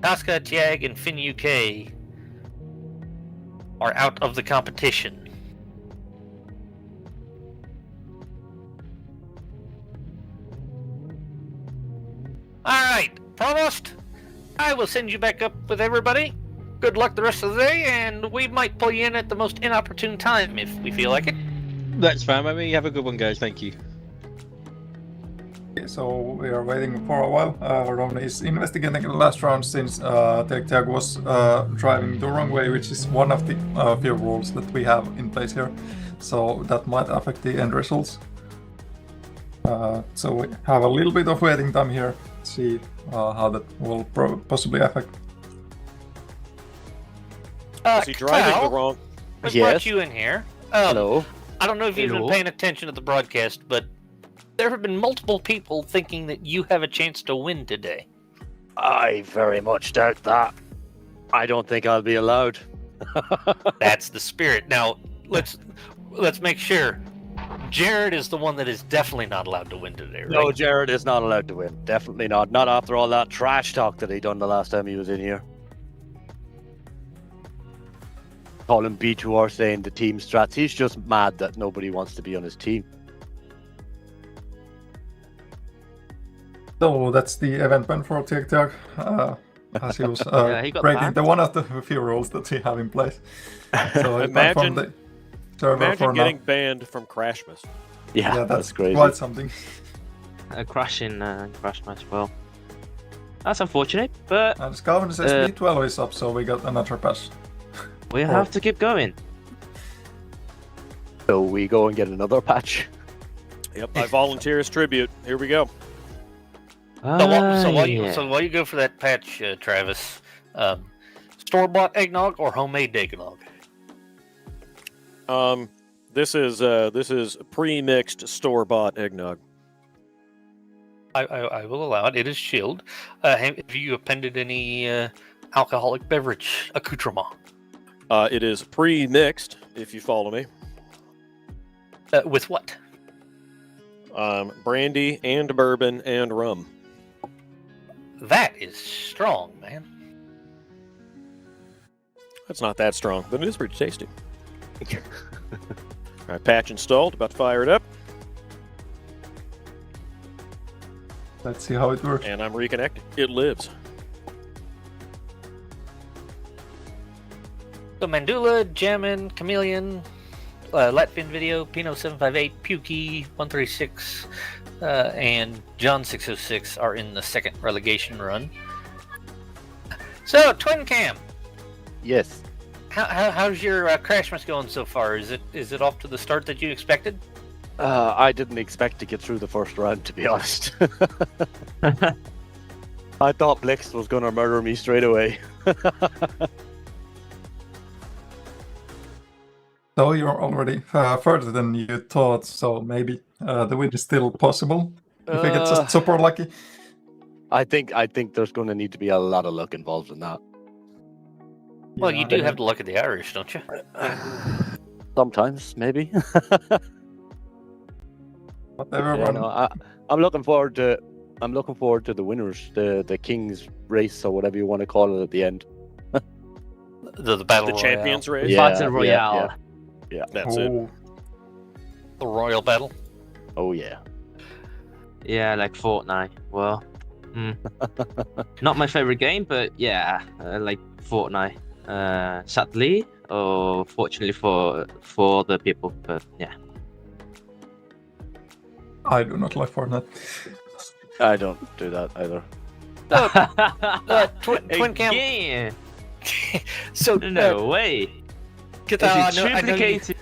Tosca, Tiag, and Fin-UK are out of the competition. Alright, Provost, I will send you back up with everybody. Good luck the rest of the day, and we might pull you in at the most inopportune time if we feel like it. That's fine by me. Have a good one, guys. Thank you. So we are waiting for a while. Ron is investigating the last round since Tic Tac was driving the wrong way, which is one of the few rules that we have in place here. So that might affect the end results. So we have a little bit of waiting time here. See how that will possibly affect. Is he driving Cal, the wrong? I brought you in here. Hello. I don't know if you've been paying attention to the broadcast, but there have been multiple people thinking that you have a chance to win today. I very much doubt that. I don't think I'll be allowed. That's the spirit. Now, let's make sure. Jared is the one that is definitely not allowed to win today, right? No, Jared is not allowed to win. Definitely not. Not after all that trash talk that he done the last time he was in here. Calling B2R saying the team strats. He's just mad that nobody wants to be on his team. So that's the event ban for TikTok. As he was he got breaking banned. the one of the few rules that he have in place. So it's banned from the server Imagine for getting now. banned from CRASHMAAS. Yeah, that's that's crazy. quite something. A crash in CRASHMAAS. Well, that's unfortunate, but And Scaven says B12 is up, so we got another patch. we have to keep going. So we go and get another patch. Yep, I volunteer as tribute. Here we go. So while yeah. you go for that patch, Travis, store-bought eggnog or homemade eggnog? This is pre-mixed store-bought eggnog. I will allow it. It is chilled. Have you appended any alcoholic beverage accoutrement? It is pre-mixed, if you follow me. With what? Brandy and bourbon and rum. That is strong, man. That's not that strong, but it is pretty tasty. All right, patch installed. About to fire it up, Let's see how it works. and I'm reconnected. It lives. So Mandula, Jammin, Chameleon, Latvian Video, Pino758, Pukey 136, and John 606 are in the second relegation run. So Twin Cam, Yes. how's your CRASHMAAS going so far? Is it off to the start that you expected? I didn't expect to get through the first round, to be honest. I thought Blix was going to murder me straight away. So you're already further than you thought, so maybe the win is still possible if we get just super lucky. I think there's going to need to be a lot of luck involved in that. Well, Yeah, you do have the luck of the Irish, don't you? Sometimes, maybe. whatever. Yeah, no, I'm looking forward to the winners, the King's race or whatever you want to call it at the end. The battle The royale. champions race. Yeah, Battle Royale. Yeah. That's it. Oh, The royal battle. Oh yeah. Yeah, like Fortnite. Well, not my favorite game, but yeah, like Fortnite. Sadly, or fortunately for the people, but yeah. I do not like Fortnite. I don't do that either. Twin Cam. Yeah. So No way. Get Is that. it triplicated?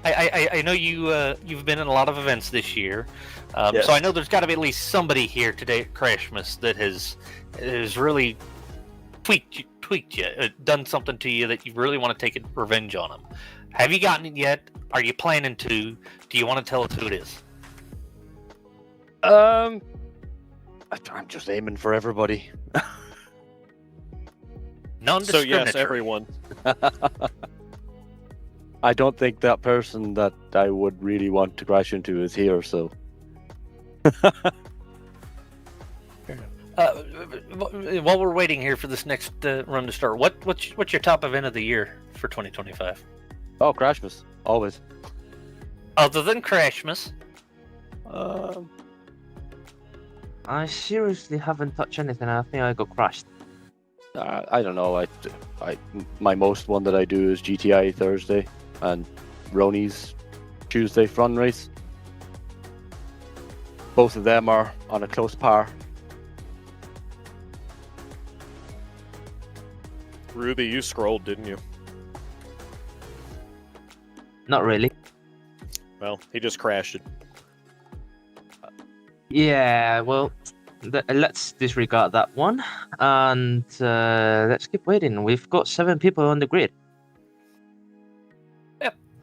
I know you've been in a lot of events this year, Yes. so I know there's got to be at least somebody here today at CRASHMAAS that has really tweaked you, done something to you that you really want to take revenge on them. Have you gotten it yet? Are you planning to? Do you want to tell us who it is? I'm just aiming for everybody. So Non-discriminatory. yes, everyone. I don't think that person that I would really want to crash into is here, so. While we're waiting here for this next run to start, what's your top event of the year for 2025? Oh, CRASHMAAS, always. Other than CRASHMAAS, I seriously haven't touched anything. I think I got crashed. I don't know. My most one that I do is GTI Thursday and Roni's Tuesday front race. Both of them are on a close par. Ruby, you scrolled, didn't you? Not really. Well, he just crashed it. Yeah, well, let's disregard that one, and let's keep waiting. We've got 7 people on the grid.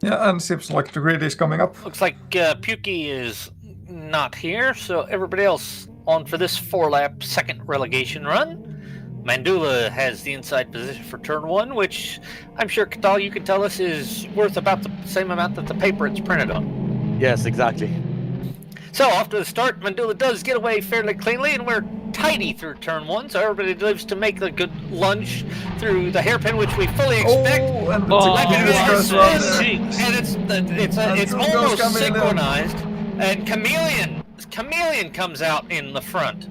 Yeah, and seems like the grid is coming up. looks like Pukey is not here, so everybody else on for this 4-lap second relegation run. Mandula has the inside position for turn 1, which I'm sure, Kadal, you can tell us is worth about the same amount that the paper it's printed on. Yes, exactly. So, off to the start, Mandula does get away fairly cleanly, and we're tidy through turn 1, so everybody lives to make a good lunge through the hairpin, which we fully expect. Oh, and It's almost synchronized, and Chameleon comes out in the front,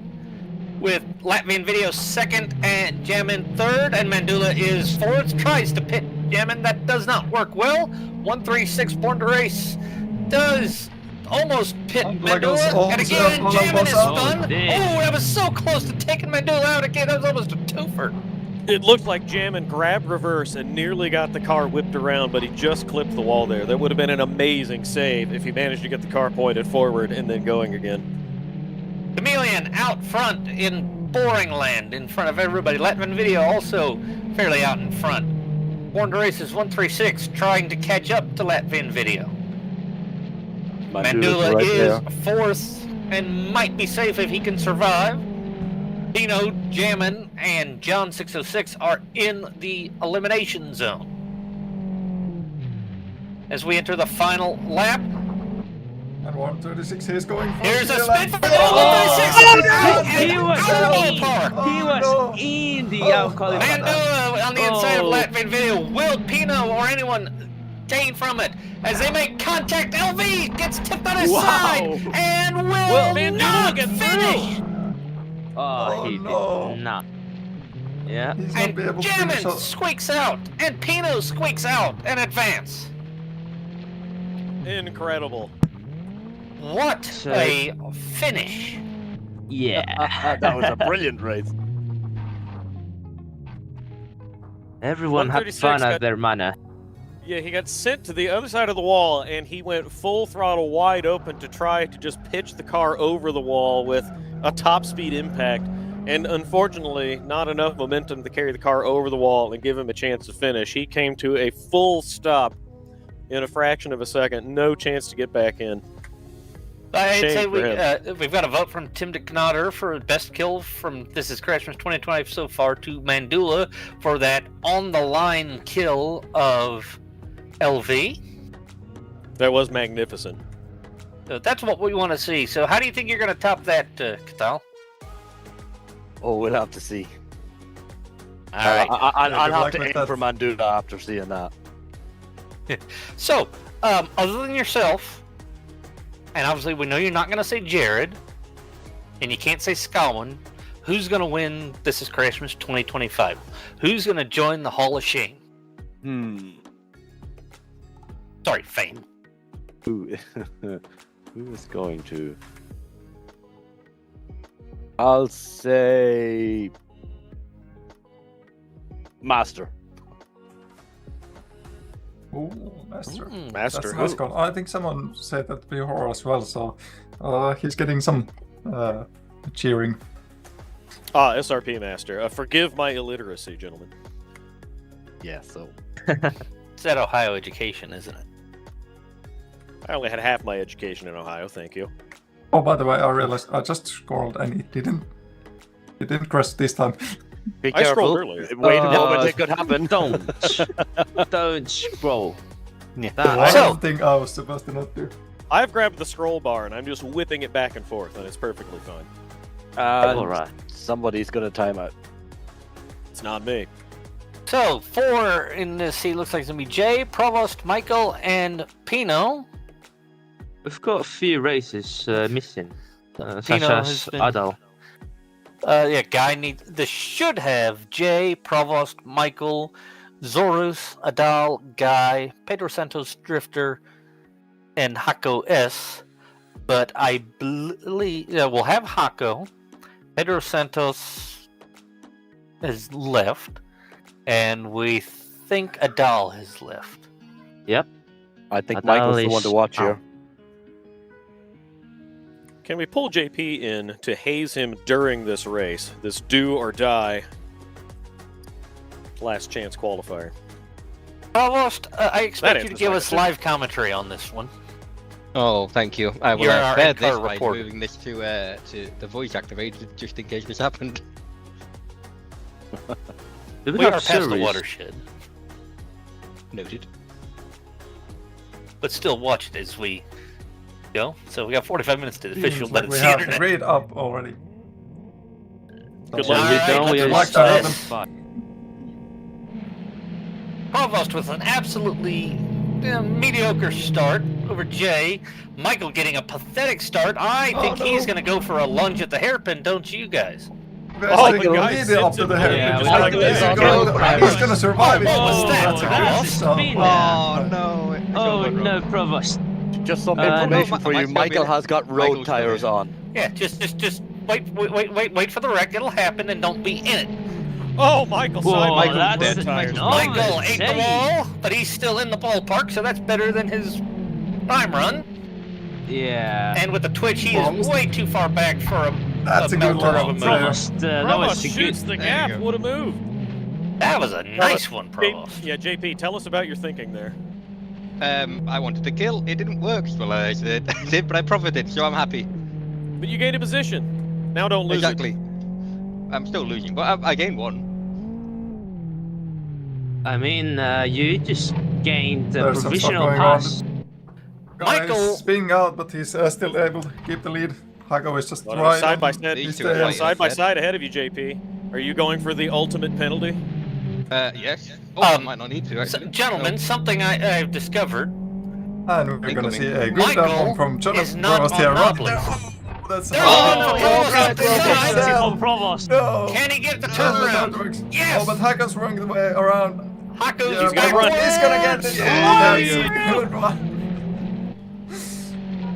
with Latvian Video second and Jamin third, and Mandula is fourth. Tries to pit Jamin, that does not work well. 136 Born to Race does almost pit Mandula, and again Jamin is stunned. Oh, that was so close to taking Mandula out again. That was almost a twofer. It looked like Jamin grabbed reverse and nearly got the car whipped around, but he just clipped the wall there. That would have been an amazing save if he managed to get the car pointed forward and then going again. Chameleon out front in Bullring Land in front of everybody. Latvian Video also fairly out in front. Born to Race is 136 trying to catch up to Latvian Video. Mandula right is there. fourth and might be safe if he can survive. Dino, Jamin, and John 606 are in the elimination zone. As we enter the final lap, And 136 is going for here's a the spin for lap. 136. He was Oh, no. in the Oh, out-qualified. Mandula on the inside of Oh. Latvian Video. Will Pino or anyone gain from it? As they make contact, LV gets tipped on his side and will not finish. Oh, he no. did not. Yeah. He's not And be able to finish Jamin up. squeaks out, and Pino squeaks out and advance. Incredible. What So- a finish! Yeah. That was a brilliant race. Everyone had 136 fun got- at their manner. Yeah, he got sent to the other side of the wall, and he went full throttle wide open to try to just pitch the car over the wall with a top speed impact. And unfortunately, not enough momentum to carry the car over the wall and give him a chance to finish. He came to a full stop in a fraction of a second. No chance to get back in. I'd Shame say for we've got a vote from Tim DeKnotter for best kill from This is CRASHMAAS 2020 so far to Mandula for that on the line kill of LV. That was magnificent. So that's what we want to see. So how do you think you're going to top that, Katal? Oh, we'll have to see. All right. I'll good have luck to with aim that. for Mandula after seeing that. So, other than yourself, and obviously we know you're not going to say Jared, and you can't say Scowen, who's going to win This is CRASHMAAS 2025? Who's going to join the Hall of Shame? Sorry, Fame. Who is going to? I'll say Master. Ooh, Master. Mm, Master. That's a nice call. I think someone said that before as well, so he's getting some cheering. SRP Master. Forgive my illiteracy, gentlemen. Yeah, so It's that Ohio education, isn't it? I only had half my education in Ohio, thank you. Oh, by the way, I realized I just scrolled and it didn't crash this time. be I careful. scrolled earlier. Wait a moment, it could happen. Don't scroll. Yeah. One So, thing I was supposed to not do. I've grabbed the scroll bar and I'm just whipping it back and forth, and it's perfectly fine. All right. Somebody's gonna time out. It's not me. so 4 in this seat looks like it's going to be Jay, Provost, Michael, and Pino. We've got a few races missing, such Pino as has been- Adal. Guy needs. This should have Jay, Provost, Michael, Zorus, Adal, Guy, Pedro Santos, Drifter, and Hako S. But I believe we'll have Hako. Pedro Santos has left, and we think Adal has left. I think Adal Michael's the one is to watch out. here. Can we pull JP in to haze him during this race? This do or die last chance qualifier. Provost, I expect you to answers give my us question. live commentary on this one. Oh, thank you. I will You're our prepared this in-car by reporter. moving this to the voice activated just in case this happened. We are past the watershed. Noted. But still watch it as we go. So we got 45 minutes to the official, Seems but like it's we the have internet. grade up already. Good All luck. right, Good luck let's to watch them. this. Provost with an absolutely mediocre start over Jay. Michael getting a pathetic start. I think he's going to go for a lunge at the hairpin, don't you guys? Oh, Best the thing guy lead sits up to in the the hair. yeah, Just we like like this. this. He's gonna survive it. Oh, what was that? that's So- spin. Oh no! Oh no, Provost. Just some no, information my- for my you. stomach- Michael has got road Michael's tires stomach. on. Yeah, just wait for the wreck. It'll happen, and don't be in it. Oh, Michael Whoa, Simon. that's Road tires. no. Michael it's ate the safe. wall, but he's still in the ballpark, so that's better than his time run. Yeah. And with the twitch, he is way too far back for a That's a good melter of a one. move. Provost, that was Provost a shoots good. the There gap. you go. What a move. That was a nice one, Provost. Yeah, JP, tell us about your thinking there. I wanted to kill. It didn't work. Well, I did, but I profited, so I'm happy. But you gained a position. Now don't lose Exactly. I'm still losing, but I gained one. I mean, you just gained a There's some stuff provisional going on. pass. Michael- Guys spinning out, but he's still able to keep the lead. Hago is just it. right Side on. by side, These two He's are there. fighting. side by side ahead of you, JP. Are you going for the ultimate penalty? Yes. Oh, I Um, might not need to So, actually. gentlemen, something I've discovered. And we're gonna Incoming. see a good Michael down from is Jonathan not Provost on here. Right Monopoly. there. Oh, that's They're oh, on for Provost right, at the side. Provost. Oh, Provost. No. Can he get the That turnaround? works. Yes! Oh, but Hago's running the way around. Haku's Yeah, gonna but run. he's gonna get it. Yeah, Oh, there you that's a good one.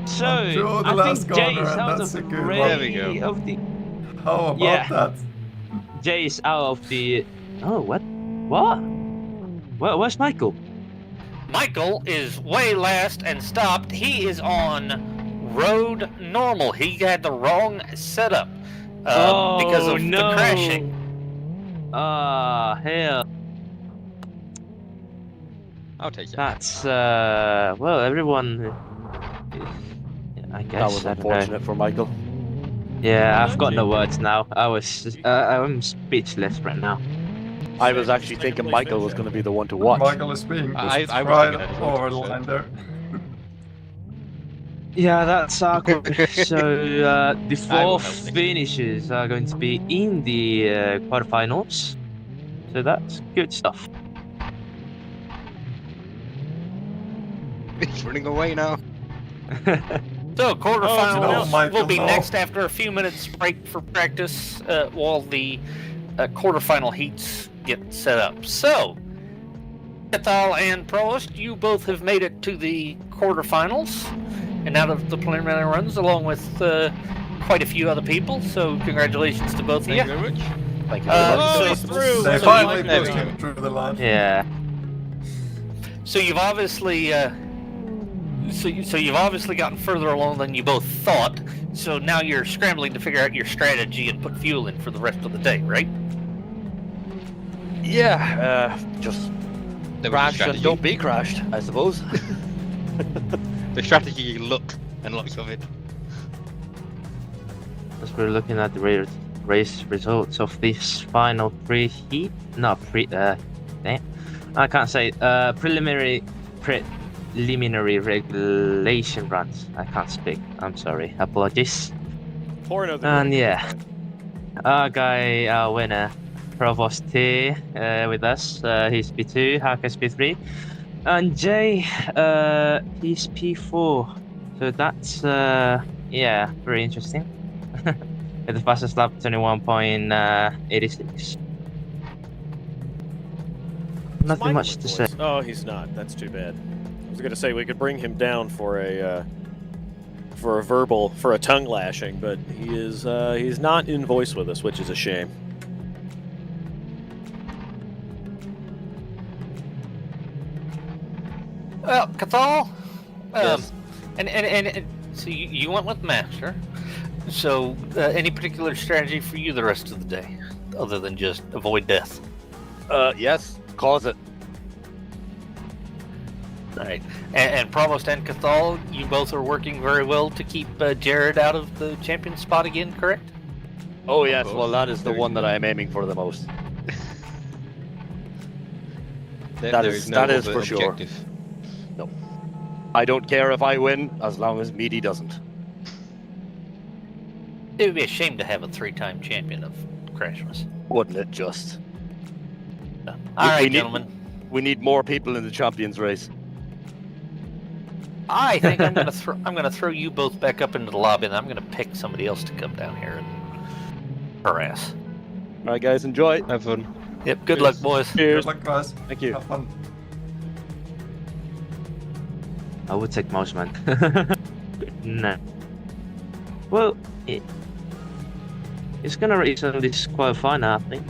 So, Through the I last think Jay corner, is and out that's of a the good one. There we go. ray of the. How about Yeah. that? Jay is out of the. Oh, what? What? Where's Michael? Michael is way last and stopped. He is on road normal. He had the wrong setup because of no. the crashing. Ah, hell. I'll take it. That's well, everyone. I guess. That was I don't know. unfortunate for Michael. Yeah, I've got no words now. I'm speechless right now. I was actually thinking Michael was going to be the one to watch. Michael is being just I was right thinking that as well, over the so. line there. Yeah, that's awkward. So the I will four help next finishes are going to be in the quarterfinals. So that's good stuff. He's running away now. So quarterfinals no, Michael, will be no. next after a few minutes break for practice while the quarterfinal heats get set up. So, Cathal and Provost, you both have made it to the quarterfinals and out of the preliminary runs along with quite a few other people. So congratulations to both of Thank you. you very much. Thank you very much. Oh, he's through. They So finally you- There pushed we him through the line. Yeah. So you've obviously so you've obviously gotten further along than you both thought. So now you're scrambling to figure out your strategy and put fuel in for the rest of the day, right? Yeah, just There was a crash and strategy. don't be crashed, I suppose. The strategy look and lots of it. As we're looking at the race results of this final preliminary regulation runs. I can't speak. I'm sorry. Apologies. Pour another And drink. yeah, our guy, our winner, Provost here with us. He's P2, Harker's P3, and Jay, he's P4. So that's yeah, very interesting. With the fastest lap, 21.86. Nothing Michael much to say. voice. Oh, he's not. That's too bad. I was gonna say we could bring him down for a tongue lashing, but he's not in voice with us, which is a shame. Well, Cathal, Yes. and so you went with Master. So any particular strategy for you the rest of the day, other than just avoid death? Yes, cause it. All right. And Provost and Cathal, you both are working very well to keep Jared out of the champion spot again, correct? Oh yes, course. well that is the Very one that I am aiming for the most. That is no for other sure. objective. I don't care if I win as long as Meaty doesn't. It would be a shame to have a 3-time champion of CRASHMAAS. Wouldn't it just? All right, we need- gentlemen. We need more people in the champions race. I think I'm gonna throw you both back up into the lobby, and I'm gonna pick somebody else to come down here and harass. All right, guys, enjoy. Have fun. Yep. Good luck, boys. Good luck, guys. Thank you. Have fun. I would take Mouseman. Nah. Well, it's gonna race on this qualify now, I think.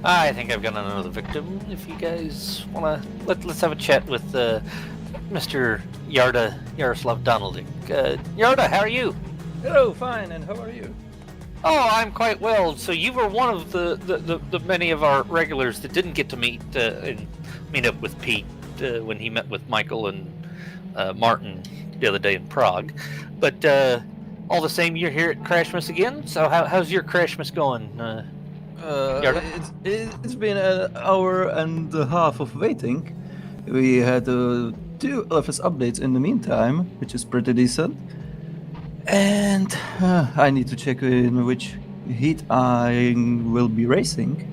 I think I've got another victim. If you guys wanna, let's have a chat with Mr. Yaroslav Donaldik. Yarda, how are you? Hello, fine, and how are you? Oh, I'm quite well. So you were one of the many of our regulars that didn't get to meet up with Pete when he met with Michael and Martin the other day in Prague. But all the same, you're here at CRASHMAAS again. So how's your CRASHMAAS going? It's been an hour and a half of waiting. We had 2 LFS updates in the meantime, which is pretty decent. And I need to check in which heat I will be racing.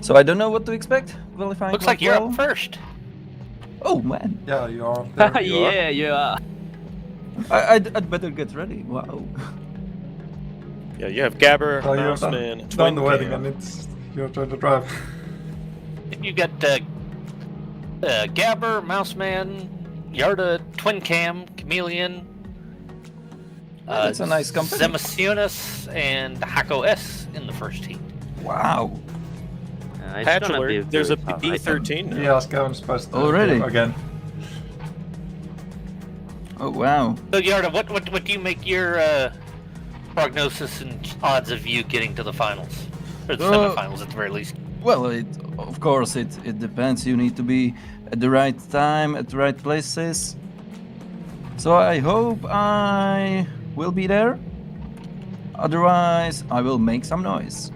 So I don't know what to expect. Qualifying Looks like quite you're well. up first. Oh man. Yeah, you are. There you are. Yeah, you are. I'd better get ready. Wow. Yeah, you have Gabber, Oh, you've Mouseman, done Twin the wedding, Cam. and it's your turn to drive. You got Gabber, Mouseman, Yarda, Twin Cam, Chameleon. That's a nice company. Zemasionis and Hako S in the first heat. Wow. It's gonna be Patchler, there's a very tough, I think. B13 now. Yeah, Scaven's supposed to Already? go again. Oh wow. So Yarda, what do you make your prognosis and odds of you getting to the finals? Or the semifinals at the very least? Well, of course it depends. You need to be at the right time, at the right places. So I hope I will be there. Otherwise, I will make some noise.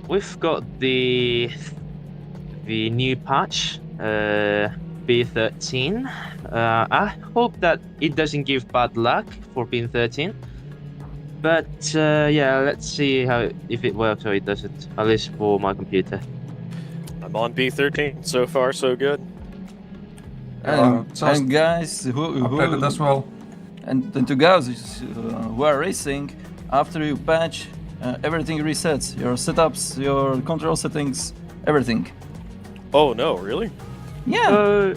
We've got the new patch, B13. I hope that it doesn't give bad luck for B13. But yeah, let's see if it works or it doesn't. At least for my computer. I'm on B13. So far, so good. And guys, Updated it as well. and to guys who are racing, after you patch, everything resets. Your setups, your control settings, everything. Oh no, really? Yeah.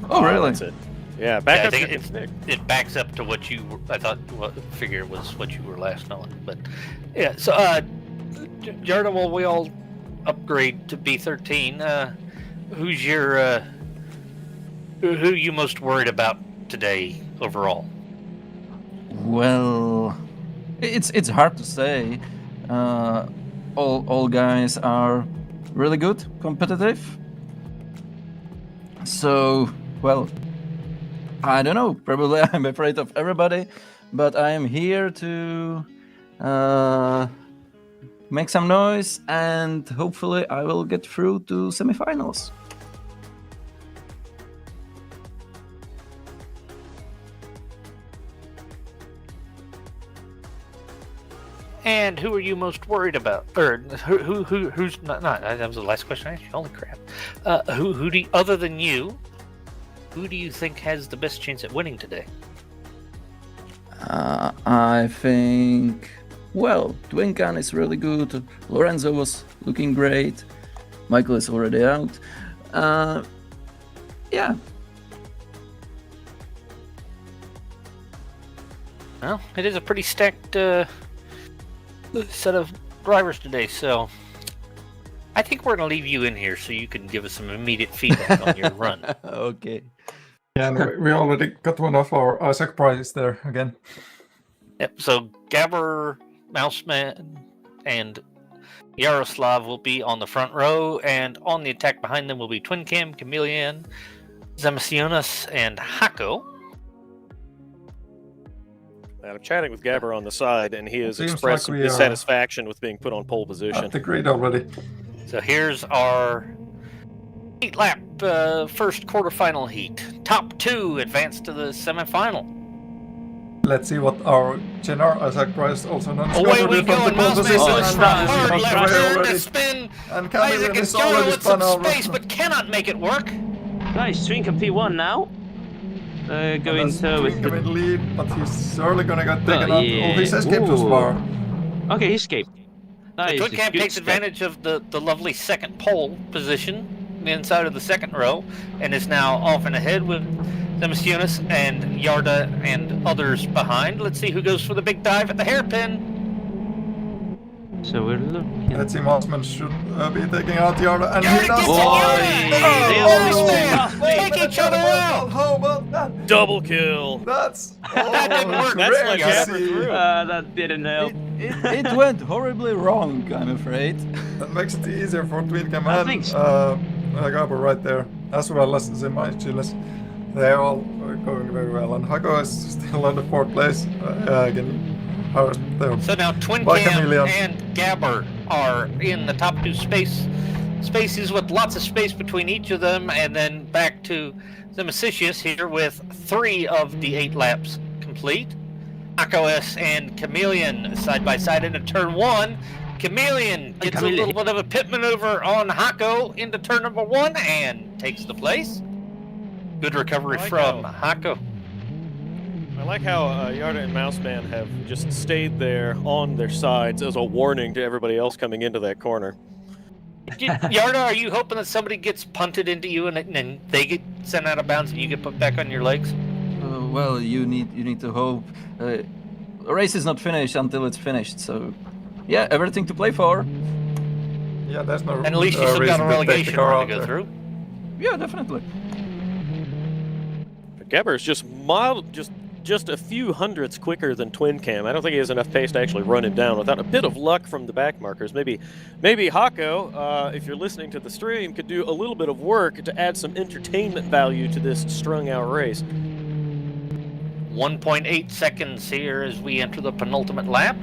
Oh, really? That's it. Yeah, Yeah, back I up think to it's- Nick. It backs up to what you were, I thought, figure it was what you were last on. But yeah, so Yarda, while we all upgrade to B13, who's your who you most worried about today overall? Well, it's hard to say. All guys are really good, competitive. So, well, I don't know. Probably I'm afraid of everybody, but I am here to make some noise, and hopefully I will get through to semifinals. And who are you most worried about? Or who's not? That was the last question I asked you. Holy crap! Who do you, other than you? Who do you think has the best chance at winning today? I think, well, Twinkan is really good. Lorenzo was looking great. Michael is already out. Yeah. Well, it is a pretty stacked set of drivers today, so I think we're going to leave you in here so you can give us some immediate feedback on your run. Okay. Yeah, and we already got one of our Isaac prizes there again. Yep. So Gabber, Mouseman, and Yaroslav will be on the front row, and on the attack behind them will be Twin Cam, Chameleon, Zamasionis, and Hako. And I'm chatting with Gabber on the side, and he is Seems expressing like we his are satisfaction with being put on pole position. At the grid already. So here's our 8-lap first quarterfinal heat. Top 2 advance to the semifinal. Let's see what our General Isaac Price, also known as Away Gabber, we did from go, the and pole Mouseman position, goes and for a he's hard on the left way turn to already. spin. And Chameleon Isaac is is going already with spun some over. space, but cannot make it work. Nice, Twin Cam P1 now. Going to with the the... lead, but he's surely gonna get taken Oh, out. yeah. Oh, he's escaped too Ooh. far. Okay, he escaped. The Nice, Twin Cam good takes step. advantage of the lovely second pole position inside of the second row, and is now off and ahead with Zamasionis and Yarda and others behind. Let's see who goes for the big dive at the hairpin. So we're looking... Let's see, Mossman should be taking out Yarda, and Yarda he does. gets it! Oh, They almost almost take each other out. How about that? Double kill. That's That didn't work. That's rare like to Gabber see. through. that didn't help. It went horribly wrong, I'm afraid. That makes it easier for Twin Cam I and think so. Gabber right there, as well as Zemachiles. They're all going very well, and Hako is still on the 4th place. Again, there. So now Twin Bye, Cam Chameleon. and Gabber are in the top 2 spaces with lots of space between each of them, and then back to Zamasionis here with 3 of the 8 laps complete. Akos and Chameleon side by side into turn 1. Chameleon gets a little bit of a pit maneuver on Hako into turn number 1 and takes the place. Good recovery from Hako. I like how Yarda and Mouseman have just stayed there on their sides as a warning to everybody else coming into that corner. Yarda, are you hoping that somebody gets punted into you and they get sent out of bounds and you get put back on your legs? Well, you need to hope. The race is not finished until it's finished, so yeah, everything to play for. Yeah, there's no And at least you still got a relegation run to go through. Yeah, definitely. Gabber is just just a few hundredths quicker than Twin Cam. I don't think he has enough pace to actually run him down. Without a bit of luck from the back markers, maybe Hako, if you're listening to the stream, could do a little bit of work to add some entertainment value to this strung-out race. 1.8 seconds here as we enter the penultimate lap.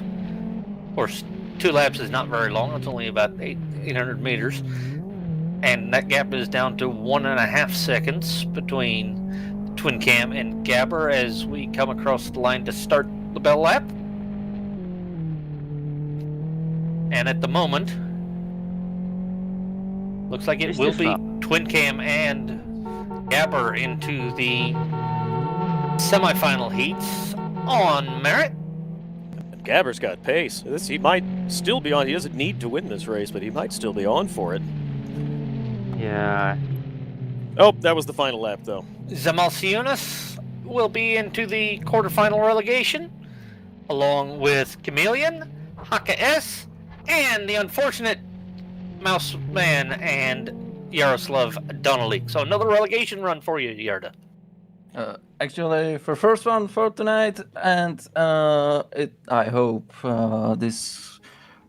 Of course, 2 laps is not very long. It's only about 800 meters. And that gap is down to 1.5 seconds between Twin Cam and Gabber as we come across the line to start the bell lap. And at the moment, looks like it will be Twin Cam and Gabber into the semifinal heats on merit. And Gabber's got pace. He might still be on. He doesn't need to win this race, but he might still be on for it. Yeah. Oh, that was the final lap, though. Zamasionis will be into the quarterfinal relegation, along with Chameleon, Haka S, and the unfortunate Mouseman and Yaroslav Donalik. So another relegation run for you, Yarda. Actually, for first one for tonight, and I hope this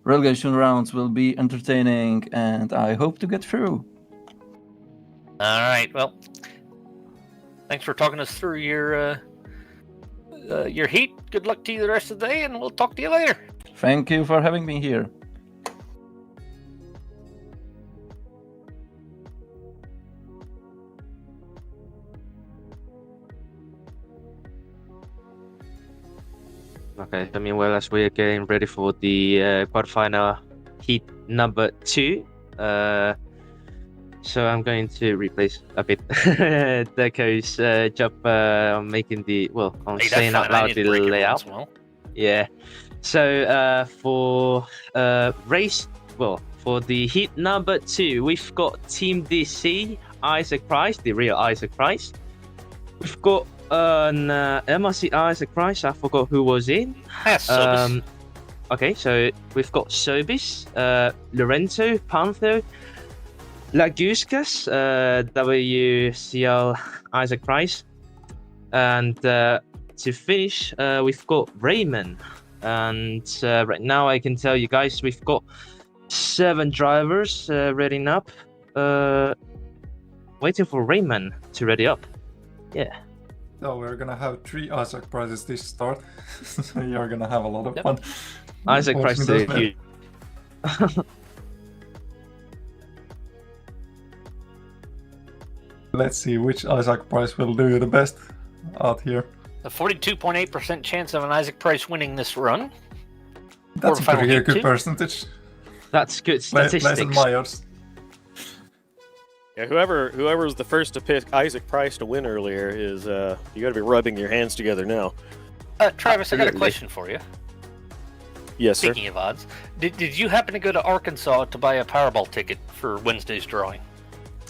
relegation rounds will be entertaining, and I hope to get through. All right. Well, thanks for talking us through your heat. Good luck to you the rest of the day, and we'll talk to you later. Thank you for having me here. Okay, I mean, well, as we're getting ready for the quarterfinal heat number 2, so I'm going to replace a bit Deco's job on making the, well, on Hey, saying that's out fine. I loud need to the break it layout. once in a while. Yeah. So for race, well, for the heat number 2, we've got Team DC, Isaac Price, the real Isaac Price. We've got an MRC Isaac Price, I forgot who was in. That's Sobis. Okay, so we've got Sobis, Lorenzo, Panther, Laguskas, WCL Isaac Price, and to finish, we've got Raymond. And right now I can tell you guys we've got 7 drivers readying up. Waiting for Raymond to ready up. Yeah. So we're gonna have 3 Isaac prizes this start. So you're gonna have a lot of Yep. fun. Isaac Watching Price those to men. you. Let's see which Isaac Price will do the best out here. A 42.8% chance of an Isaac Price winning this run. That's a Quarterfinal pretty heat good two. percentage. That's good Place statistics. in Myers. Yeah, whoever was the first to pick Isaac Price to win earlier is you got to be rubbing your hands together now. Travis, I got a Absolutely. question for you. Yes, sir. Speaking of odds, did you happen to go to Arkansas to buy a Powerball ticket for Wednesday's drawing?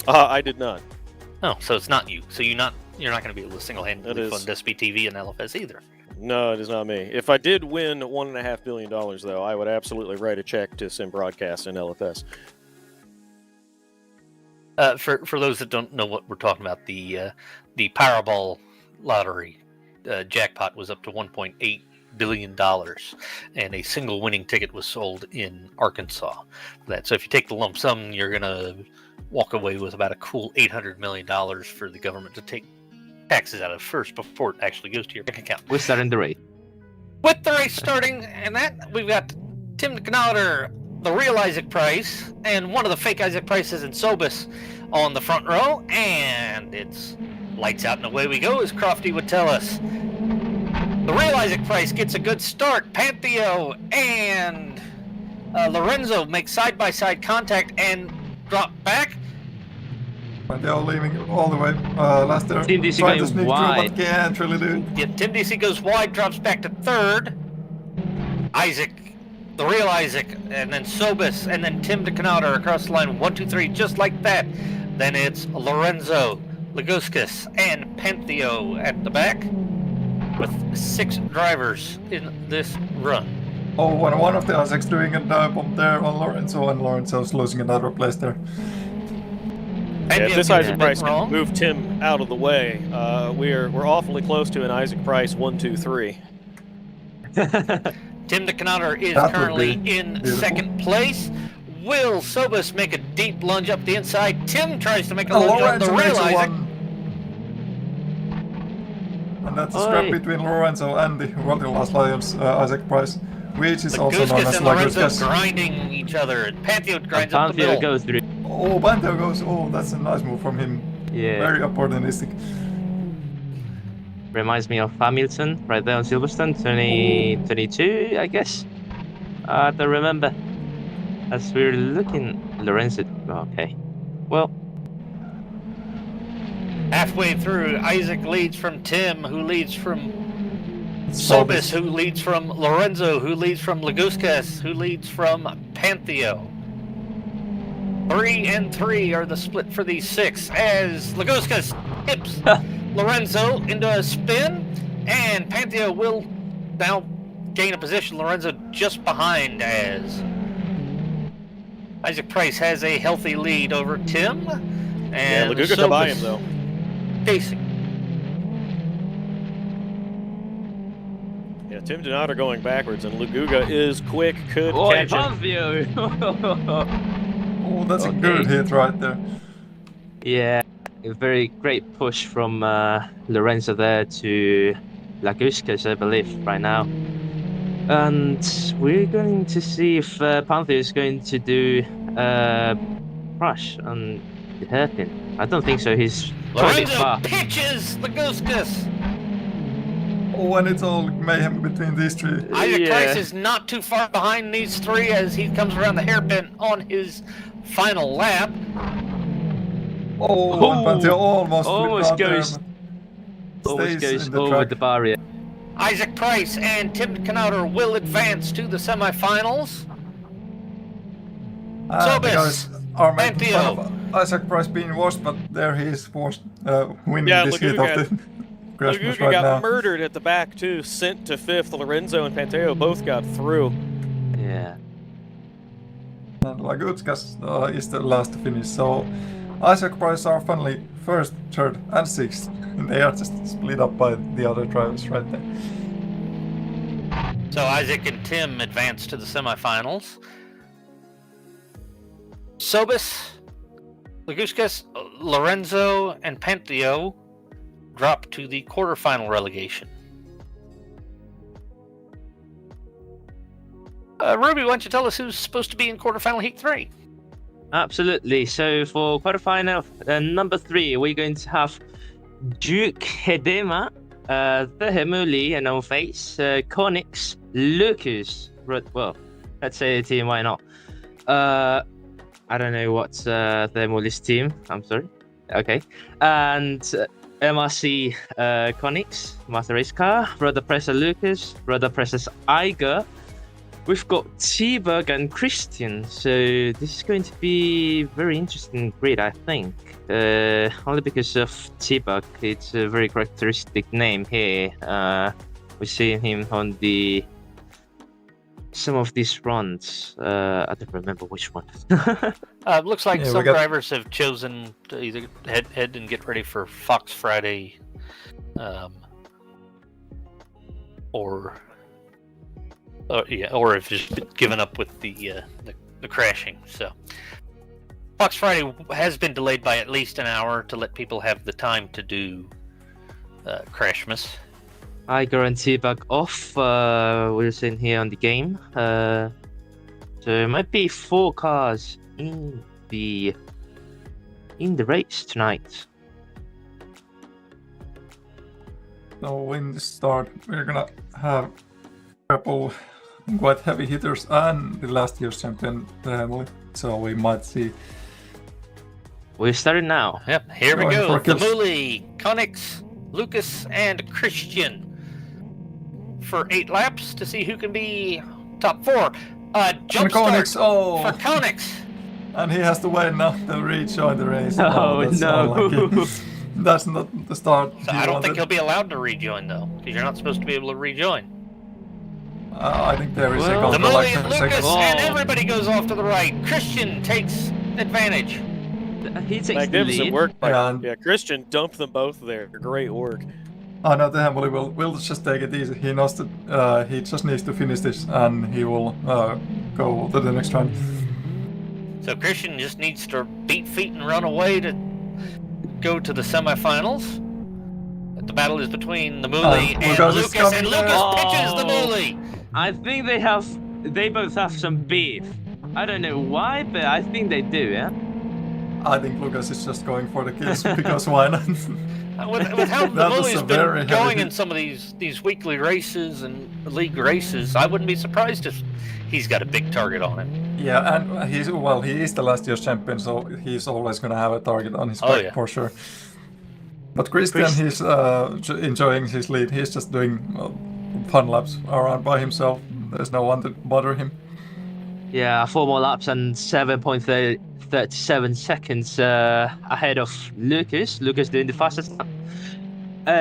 I did not. Oh, so it's not you. So you're not going to be able to single-handedly That is- fund SPTV and LFS either. No, it is not me. If I did win $1.5 billion, though, I would absolutely write a check to Sim Broadcast and LFS. For those that don't know what we're talking about, the Powerball lottery jackpot was up to $1.8 billion, and a single winning ticket was sold in Arkansas. For that, so if you take the lump sum, you're gonna walk away with about a cool $800 million for the government to take taxes out of first before it actually goes to your bank account. We're starting the race. With the race starting, and that we've got Tim Knauter, the real Isaac Price, and one of the fake Isaac Prices in Sobis on the front row, and it's lights out and away we go, as Crofty would tell us. The real Isaac Price gets a good start. Pantheo and Lorenzo make side-by-side contact and drop back. And they're leaving all the way last there. Team DC Trying to going sneak through, wide. but can't really do it. Yeah, Tim DC goes wide, drops back to third. Isaac, the real Isaac, and then Sobis, and then Tim DeCanauder across the line. 1, 2, 3, just like that. Then it's Lorenzo, Laguskas, and Pantheo at the back, with 6 drivers in this run. Oh, and one of the Isaacs doing a dive bomb there on Lorenzo, and Lorenzo's losing another place there. Yeah, if Pantheo this gets Isaac a bit Price wrong. can move Tim out of the way, we're awfully close to an Isaac Price 1, 2, 3. Tim DeCanauder is That would currently be in beautiful. second place. Will Sobis make a deep lunge up the inside? Tim tries to make a And lunge on the Lorenzo real makes a Isaac. one. And that's a scrap Oi. between Lorenzo and the World Class Lions Isaac Price, which is also known Laguskas as and Lorenzo Laguskas. grinding each other. And Pantheo grinds up the Pantheo middle. goes through. Oh, Pantheo goes. Oh, that's a nice move from him. Yeah. Very opportunistic. Reminds me of Hamilton right there on Silverstone, 2022, I guess. I don't remember. As we're looking, Lorenzo. Okay. Well, Halfway through, Isaac leads from Tim, who leads from Sobis, who leads from Lorenzo, who leads from Laguskas, who leads from Pantheo. 3 and 3 are the split for these 6 as Laguskas tips Lorenzo into a spin, and Pantheo will now gain a position. Lorenzo just behind as Isaac Price has a healthy lead over Tim. Yeah, And Laguga can buy him, Sobis though. chasing. Yeah, Tim Donato going backwards, and Laguga is quick, could boy, catch him. Pantheo! Oh, that's a Okay. good hit right there. Yeah, a very great push from Lorenzo there to Laguskas, I believe, right now. And we're going to see if Pantheo is going to do crash on the hairpin. I don't think so. He's quite a bit Lorenzo far. pitches Laguskas. Oh, and it's all mayhem between these 3. Isaac Yeah. Price is not too far behind these 3 as he comes around the hairpin on his final lap. Oh, and Pantheo almost Almost out there, goes- but Always stays goes in the over track. the barrier. Isaac Price and Tim Knauter will advance to the semifinals. The Sobis, guys are making Pantheo. fun of Isaac Price being washed, but there he is forced winning Yeah, this heat Laguga of the CRASHMAAS Laguga right got now. murdered at the back, too. Sent to 5th. Lorenzo and Pantheo both got through. Yeah. And Laguskas is the last to finish, so Isaac Price are finally first, third, and sixth. They are just split up by the other drivers right there. So Isaac and Tim advance to the semifinals. Sobis, Laguskas, Lorenzo, and Panteo drop to the quarterfinal relegation. Ruby, why don't you tell us who's supposed to be in quarterfinal Heat 3? Absolutely. So for quarterfinal number 3, we're going to have Duke Hedema, the Hemuli and No Face, Konix, Lucas. Well, let's say the team, why not? I don't know what's the Hemuli's team. I'm sorry. Okay. And MRC Konix, Master Race Car, Brother Presser Lucas, Brother Presser's Iger. We've got T-Bug and Christian, so this is going to be very interesting grid, I think. Only because of T-Bug, it's a very characteristic name here. We're seeing him on some of these runs. I don't remember which one. Looks like some drivers have chosen to either head and get ready for Fox Friday, or have just given up with the crashing. So Fox Friday has been delayed by at least an hour to let people have the time to do CRASHMAAS. I guarantee back off. We're seeing here on the game. So it might be 4 cars in the race tonight. So in the start, we're gonna have a couple quite heavy hitters and the last year's champion, the Emily. So we might see. We're starting now. Yep, here we go. The Muli, Konix, Lucas, and Christian for 8 laps to see who can be top 4. Jump start for Konix. And he has to wait now to rejoin the race. Oh, no. That's not the start. So I don't think he'll be allowed to rejoin, though, because you're not supposed to be able to rejoin. I think there is a The Muli and Lucas, and everybody goes off to the right. Christian takes advantage. He takes magnificent the lead. work by Christian dumped them both there. Great work. Oh no, the Hemuli will just take it easy. He knows that he just needs to finish this and he will go to the next round. So Christian just needs to beat feet and run away to go to the semifinals. The battle is between the Muli and Lucas, and Lucas pitches the Muli. I think they both have some beef. I don't know why, but I think they do, yeah? I think Lucas is just going for the kills because why not? With how the Muli's been going in some of these weekly races and league races, I wouldn't be surprised if he's got a big target on him. Yeah, and he is the last year's champion, so he's always going to have a target on his back for sure. But Christian, he's enjoying his lead. He's just doing fun laps around by himself. There's no one to bother him. Yeah, 4 more laps and 7.37 seconds ahead of Lucas. Lucas doing the fastest lap.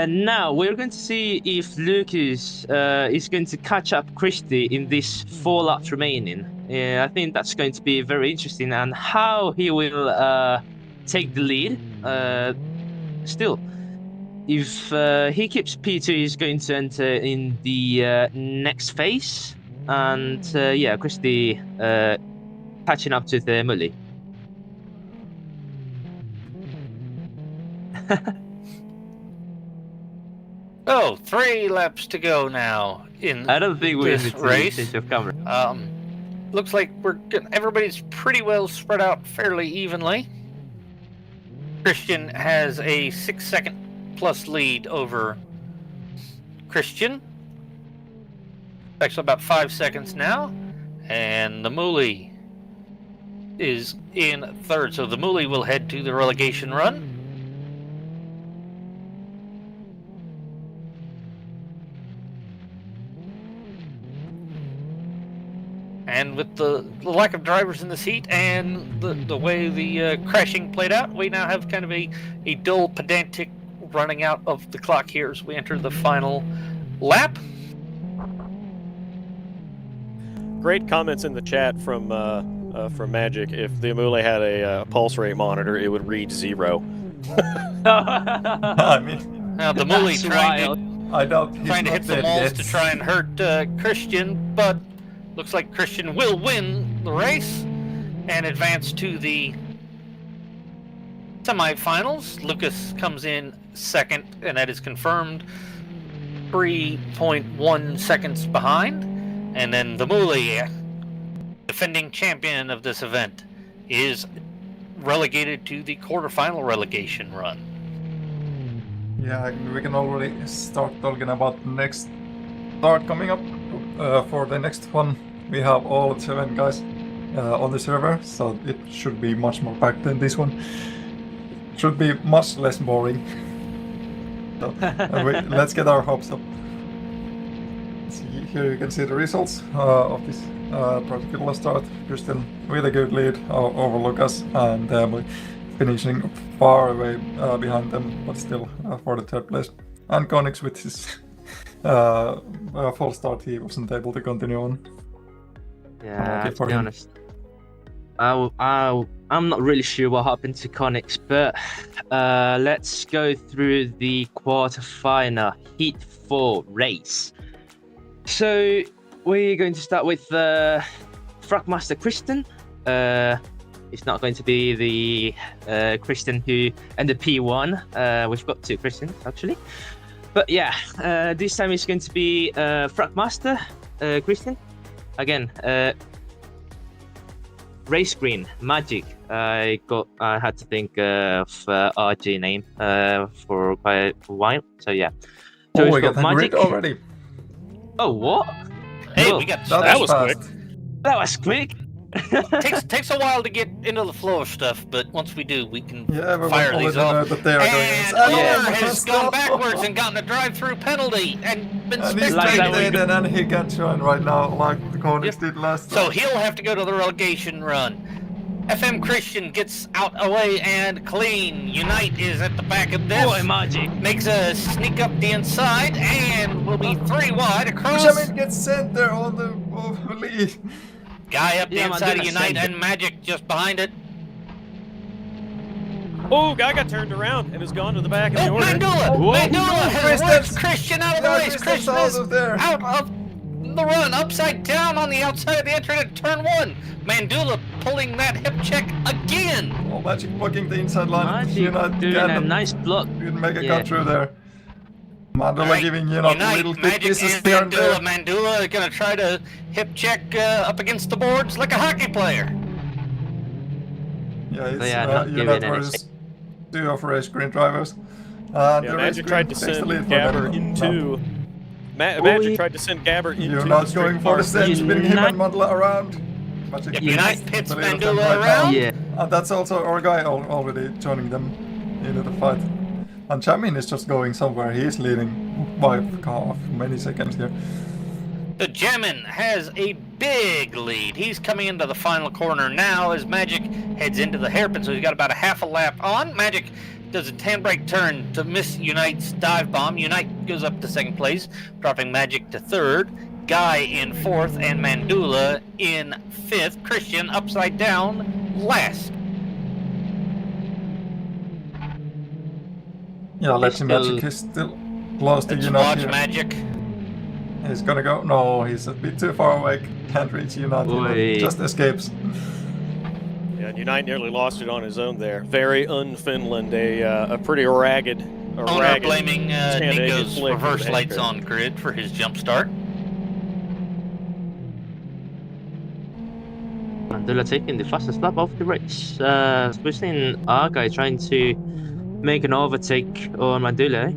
Now we're going to see if Lucas is going to catch up Christy in this 4 laps remaining. I think that's going to be very interesting, and how he will take the lead. Still, if he keeps P2, he's going to enter in the next phase. And Christy catching up to the Muli. Oh, 3 laps to go now in I don't think we're this race. Looks like everybody's pretty well spread out fairly evenly. Christian has a 6-second plus lead over Christian. Actually, about 5 seconds now, and the Muli is in 3rd. So the Muli will head to the relegation run. And with the lack of drivers in this heat and the way the crashing played out, we now have kind of a dull, pedantic running out of the clock here as we enter the final lap. Great comments in the chat from from Magic. If the Amule had a pulse rate monitor, it would read 0. I mean, Now the Muli That's trying wild. I doubt he's to not hit the dead walls yet. to try and hurt Christian, but looks like Christian will win the race and advance to the semifinals. Lucas comes in second, and that is confirmed. 3.1 seconds behind. And then the Muli, defending champion of this event, is relegated to the quarterfinal relegation run. Yeah, we can already start talking about the next start coming up. For the next one, we have all 7 guys on the server, so it should be much more packed than this one. Should be much less boring. So, let's get our hopes up. Here you can see the results of this particular start. Christian with a good lead over Lucas, and we're finishing far away behind them, but still for the 3rd place. And Konix with his full start, he wasn't able to continue on. Yeah, Okay, to for be him. honest. I'm not really sure what happened to Konix, but let's go through the quarterfinal Heat 4 race. So we're going to start with Fragmaster Christian. It's not going to be the Christian who ended P1. We've got 2 Christians actually. But yeah, this time it's going to be Fragmaster Christian. Again, race green, Magic. I had to think of RG name for quite a while. So yeah. So Oh, we've we got got that Magic. grid already. Oh, what? Hey, Well, we got That was fast. quick. that was quick. takes a while to get into the flow of stuff, but once we do, we can Yeah, everyone fire already these know off. that they are going And on. Thor has gone backwards and gotten a drive-through penalty and been And he's Like that spectated. dead, and he can't join right now like the Konix did last So time. he'll have to go to the relegation run. FM Christian gets out away and clean. Unite is at the back of this. Boy, Magic. Makes a sneak up the inside and will be 3 wide across. Benjamin gets center on the lead. Guy up the Yeah, inside of Mandela Unite sent it. and Magic just behind it. Oh, guy got turned around and has gone to the back of the Oh, order. Mandula! Whoa. Mandula has Christian's- worked Christian out of the Yeah, race. Christian's Christian out is of there. out of the run, upside down on the outside of the entry at turn 1. Mandula pulling that hip check again. Oh, Magic blocking the inside line. Magic Unite doing a cannot nice block. didn't make a Yeah. cut through there. Mandela Alright, giving Unite a Unite, little quick Magic, kisses and here and there. Mandula gonna try to hip check up against the boards like a hockey player. Yeah, it's They are not Unite giving versus 2 of race green drivers. And Yeah, the Magic race tried green to takes the lead send for Gabber them. into. No. Magic tried to send Gabber into. You're not the going street for the car. set, spinning him and Unite- Mandela around. Magic Yeah, leads Unite pits the lead of them Mandula right now. around. Yeah. And that's also our guy already joining them into the fight. And Jamin is just going somewhere. He's leading by many seconds here. The Jammin has a big lead. He's coming into the final corner now as Magic heads into the hairpin, so he's got about a half a lap on. Magic does a handbrake turn to miss Unite's dive bomb. Unite goes up to 2nd place, dropping Magic to 3rd. Guy in 4th, and Mandula in 5th. Christian upside down last. Yeah, Legend still- Magic is still close to Let's Unite watch here. Magic. He's gonna go. No, he's a bit too far away. Can't reach Unite. Oi. Just escapes. Yeah, and Unite nearly lost it on his own there. Very un-Finland, a pretty ragged. Owner blaming Scandinavian Nico's flick with reverse the lights head on grid for his jump start. Mandela taking the fastest lap of the race. Especially our guy trying to make an overtake on Mandela.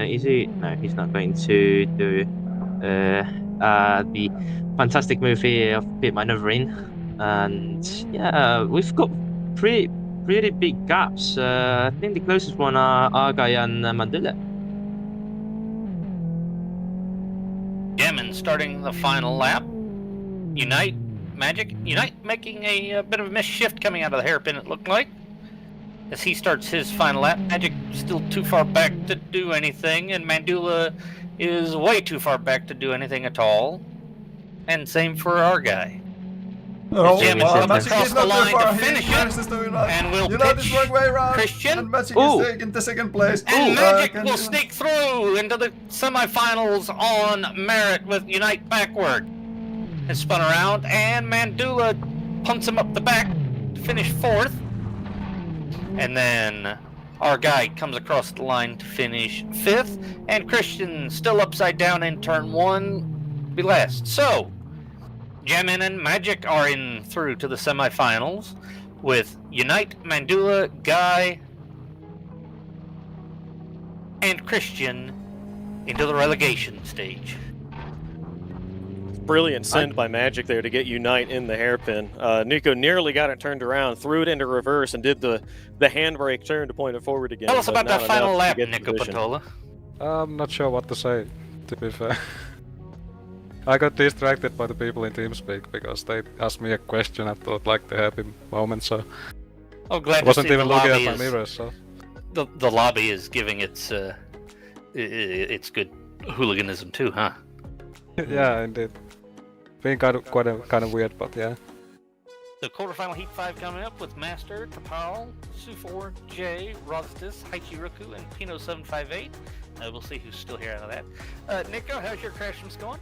Is he? No, he's not going to do the fantastic move here of pit maneuvering. And yeah, we've got pretty big gaps. I think the closest one are our guy and Mandela. Jammin starting the final lap. Unite, Magic. Unite making a bit of a missed shift coming out of the hairpin, it looked like. As he starts his final lap, Magic still too far back to do anything, and Mandula is way too far back to do anything at all. And same for our guy. Oh, Jim is wow, up Magic across is the not line too far. to He finish it, manages to and we'll Unite is pitch wrong way around. Christian. And Magic Ooh. is taken to second place. And Magic will can- sneak through into the semifinals on merit with Unite backward. And spun around, and Mandula punts him up the back to finish 4th. And then our guy comes across the line to finish 5th. And Christian, still upside down in turn 1, be last. So, Jamin and Magic are in through to the semifinals with Unite, Mandula, Guy, and Christian into the relegation stage. Brilliant send by Magic there to get Unite in the hairpin. Nico nearly got it turned around, threw it into reverse, and did the handbrake turn to point it forward again. Tell us but about that not final enough lap, to get Nico position. Patola. I'm not sure what to say, to be fair. I got distracted by the people in TeamSpeak because they asked me a question at like the happy moment, so Oh, glad I wasn't to see even the looking lobby at my is, mirrors, so the lobby is giving its good hooliganism too, huh? yeah, indeed. Being kind of weird, but yeah. The quarterfinal Heat 5 coming up with Master, Tapal, Sufor, Jay, Rostis, Haichiroku, and Pino758. We'll see who's still here out of that. Nico, how's your CRASHMAAS going?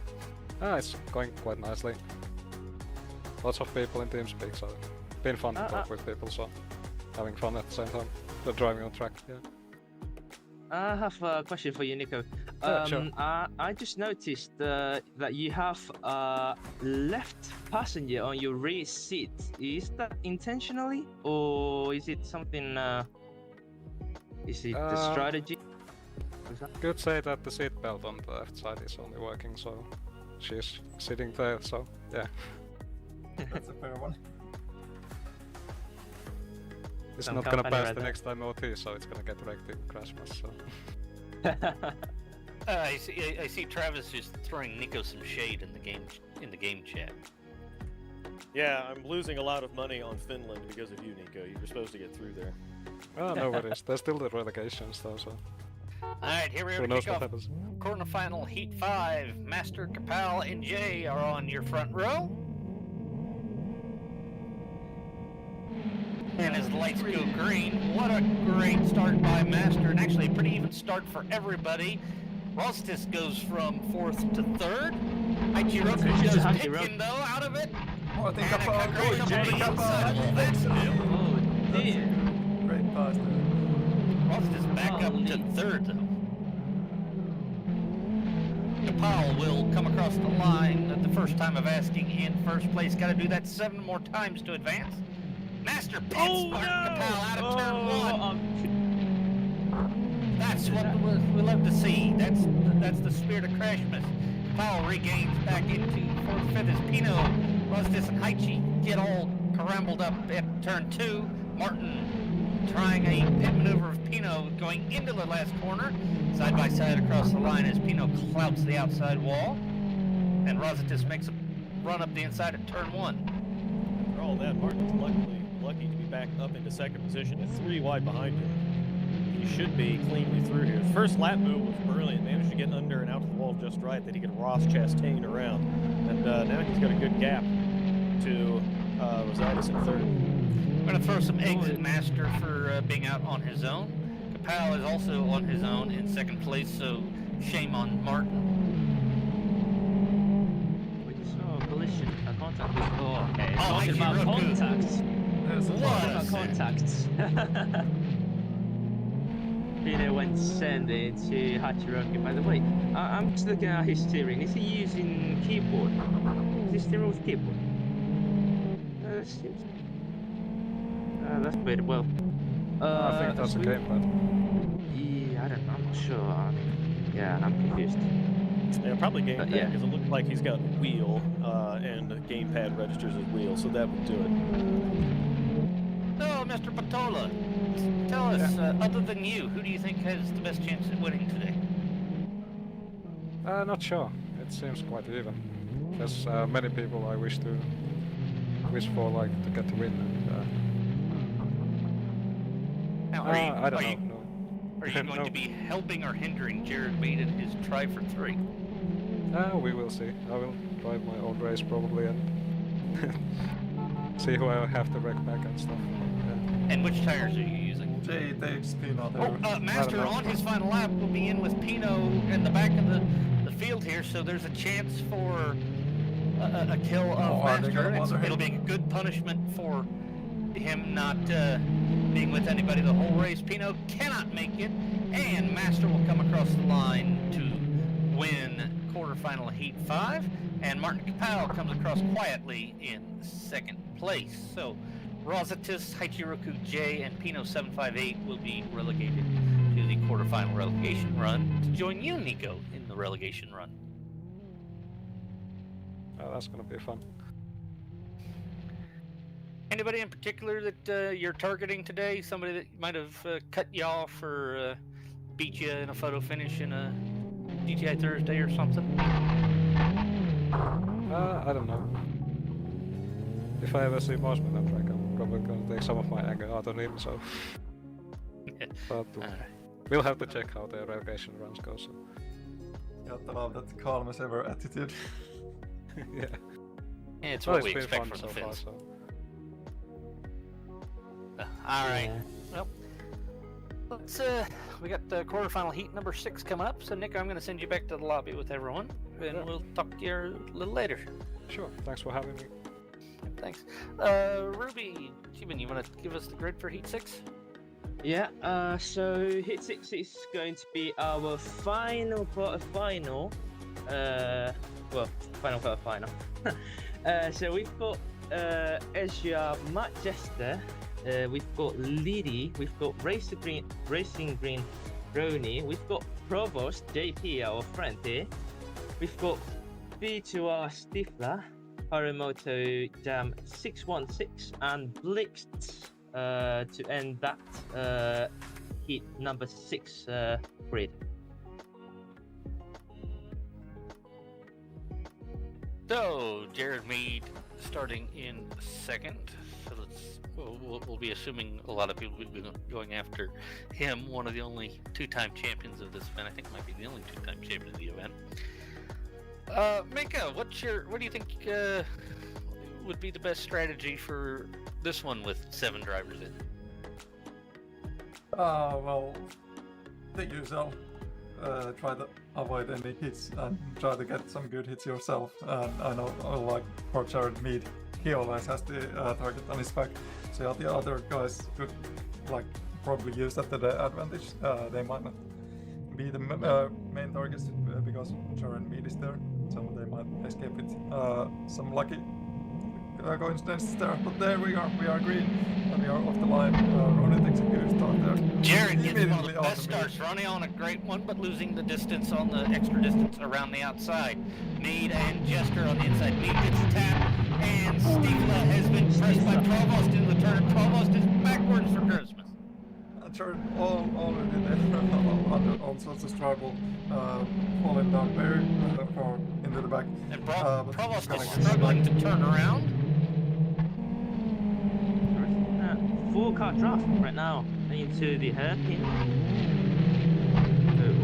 It's going quite nicely. Lots of people in TeamSpeak, so been fun to talk with people, so having fun at the same time. The driving on track, yeah. I have a question for you, Nico. Sure. I just noticed that you have a left passenger on your rear seat. Is that intentionally, or is it something? Is it the strategy? Could say that the seatbelt on the left side is only working, so she's sitting there, so yeah. That's a fair one. It's Some not gonna company pass right the there. next time OT, so it's gonna get wrecked in CRASHMAAS, so. I see Travis just throwing Nico some shade in the game chat. Yeah, I'm losing a lot of money on Finland because of you, Nico. You were supposed to get through there. Oh, no worries. There's still the relegations though, so Alright, here we are who to knows kick what off happens. quarterfinal Heat 5. Master, Kapal, and Jay are on your front row. And as the lights go green, what a great start by Master, and actually a pretty even start for everybody. Rostis goes from 4th to 3rd. Haichiroku goes picking though out of it. Oh, I think And a Kappa. congratulations Jay on the Kappa. inside. Well, that's new. Oh dear. Great pass there. Rostis back up to 3rd though. Kapal will come across the line at the first time of asking in first place. Got to do that 7 more times to advance. Master pits Kapal out of turn 1. That's what we love to see. That's the spirit of CRASHMAAS. Kapal regains back into 4th, 5th as Pino, Rostis, and Haichi get all carambled up at turn 2. Martin trying a pit maneuver of Pino going into the last corner. Side by side across the line as Pino clouts the outside wall. And Rostis makes a run up the inside at turn 1. For all that, Martin's lucky to be back up into second position at 3 wide behind him. He should be cleanly through here. His first lap move was brilliant. Managed to get under and out of the wall just right that he could Ross Chastain around. And now he's got a good gap to Rosaitis in 3rd. I'm going to throw some eggs at Master for being out on his own. Kapal is also on his own in 2nd place, so shame on Martin. We just saw a collision, a contact. Oh, okay. Oh, Talking about Haichiroku. contacts. There's a What? lot Talking about contacts. Peter went sending to Haichiroku. By the way, I'm just looking at his steering. Is he using keyboard? Is he steering with keyboard? That's weird. Well, I think that's a gamepad. Yeah, I don't know. I'm not sure. Yeah, I'm confused. Yeah, probably gamepad, yeah. because it looked like he's got wheel, and the gamepad registers as wheel, so that would do it. So, Mr. Patola, tell us, other than you, who do you think has the best chance at winning today? Not sure. It seems quite even. There's many people I wish for like to get the win. Now, I don't know. Are you going to be helping or hindering Jared Mead in his try for 3? We will see. I will drive my own race probably, and see who I have to wreck back and stuff. Yeah. And which tires are you using? Jay takes Pino there. Oh, Master on his final lap will be in with Pino in the back of the field here, so there's a chance for a kill of Master. It'll be a good punishment for him not being with anybody the whole race. Pino cannot make it, and Master will come across the line to win quarterfinal Heat 5, and Martin Kapow comes across quietly in second place. So Rosatis, Haichiroku J, and Pino 758 will be relegated to the quarterfinal relegation run to join you, Nico, in the relegation run. Oh, that's gonna be fun. Anybody in particular that you're targeting today? Somebody that might have cut you off or beat you in a photo finish in a GTI Thursday or something? I don't know. If I ever see Mossman on track, I'm probably gonna take some of my anger out on him, so... But we'll have to check how the relegation runs go, so... Gotta love that calm as ever attitude. Yeah. Yeah, it's what we expect from the Finns. So. Alright. Well, let's we got the quarterfinal heat number 6 coming up, so Nick, I'm gonna send you back to the lobby with everyone, and we'll talk to you a little later. Sure, thanks for having me. Thanks. Ruby, Steven, you wanna give us the grid for Heat 6? Yeah, so Heat 6 is going to be our final quarterfinal. Final quarterfinal. So we've got Ezra, Matt Jester, we've got Liddy, we've got Racing Green, Roni, we've got Provost, JP, our friend here, we've got B2R Stifler, Harimoto Jam 616, and Blixt to end that heat number 6 grid. So, Jared Mead starting in second. So we'll be assuming a lot of people will be going after him, one of the only two-time champions of this event. I think might be the only two-time champion of the event. Mika, what do you think would be the best strategy for this one with 7 drivers in? Well, take yourself. Try to avoid any hits and try to get some good hits yourself. And I know, like for Jared Mead, he always has the target on his back. So the other guys could probably use that to the advantage. They might not be the main targets because Jared Mead is there, so they might escape with some lucky coincidences there. But there we are green, and we are off the line. Ronnie takes a good start there. Jared gets one of the best starts. Ronnie on a great one, but losing the distance on the extra distance around the outside. Mead and Jester on the inside. Mead gets a tap, and Stigla has been pressed by Provost in the turn. Provost is backwards for Christmas. Jared already there under all sorts of trouble, falling down very far into the back. And Provost is struggling to turn around. Full car draft right now into the hairpin.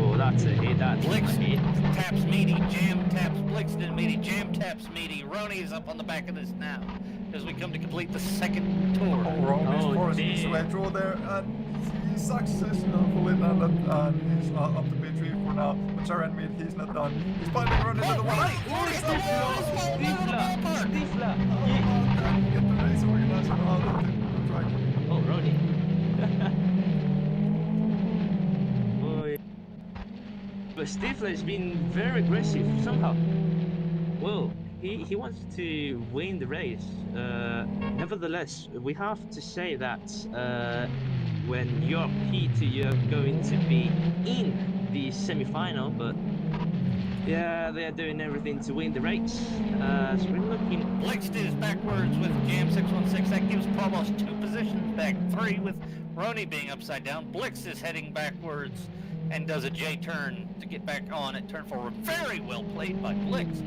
Oh, that's a hit. That's Blix a hit. taps Meaty, Jam taps Blixton, Meaty, Jam taps Meaty. Ronnie is up on the back of this now as we come to complete the second tour. Ronnie's forcing his way through there, and he successfully done that, and he's up to P3 for now. But Jared Mead, he's not done. He's finally running to the one. Stifler! Get the race organizer out of the track. Oh, Ronnie. Boy. But Stifler has been very aggressive somehow. Well, he wants to win the race. Nevertheless, we have to say that when you're P2, you're going to be in the semi-final, but yeah, they're doing everything to win the race. So we're looking... Blixt is backwards with Jam 616. That gives Provost 2 positions back. 3 with Ronnie being upside down. Blix is heading backwards and does a J turn to get back on at turn 4. Very well played by Blixt.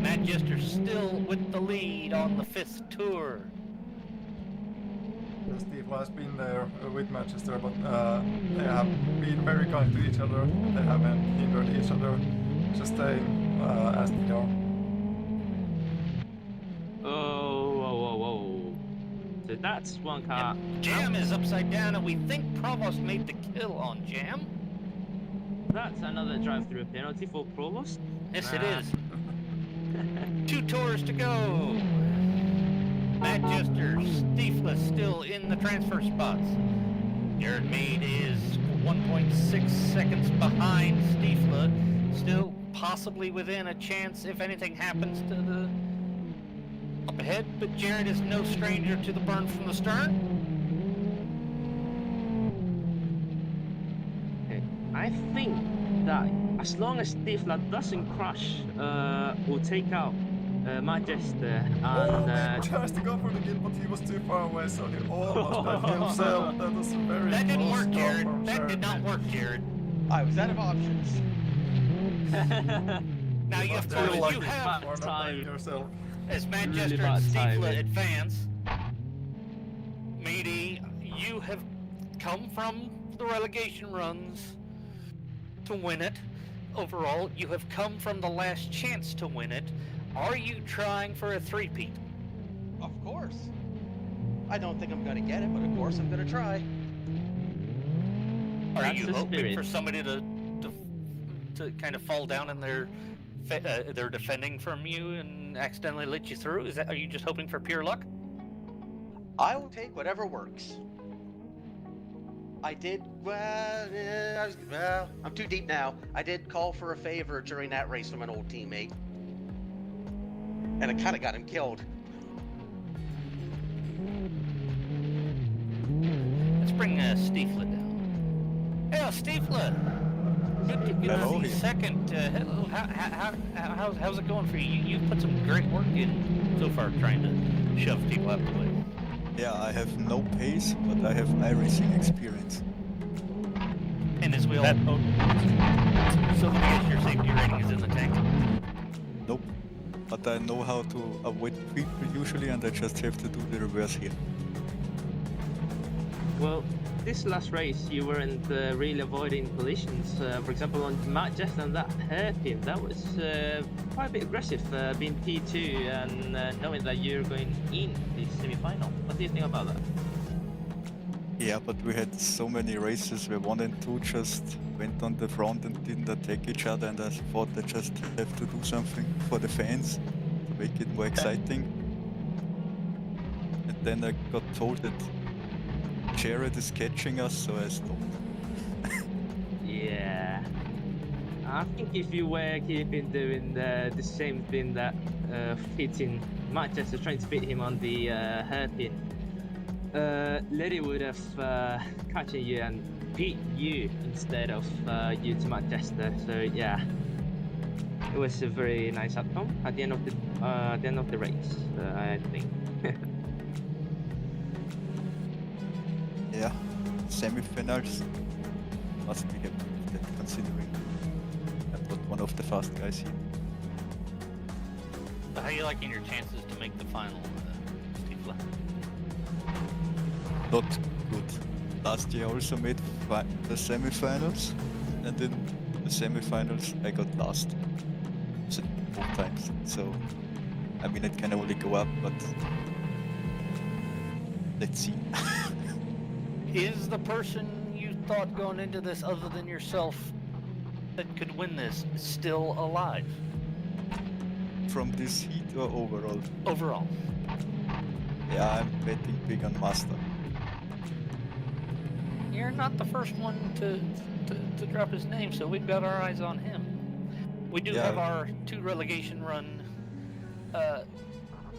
Matt Jester still with the lead on the 5th tour. Steve has been there with Manchester, but they have been very kind to each other. They haven't hindered each other, just staying as they are. that's one car. And Jam is upside down, and we think Provost made the kill on Jam. That's another drive-through penalty for Provost. Yes, it is. 2 tours to go. Manchester, Stiefla still in the transfer spots. Jared Mead is 1.6 seconds behind Stiefla, still possibly within a chance if anything happens to the up ahead, but Jared is no stranger to the burn from the stern. Okay. I think that as long as Stiefla doesn't crash, we'll take out Manchester and tries to go for the kill, but he was too far away, so he almost had himself. That was very That didn't close work, call Jared. from That Jared. did not work, Jared. I was out of options. Now you have Feel like you you have are not playing yourself. as Manchester Really and bad Stiefla timing. advance. Meaty, you have come from the relegation runs to win it. Overall, you have come from the last chance to win it. Are you trying for a three-peat? Of course. I don't think I'm gonna get it, but of course I'm gonna try. Are That's you the hoping spirit. for somebody to kind of fall down in their defending from you and accidentally let you through? Are you just hoping for pure luck? I will take whatever works. I did, I'm too deep now. I did call for a favor during that race from an old teammate. And it kind of got him killed. Let's bring Stiefla down. Yeah, Stiefla! Good to Hello. see second. Hello. How's it going for you? You've put some great work in so far trying to shove people out the way. Yeah, I have no pace, but I have iRacing experience. And as we all know, so I guess your safety rating is in the tank. Nope. But I know how to avoid people usually, and I just have to do the reverse here. Well, this last race you weren't really avoiding collisions. For example, on Manchester and that hairpin, that was quite a bit aggressive, being P2 and knowing that you're going in the semi-final. What do you think about that? Yeah, but we had so many races where 1 and 2 just went on the front and didn't attack each other, and I thought I just have to do something for the fans to make it more exciting. And then I got told that Jared is catching us, so I stopped. Yeah. I think if you were keeping doing the same thing that fitting Manchester, trying to fit him on the hairpin, Letty would have catching you and beat you instead of you to Manchester. So yeah, it was a very nice outcome at the end of the race, I think. Yeah, semi-finals must be happy with that, considering I'm not one of the fast guys here. So how are you liking your chances to make the final, Stiefla? Not good. Last year I also made the semi-finals, and in the semi-finals I got last both times. So, I mean, it can only go up, but let's see. Is the person you thought going into this other than yourself that could win this still alive? From this heat or overall? Overall. Yeah, I'm betting big on Master. You're not the first one to drop his name, so we've got our eyes on him. We do have our 2 relegation run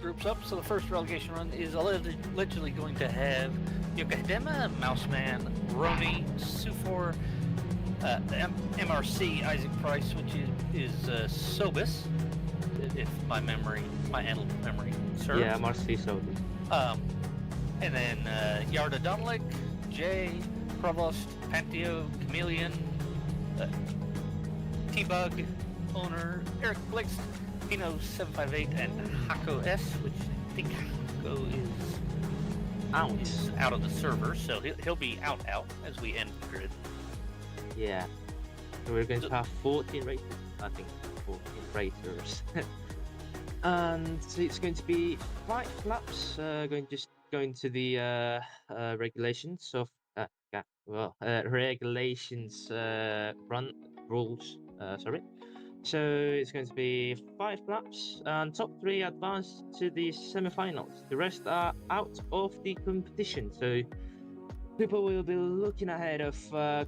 groups up, so the first relegation run is allegedly going to have Yokohama, Mouseman, Roni, Sufor, MRC, Isaac Price, which is Sobis, if my analyst memory serves. Yeah, MRC Sobis. And then Yarda Donalik, Jay, Provost, Panteo, Chameleon, T-Bug, Owner, Eric Blix, Pino758, and Hako S, which I think Hako is out of the server, so he'll be out as we end the grid. Yeah. So we're going to have 14 racers. I think 14 racers. And so it's going to be 5 laps, going just going to the regulations of regulations run rules. Sorry. So it's going to be 5 laps, and top 3 advance to the semi-finals. The rest are out of the competition. So people will be looking ahead of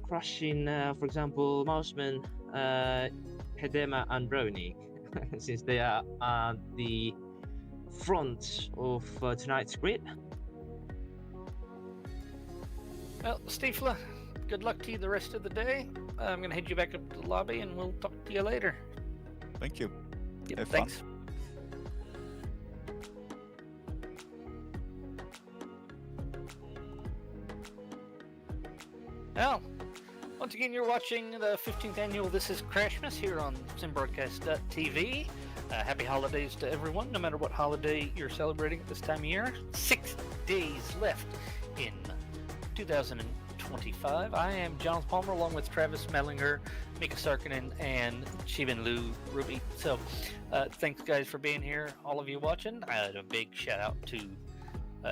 crushing, for example, Mouseman, Hedema, and Brony, since they are at the front of tonight's grid. Well, Stifler, good luck to you the rest of the day. I'm going to head you back up to the lobby, and we'll talk to you later. Thank you. Yep, Have thanks. fun. Well, once again, you're watching the 15th annual This is CRASHMAAS here on simbroadcast.tv. Happy holidays to everyone, no matter what holiday you're celebrating at this time of year. 6 days left in 2025. I am Jonathan Palmer, along with Travis Mellinger, Mika Sarkinen, and Shivan Lou Ruby. So, thanks guys for being here, all of you watching. A big shout out to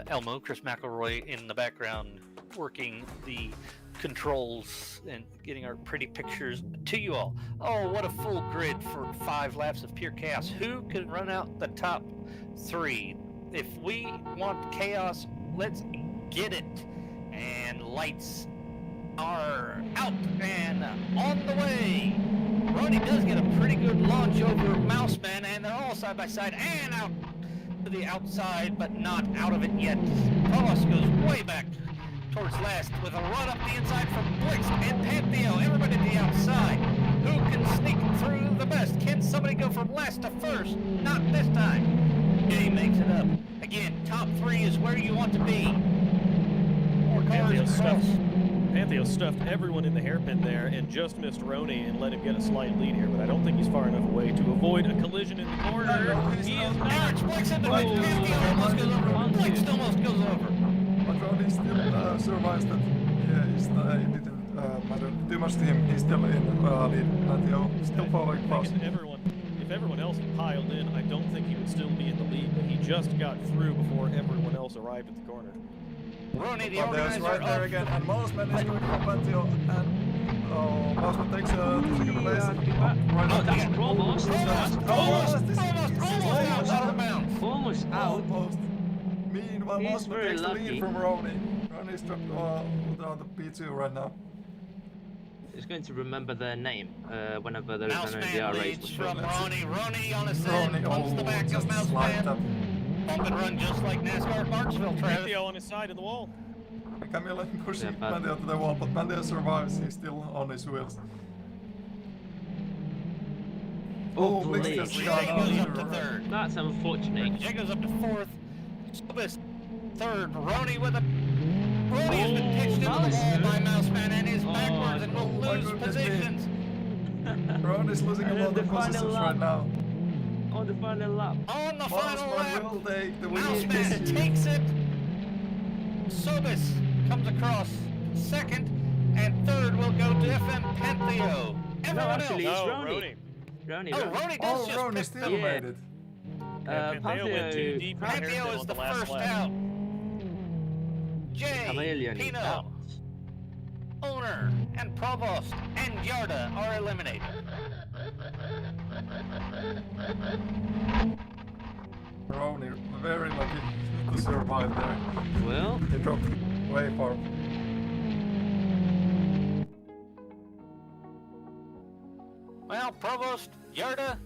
Elmo, Chris McElroy in the background, working the controls and getting our pretty pictures to you all. Oh, what a full grid for 5 laps of pure chaos. Who can run out the top 3? If we want chaos, let's get it. And lights are out and on the way. Ronnie does get a pretty good launch over Mouseman, and they're all side by side and out to the outside, but not out of it yet. Carlos goes way back towards last with a run up the inside from Blix and Pantheo. Everybody to the outside. Who can sneak through the best? Can somebody go from last to first? Not this time. Jay makes it up. Again, top 3 is where you want to be. Pantheo stuffed everyone in the hairpin there and just missed Roni and let him get a slight lead here, but I don't think he's far enough away to avoid a collision in the corner. He is not. Blix in the way. Pantheo almost goes over. Blix almost goes over. But Roni still survives that. Yeah, it didn't matter too much to him. He's still in lead. Pantheo still following fast. If everyone else had piled in, I don't think he would still be in the lead, but he just got through before everyone else arrived at the corner. Ronnie, the Pantheo's organizer, right there again, and Mouseman is going from Pantheo, and Mouseman takes a second place. That's Provost. Almost out. Almost. Meanwhile, He's Mouseman very takes the lucky. lead from Ronnie. Ronnie's dropped down the P2 right now. He's going to remember their name whenever there's an Mouseman NDR race. leads from Ronnie. Ronnie on a set, Ronnie, pumps the back of just slide up. Mouseman. Bump and run just like NASCAR at Marksville, Travis. Pantheo on his side of the wall. Camilla pushing Pantheo to the wall, but Pantheo survives. He's still on his wheels. Oh, Blix just Jay got goes out. up to 3rd. That's unfortunate. Jay goes up to 4th. Sobis 3rd. Ronnie with a... Ronnie has been pitched into the wall by Mouseman and is backwards and will my lose goodness positions. Ronnie's losing a lot of positions right now. On the final lap. On the final lap, Mouseman will take the win. Mouseman takes it. Sobis comes across 2nd, and 3rd will go to FM Pantheo. Everyone actually, else. it's No, Ronnie. Ronnie. Oh, Ronnie does just Ronnie pick still them. made it. Pantheo went too deep in the hairpin Pantheo is on the last first lap. out. Jay, Chameleon is Pino, out. Owner, and Provost, and Yarda are eliminated. Ronnie, very lucky to survive there. Well, He dropped way far. Well, Provost, Yarda,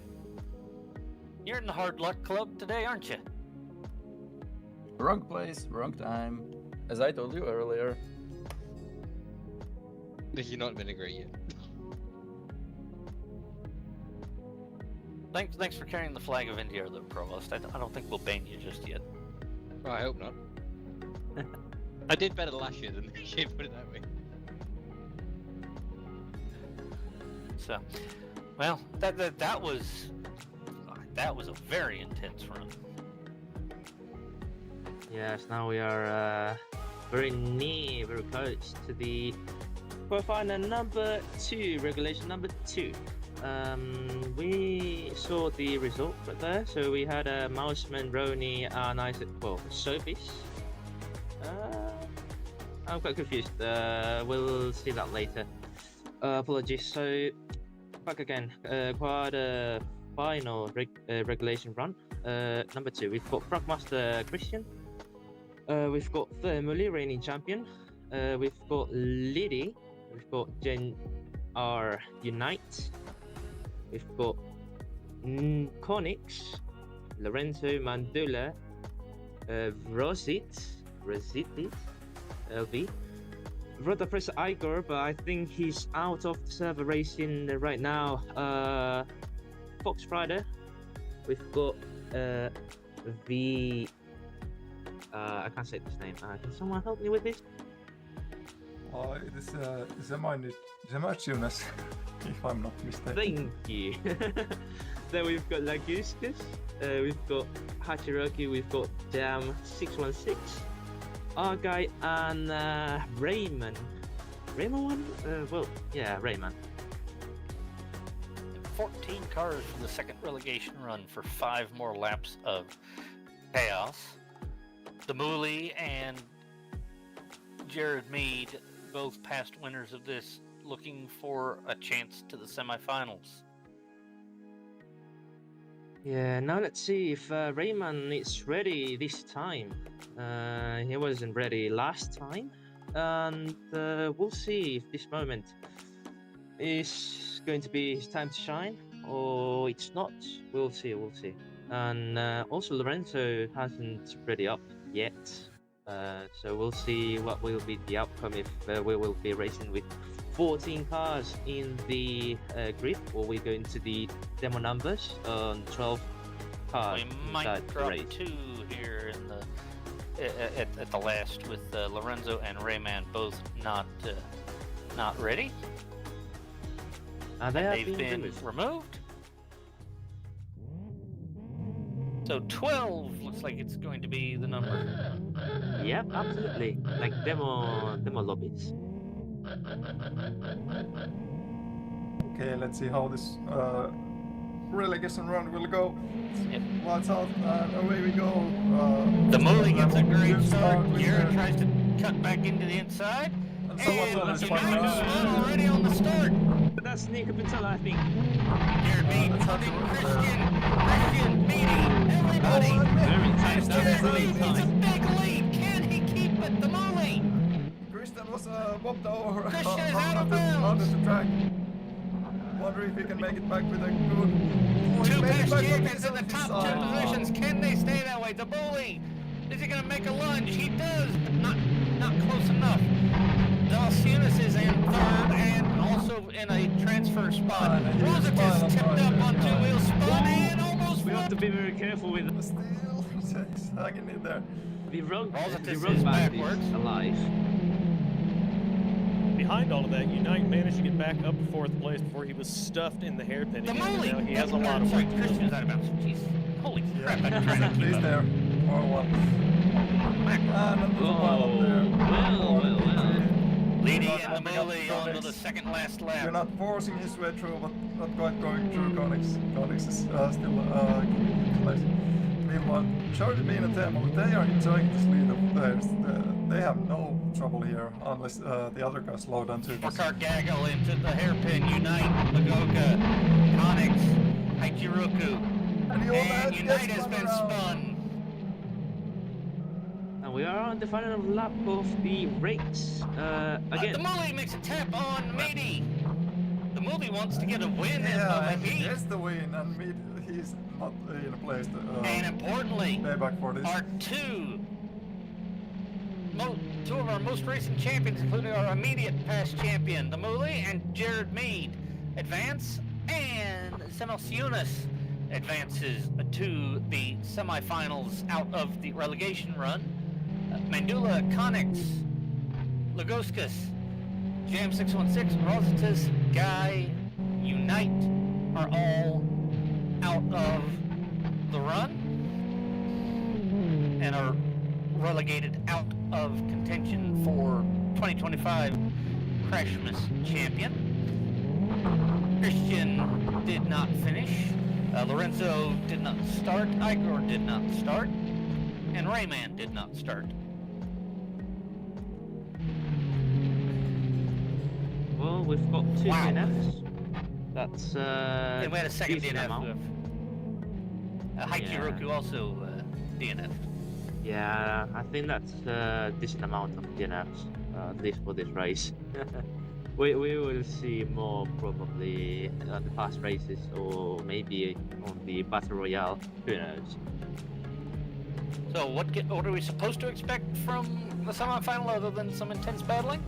you're in the hard luck club today, aren't you? Wrong place, wrong time. As I told you earlier. You're not been a great year. Thanks for carrying the flag of India, though, Provost. I don't think we'll ban you just yet. Well, I hope not. I did better last year than this year, put it that way. So, well, that was a very intense run. yes, now we are very close to the quarterfinal number 2, regulation number 2. We saw the result right there. So we had Mouseman, Ronnie, and Isaac, well, Sobis I'm quite confused. We'll see that later. Apologies. So, back again. Quarter final regulation run. Number 2, we've got Frogmaster Christian. We've got Thermally, reigning champion. We've got Liddy. We've got Gen R Unite. We've got Konix, Lorenzo Mandula, Rositi, LV. Rotor Press Igor, but I think he's out of the server racing right now. Fox Rider. We've got I can't say this name. Can someone help me with this? It is Zemachiunas, if I'm not mistaken. Thank you. Then we've got Laguskus, we've got Hachiroki, we've got Jam616, Argai, and Rayman. Rayman one? Well, yeah, Rayman. 14 cars for the second relegation run for 5 more laps of chaos. Damuli and Jared Mead, both past winners of this, looking for a chance to the semifinals. Yeah, now let's see if Rayman is ready this time. He wasn't ready last time, and we'll see if this moment is going to be his time to shine, or it's not. We'll see. And also Lorenzo hasn't ready up yet, so we'll see what will be the outcome if we will be racing with 14 cars in the grid, or we go into the demo numbers on 12 cars. We might drop 2 here in the at the last with Lorenzo and Rayman both not ready. They've been removed. So 12 looks like it's going to be the number. Yep, absolutely. Like demo lobbies. Okay, let's see how this relegation run will go. Yep. Lights out, and away we go. The Muli gets a great start. Garrett tries to cut back into the inside. And someone's already on the start. But that's Nico Pintella, I think. Garrett Mead, Christian, Meady, everybody. Very tight. It's a big lead. Can he keep it? The Muli. Christian was bobbed over Christian is out of bounds. onto the track. Wonder if he can make it back with a good... 2 past champions in the top 2 positions. Can they stay that way? The Bully. Is he going to make a lunge? He does, but not close enough. Dalciunas is in 3rd and also in a transfer spot. Rositas tipped up on 2 wheels, spun and almost We have to flipped. be very careful with Still, he's hanging in there. the road. Rositas The road is band backwards. is alive. Behind all of that, Unite managed to get back up to 4th place before he was stuffed in the hairpin. The again, and Muli. now he has a lot of work to do. Christian's out of bounds. Jeez. Holy crap, I'm trying to keep He's up. there. Or what? And another one up there. Well. Leading Not and the opening up Muli Konix. onto the second last You're lap. not forcing his way through, but not quite going through Konix. Konix is still keeping place. Meanwhile, Charlie Bean and Temo, they are enjoying this lead of theirs. They have no trouble here, unless the other guys slow down too. Four-car gaggle into the hairpin. Unite, Lagoka, Konix, Haichiroku. And the old man And Unite gets has spun been around. spun. And we are on the final lap of the race. The Again. Muli makes a tap on Meady. The Muli wants to get a win Yeah, and he beat. gets the win, and he's not in a place to And importantly, pay back for this. our two of our most recent champions, including our immediate past champion, the Muli and Jared Mead, advance, and Semelciunas advances to the semifinals out of the relegation run. Mandula, Konix, Lagoskas, Jam616, Rositas, Guy, Unite are all out of the run and are relegated out of contention for 2025 CRASHMAAS champion. Christian did not finish. Lorenzo did not start. Igor did not start. And Rayman did not start. we've got 2 Wow. DNFs. That's And we had a second decent DNF. amount. Haikiroku also DNF'd. Yeah, I think that's a decent amount of DNFs, at least for this race. we will see more probably on the past races or maybe on the Battle Royale. Who knows? So what are we supposed to expect from the semifinal other than some intense battling?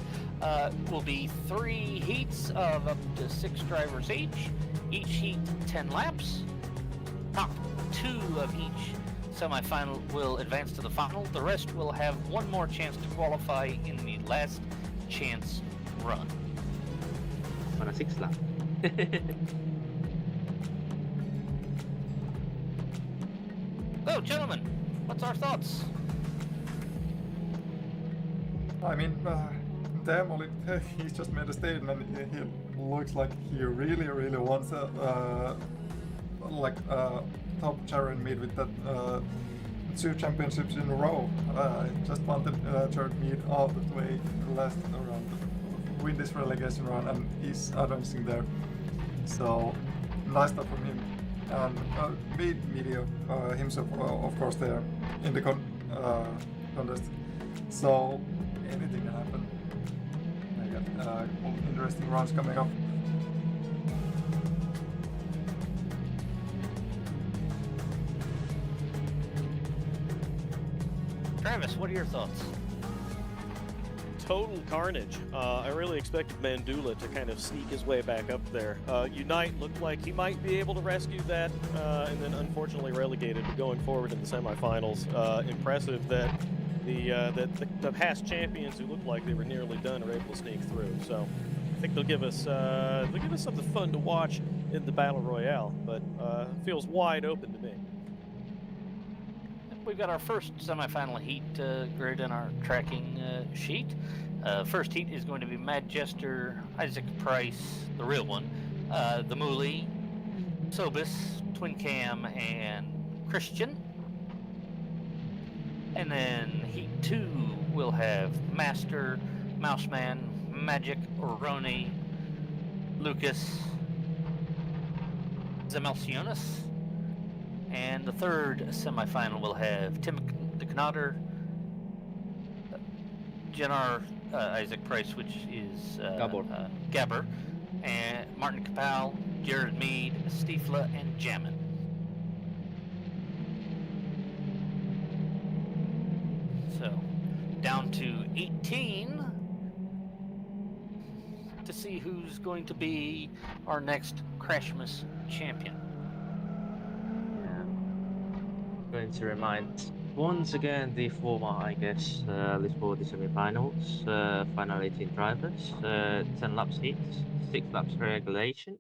Will be 3 heats of up to 6 drivers each. Each heat 10 laps. Top 2 of each semifinal will advance to the final. The rest will have one more chance to qualify in the last chance run. On a 6th lap. So, gentlemen, what's our thoughts? I mean, Demoli, he's just made a statement. He looks like he really, really wants a top chariot meet with that 2 championships in a row. I just want the chariot meet all the way last around, win this relegation run, and he's advancing there. So nice stuff from him. And beat Media himself, of course, there in the contest. So anything can happen. I got interesting runs coming up. Travis, what are your thoughts? Total carnage. I really expected Mandula to kind of sneak his way back up there. Unite looked like he might be able to rescue that, and then unfortunately relegated. But going forward in the semifinals, impressive that the past champions who looked like they were nearly done are able to sneak through. So I think they'll give us something fun to watch in the Battle Royale. But feels wide open to me. We've got our first semifinal heat grid in our tracking sheet. First heat is going to be Mad Jester, Isaac Price, the real one, the Mooly, Sobis, Twin Cam, and Christian. And then heat 2 we'll have Master, Mouseman, Magic, Roni, Lucas, Zemelcionis. And the third semifinal will have Tim the Knotter, Jenar Isaac Price, which is Gabber, and Martin Capal, Jared Mead, Stiefla, and Jammin. So, down to 18 to see who's going to be our next CRASHMAAS champion. Going to remind once again the format, I guess, at least for the semi-finals. Final 18 drivers, 10 laps heats, 6 laps regulations.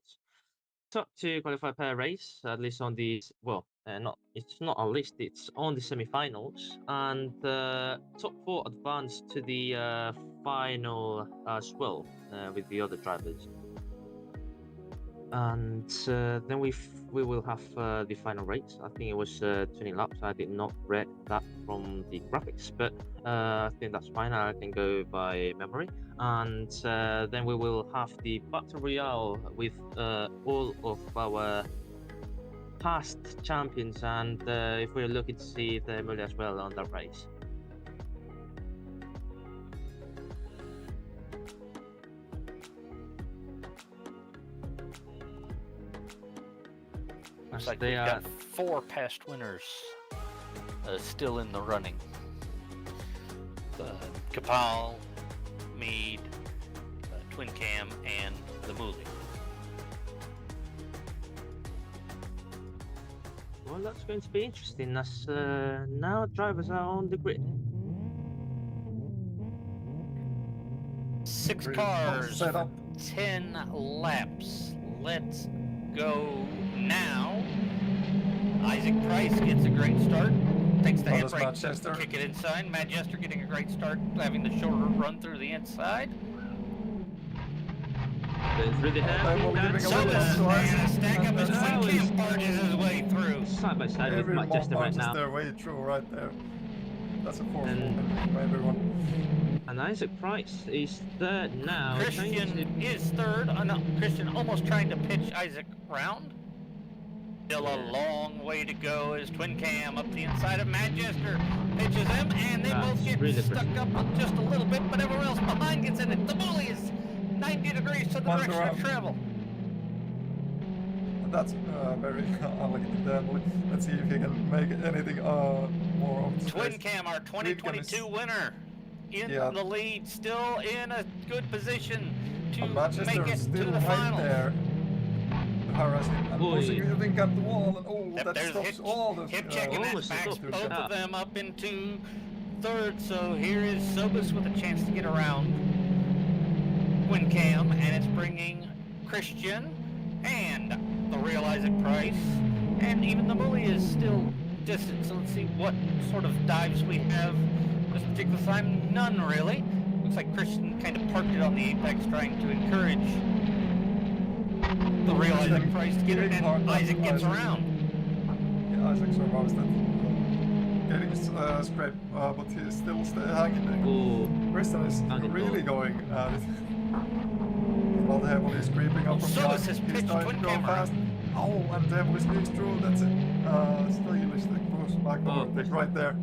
Top 2 qualify per race, at least on the it's not a list, it's on the semi-finals, and top 4 advance to the final as well with the other drivers. And then we will have the final race. I think it was 20 laps. I did not read that from the graphics, but I think that's fine. I can go by memory. And then we will have the Battle Royale with all of our past champions, and if we're looking to see the Emily as well on that race. Looks like we've got 4 past winners still in the running. Capal, Mead, Twin Cam, and the Mooly. Well, that's going to be interesting as now drivers are on the grid. 6 cars, 10 laps. Let's go now. Isaac Price gets a great start. Takes the handbrake to kick it inside. Mad Jester getting a great start, having the shorter run through the inside. Through the hand. Stack up his Twin Cam barges his way through. Side by side with Mad Jester right now. Their way through right there. That's a 4-4 for everyone. And And Isaac Price is third now. Christian is third. No, Christian almost trying to pitch Isaac round. Still a long way to go as Twin Cam up the inside of Manchester pitches him, and they both get really stuck up just a little bit, but everyone else behind gets in it. The bully is 90 degrees to the direction of travel. That's very unlucky there. Let's see if he can make anything more of this Twin race. Cam, our 2022 winner, in the lead, still in a good position to Manchester make it still to the right finals. there. Harassing and pushing everything up the wall, and that There's stops all the hip checking that backs both of them up into third. So here is Sobus with a chance to get around Twin Cam, and it's bringing Christian and the real Isaac Price, and even the bully is still distant. So let's see what sort of dives we have this particular time. None really. Looks like Christian kind of parked it on the apex, trying to encourage the real Isaac Price to get it, and Isaac gets around. Yeah, Isaac survives that. Getting scrape, but he's still hanging there. Christian is really going at it. While the Heavily is creeping up from behind. He's trying to go fast. Oh, and the Heavily sneaks through. That's it. Stylish, the push back overtake right there.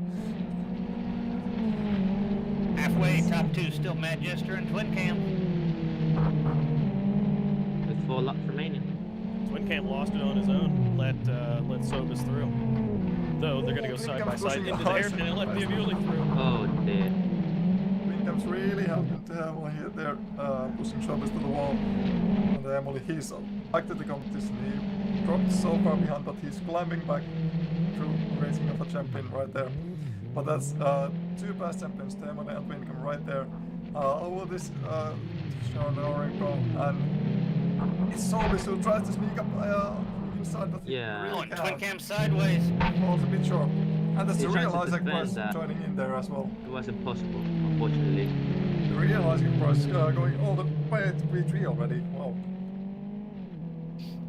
Halfway, top two still Manchester and Twin Cam. With 4 laps remaining. Twin Cam lost it on his own. Let Sobus through. Though they're going to go side by side into the air, and they let the Avuli through. Oh dear. Twin Cam's really helping the Heavily here. They're pushing Sobus to the wall. And the Heavily, he's back to the competition. He dropped so far behind, but he's climbing back through racing of a champion right there. But that's 2 past champions, the Heavily and Twin Cam right there. Over this Sean Orenco, and it's Sobus who tries to sneak up inside, but really Twin Cam sideways. Falls a bit short. And that's He the tried real to Isaac defend Price that. joining in there as well. It was impossible, unfortunately. The real Isaac Price going all the way to V3 already. Wow.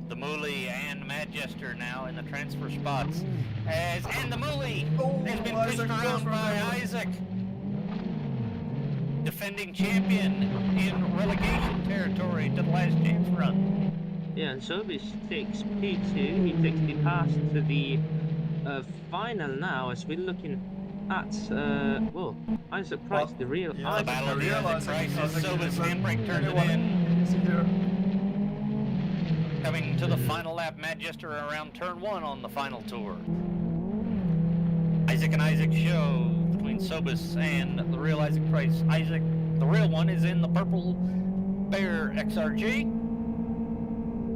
The Mooley and Manchester now in the transfer spots. And the Mooley has been pushed around by Isaac. Defending champion in relegation territory to the last chance run. Yeah, and Sobis takes P2. He takes the pass to the final now, as we're looking at, Isaac Price, the real Isaac. Battle of the Isaac Price as Sobis handbrake turns it in. Coming to the final lap, Manchester around turn 1 on the final tour. Isaac and Isaac show between Sobis and the real Isaac Price. Isaac, the real one, is in the purple Bear XRG.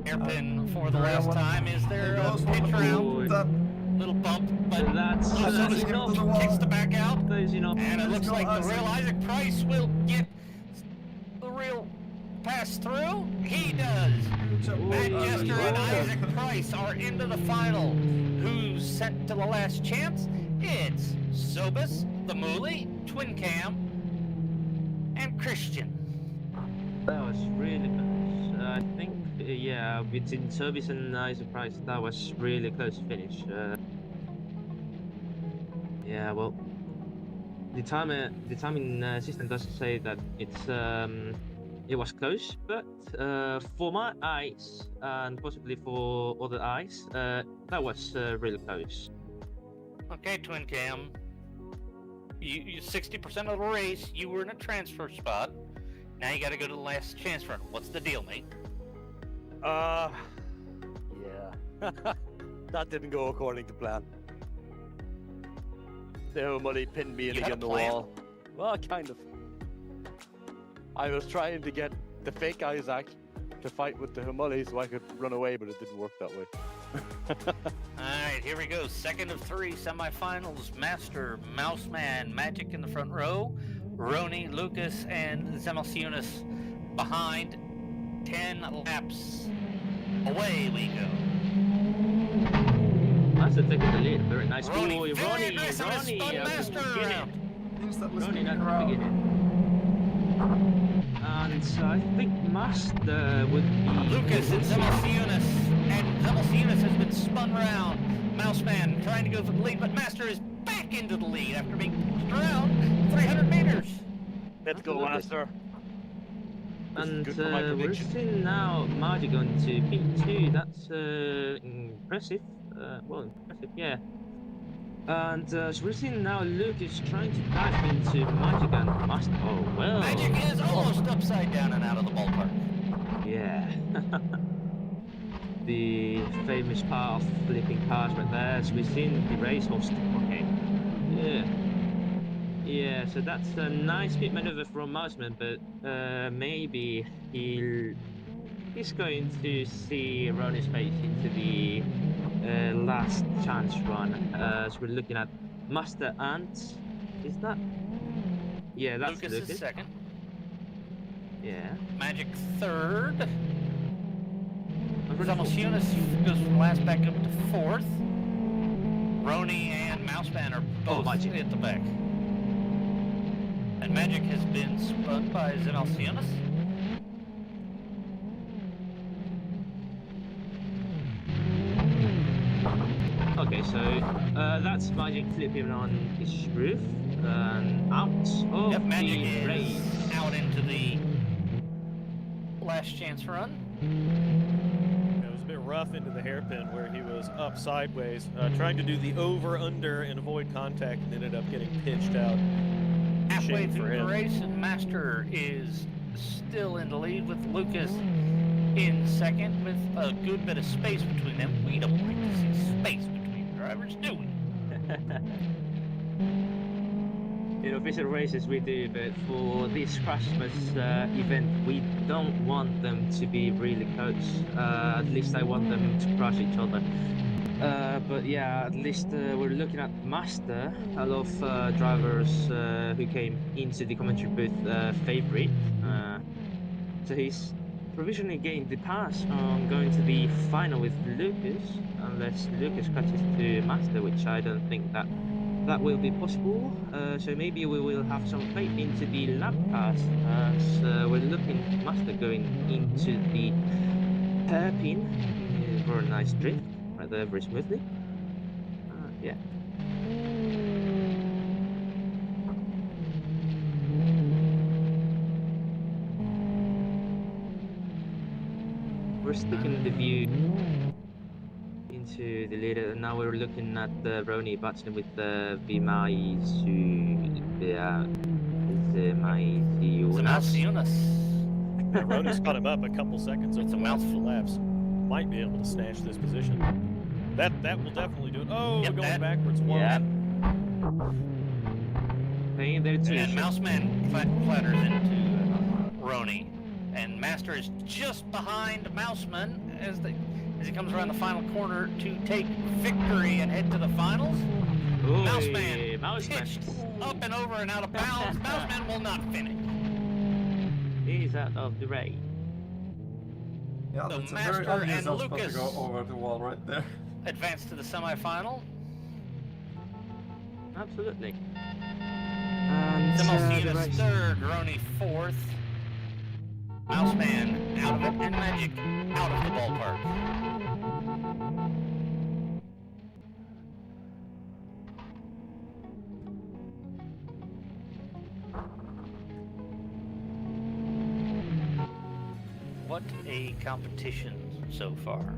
Hairpin for the last time. Is there a pitch round? Little bump, but Sobis kicks the back out. And it looks like the real Isaac Price will get the real pass through. He does. Manchester and Isaac Price are into the final. Who's sent to the last chance? It's Sobis, the Mooley, Twin Cam, and Christian. That was really close. I think, between Sobis and Isaac Price, that was really close finish. The timing system does say that it was close, but for my eyes and possibly for other eyes, that was really close. Okay, Twin Cam. You 60% of the race, you were in a transfer spot. Now you got to go to the last chance run. What's the deal, mate? Yeah. That didn't go according to plan. The Humuli pinned me in against the wall. Well, kind of. I was trying to get the fake Isaac to fight with the Humuli so I could run away, but it didn't work that way. Alright, here we go. Second of 3 semifinals. Master, Mouseman, Magic in the front row. Roni, Lucas, and Zemelsiunas behind. 10 laps. Away we go. Nice to take the lead. Very nice. Ronnie not to begin. And I think Master would be... Lucas and Zemelsiunas. And Zemelsiunas has been spun round. Mouseman trying to go for the lead, but Master is back into the lead after being pushed around 300 meters. Let's go, Master. And good for my we're prediction. seeing now Magic on to P2. That's impressive. Impressive, yeah. And so we're seeing now Lucas trying to dive into Magic and Master. Oh, well. Magic is almost upside down and out of the ballpark. Yeah. The famous part of flipping cars right there. So we've seen the race host. Okay. Yeah. Yeah, so that's a nice pit maneuver from Mouseman, but maybe he's going to see Ronnie's face into the last chance run. So we're looking at Master Ant. Is that? Yeah, that's Lucas is second. Yeah. Magic third. Zamosiunas goes from last back up to fourth. Roni and Mouseman are both at the back. And Magic has been spun by Zamosiunas. Okay, so that's Magic flipping on his roof and out of Yep, Magic the is race. out into the last chance run. It was a bit rough into the hairpin where he was up sideways, trying to do the over-under and avoid contact, and ended up getting pitched out. Halfway Shame for through the him. race, and Master is still in the lead with Lucas in second with a good bit of space between them. We don't like to see space between drivers, do we? In official races we do, but for this CRASHMAAS event we don't want them to be really close. At least I want them to crush each other. But yeah, at least we're looking at Master. A lot of drivers who came into the commentary booth favorite. So he's provisionally gained the pass on going to the final with Lucas, unless Lucas catches to Master, which I don't think that will be possible. So maybe we will have some faith into the lap pass, as we're looking at Master going into the hairpin. Very nice drift, right there, very smoothly. Yeah. We're sticking the view into the leader, and now we're looking at Roni battling with the Zamosiunas. Yeah, Roni's caught him up a couple seconds over the last few laps. Might be able to snatch this position. That will definitely do it. Oh, Yep, going backwards one. Yeah. Hanging there too. And Mouseman flatters into Roni. And Master is just behind Mouseman as he comes around the final corner to take victory and head to the finals. Mouseman pitched up and over and out of bounds. Mouseman will not finish. He's out of the race. Yeah, So that's a Master very obvious and spot to Lucas go over the wall right there. advance to the semifinal. Absolutely. And Zamosiunas third, Roni fourth. Mouseman out of it, and Magic out of the ballpark. What a competition so far.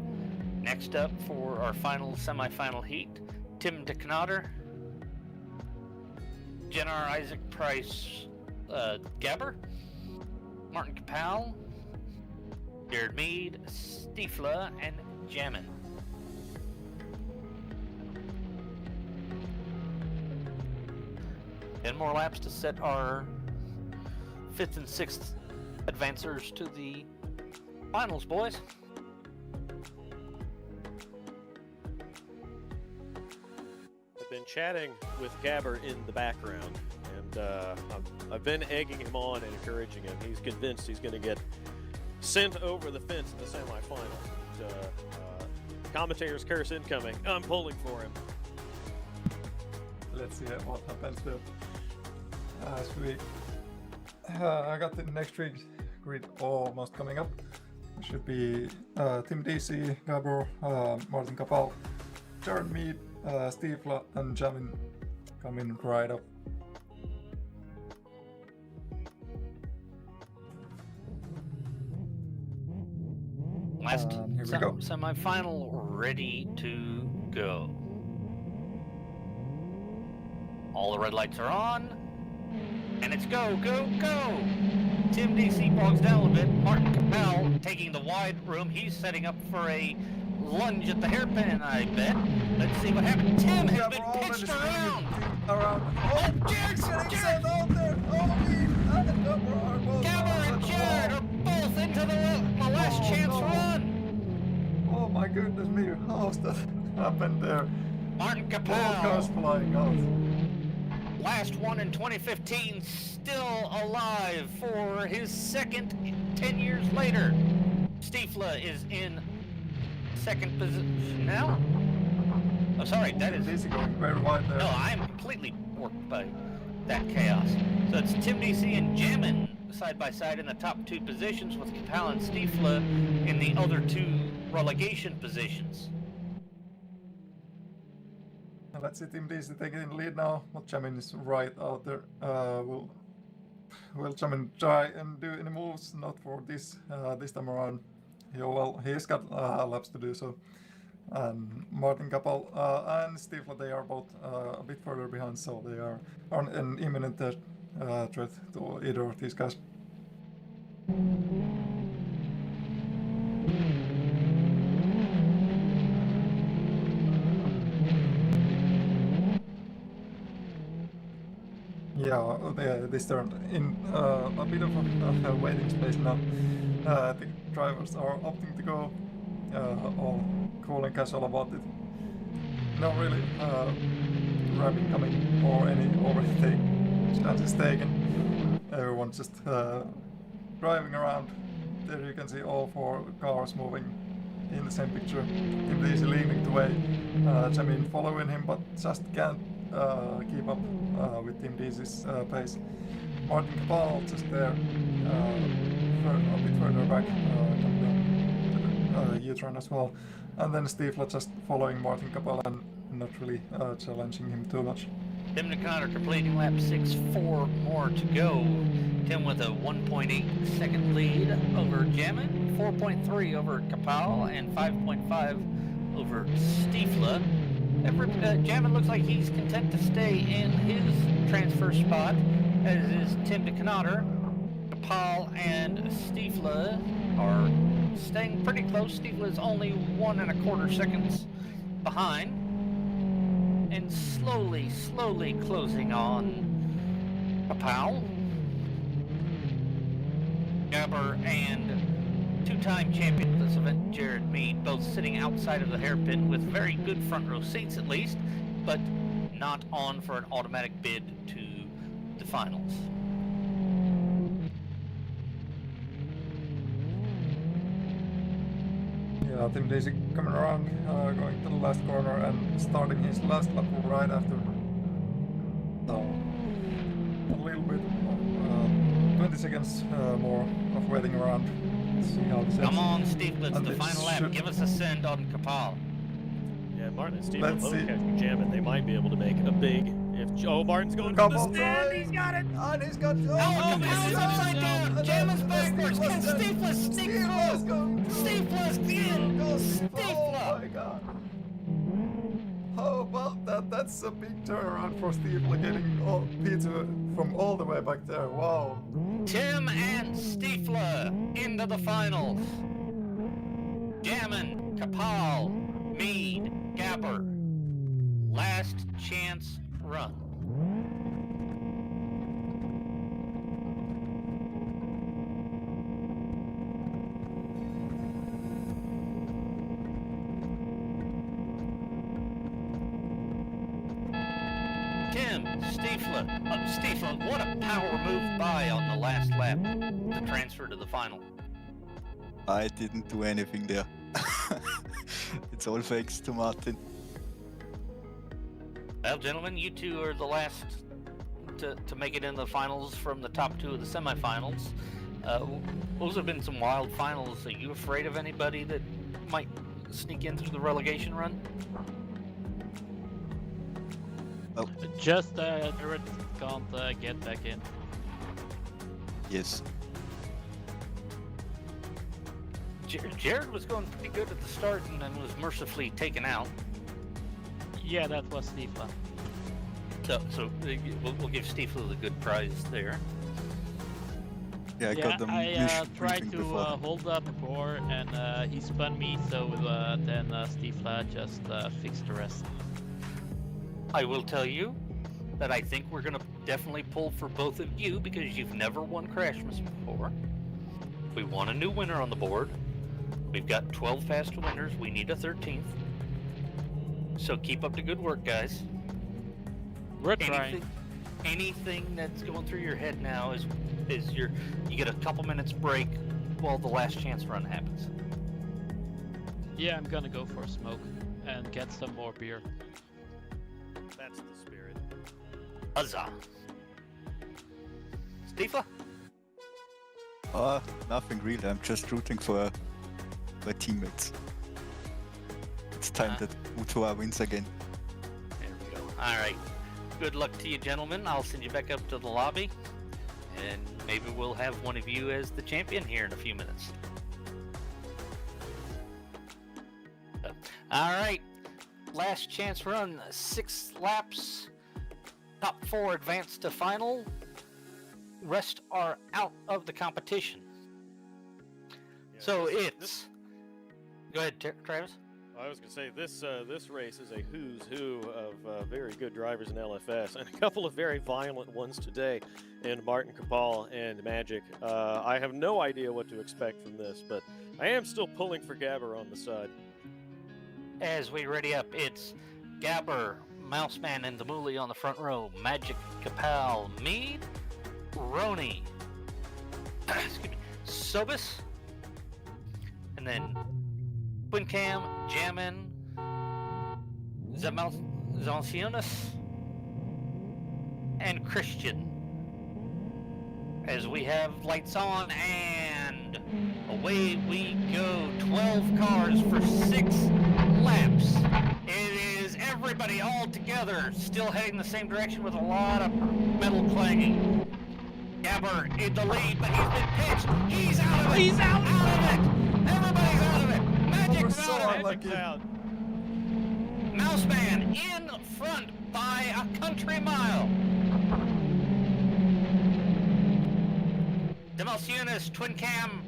Next up for our final semifinal heat, Tim DeKnotter, Jennar Isaac Price Gabber, Martin Capel, Jared Mead, Stiefla, and Jammin. And more laps to set our 5th and 6th advancers to the finals, boys. I've been chatting with Gabber in the background, and I've been egging him on and encouraging him. He's convinced he's going to get sent over the fence in the semifinal. Commentator's curse incoming. I'm pulling for him. Let's see what happens there. As we I got the next grid almost coming up. It should be Tim DC, Gabor, Martin Capel, Jared Mead, Stiefla, and Jamin coming right up. Last Here we go. semi-final ready to go. All the red lights are on, and it's go, go, go! Tim DC bogs down a little bit. Martin Capel taking the wide room. He's setting up for a lunge at the hairpin, I bet. Let's see what happens. Tim has been pitched around. Oh, Jared! Gabber and Jared are both into the last chance run. Oh my goodness me, how's that happened there? Martin All cars Capel, flying out. last one in 2015, still alive for his second 10 years later. Stiefla is in second position now. Oh, sorry, that is... Easy going very wide there. No, I am completely warped by that chaos. So it's Tim DC and Jammin side by side in the top two positions, with Capel and Stiefla in the other two relegation positions. Let's see Team DC taking the lead now. Well, Jamin is right out there. Will Jamin try and do any moves? Not for this time around. He's got laps to do so. And Martin Capel and Stiefla, they are both a bit further behind, so they are an imminent threat to either of these guys. Yeah, this turned in a bit of a waiting space now. The drivers are opting to go all cool and casual about it. Not really wrapping coming or any overtake chances taken. Everyone's just driving around. There you can see all four cars moving in the same picture. Tim DC leading the way. Jamin following him, but just can't keep up with Team DC's pace. Martin Capel just there, a bit further back, coming down to the U-turn as well. And then Stiefla just following Martin Capel and not really challenging him too much. Tim DeConnor completing lap 6, 4 more to go. Tim with a 1.8 second lead over Jammin, 4.3 over Capel, and 5.5 over Stiefla. Jammin looks like he's content to stay in his transfer spot, as is Tim DeConnor. Capel and Stiefla are staying pretty close. Stiefla is only 1.25 seconds behind. And slowly closing on Capel. Gabber and two-time champion of this event, Jared Mead, both sitting outside of the hairpin with very good front row seats at least, but not on for an automatic bid to the finals. Yeah, Tim DC coming around, going to the last corner and starting his last lap right after. So, a little bit of 20 seconds more of waiting around. Let's see how this ends. Come on, Steve, it's the final lap. Give us a send on Capel. Yeah, Martin and Steve both catching Jammin. They might be able to make a big. If Joe Martin's going for the stand, he's got it. And he's got. Capel's upside down. Jammin's backwards. Can Stiefla sneak through? Stiefla's in. Stiefla. Oh my god. How about that? That's a big turnaround for Stiefla, getting all pizza from all the way back there. Wow. Tim and Stiefla into the finals. Jammin, Capel, Mead, Gabber. Last chance run. Tim, Stiefla. Stiefla, what a power move by on the last lap to transfer to the final. I didn't do anything there. It's all thanks to Martin. Well, gentlemen, you two are the last to make it in the finals from the top two of the semifinals. Those have been some wild finals. Are you afraid of anybody that might sneak in through the relegation run? Oh. Just the Red can't get back in. Yes. Jared was going pretty good at the start and then was mercifully taken out. Yeah, that was Stifla. So we'll give Stifla the good prize there. Yeah, I got them. I tried to hold up before, and he spun me, so then Stifla just fixed the rest. I will tell you that I think we're going to definitely pull for both of you because you've never won CRASHMAAS before. We want a new winner on the board. We've got 12 fast winners. We need a 13th. So keep up the good work, guys. We're trying. Anything that's going through your head now is you get a couple minutes break while the last chance run happens. Yeah, I'm gonna go for a smoke and get some more beer. That's the spirit. Huzzah! Stifla? Nothing really. I'm just rooting for my teammates. It's time that Utoa wins again. There we go. Alright. Good luck to you, gentlemen. I'll send you back up to the lobby. And maybe we'll have one of you as the champion here in a few minutes. Alright. Last chance run. 6 laps. Top 4 advance to final. Rest are out of the competition. Yeah, So it's... Go ahead, Travis. I was going to say, this race is a who's who of very good drivers in LFS, and a couple of very violent ones today in Martin Capal and Magic. I have no idea what to expect from this, but I am still pulling for Gabber on the side. As we ready up, it's Gabber, Mouseman, and the Mooly on the front row. Magic, Capal, Mead, Roni, excuse me, Sobis, and then Twin Cam, Jammin, Zanciunas, and Christian. As we have lights on, and away we go. 12 cars for 6 laps. It is everybody all together, still heading the same direction with a lot of metal clanging. Gabber in the lead, but he's been pitched. He's out of it. He's out of it. Everybody's out of it. Magic's out of it. Mouseman in front by a country mile. Demalciunas, Twin Cam,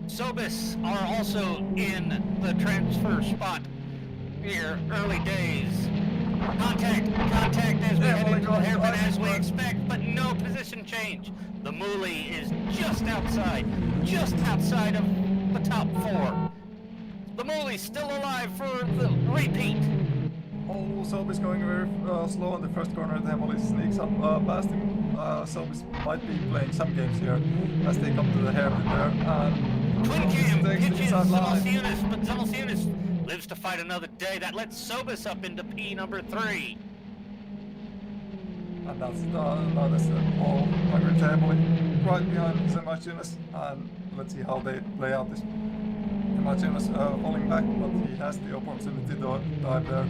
Sobis are also in the transfer spot here. Early days. Contact as we head into the hairpin as we expect, but no position change. The Mooly is just outside of the top 4. The Mooly's still alive for the repeat. Oh, Sobis going very slow on the first corner. The Emily sneaks up past him. Sobis might be playing some games here as they come to the hairpin there. Twin Cam pitches Zamalciunas, but Zamalciunas lives to fight another day. That lets Sobis up into P number 3. And that's the ball Margaret table right behind Zamalciunas. And let's see how they play out this. Zamalciunas falling back, but he has the opportunity to dive there.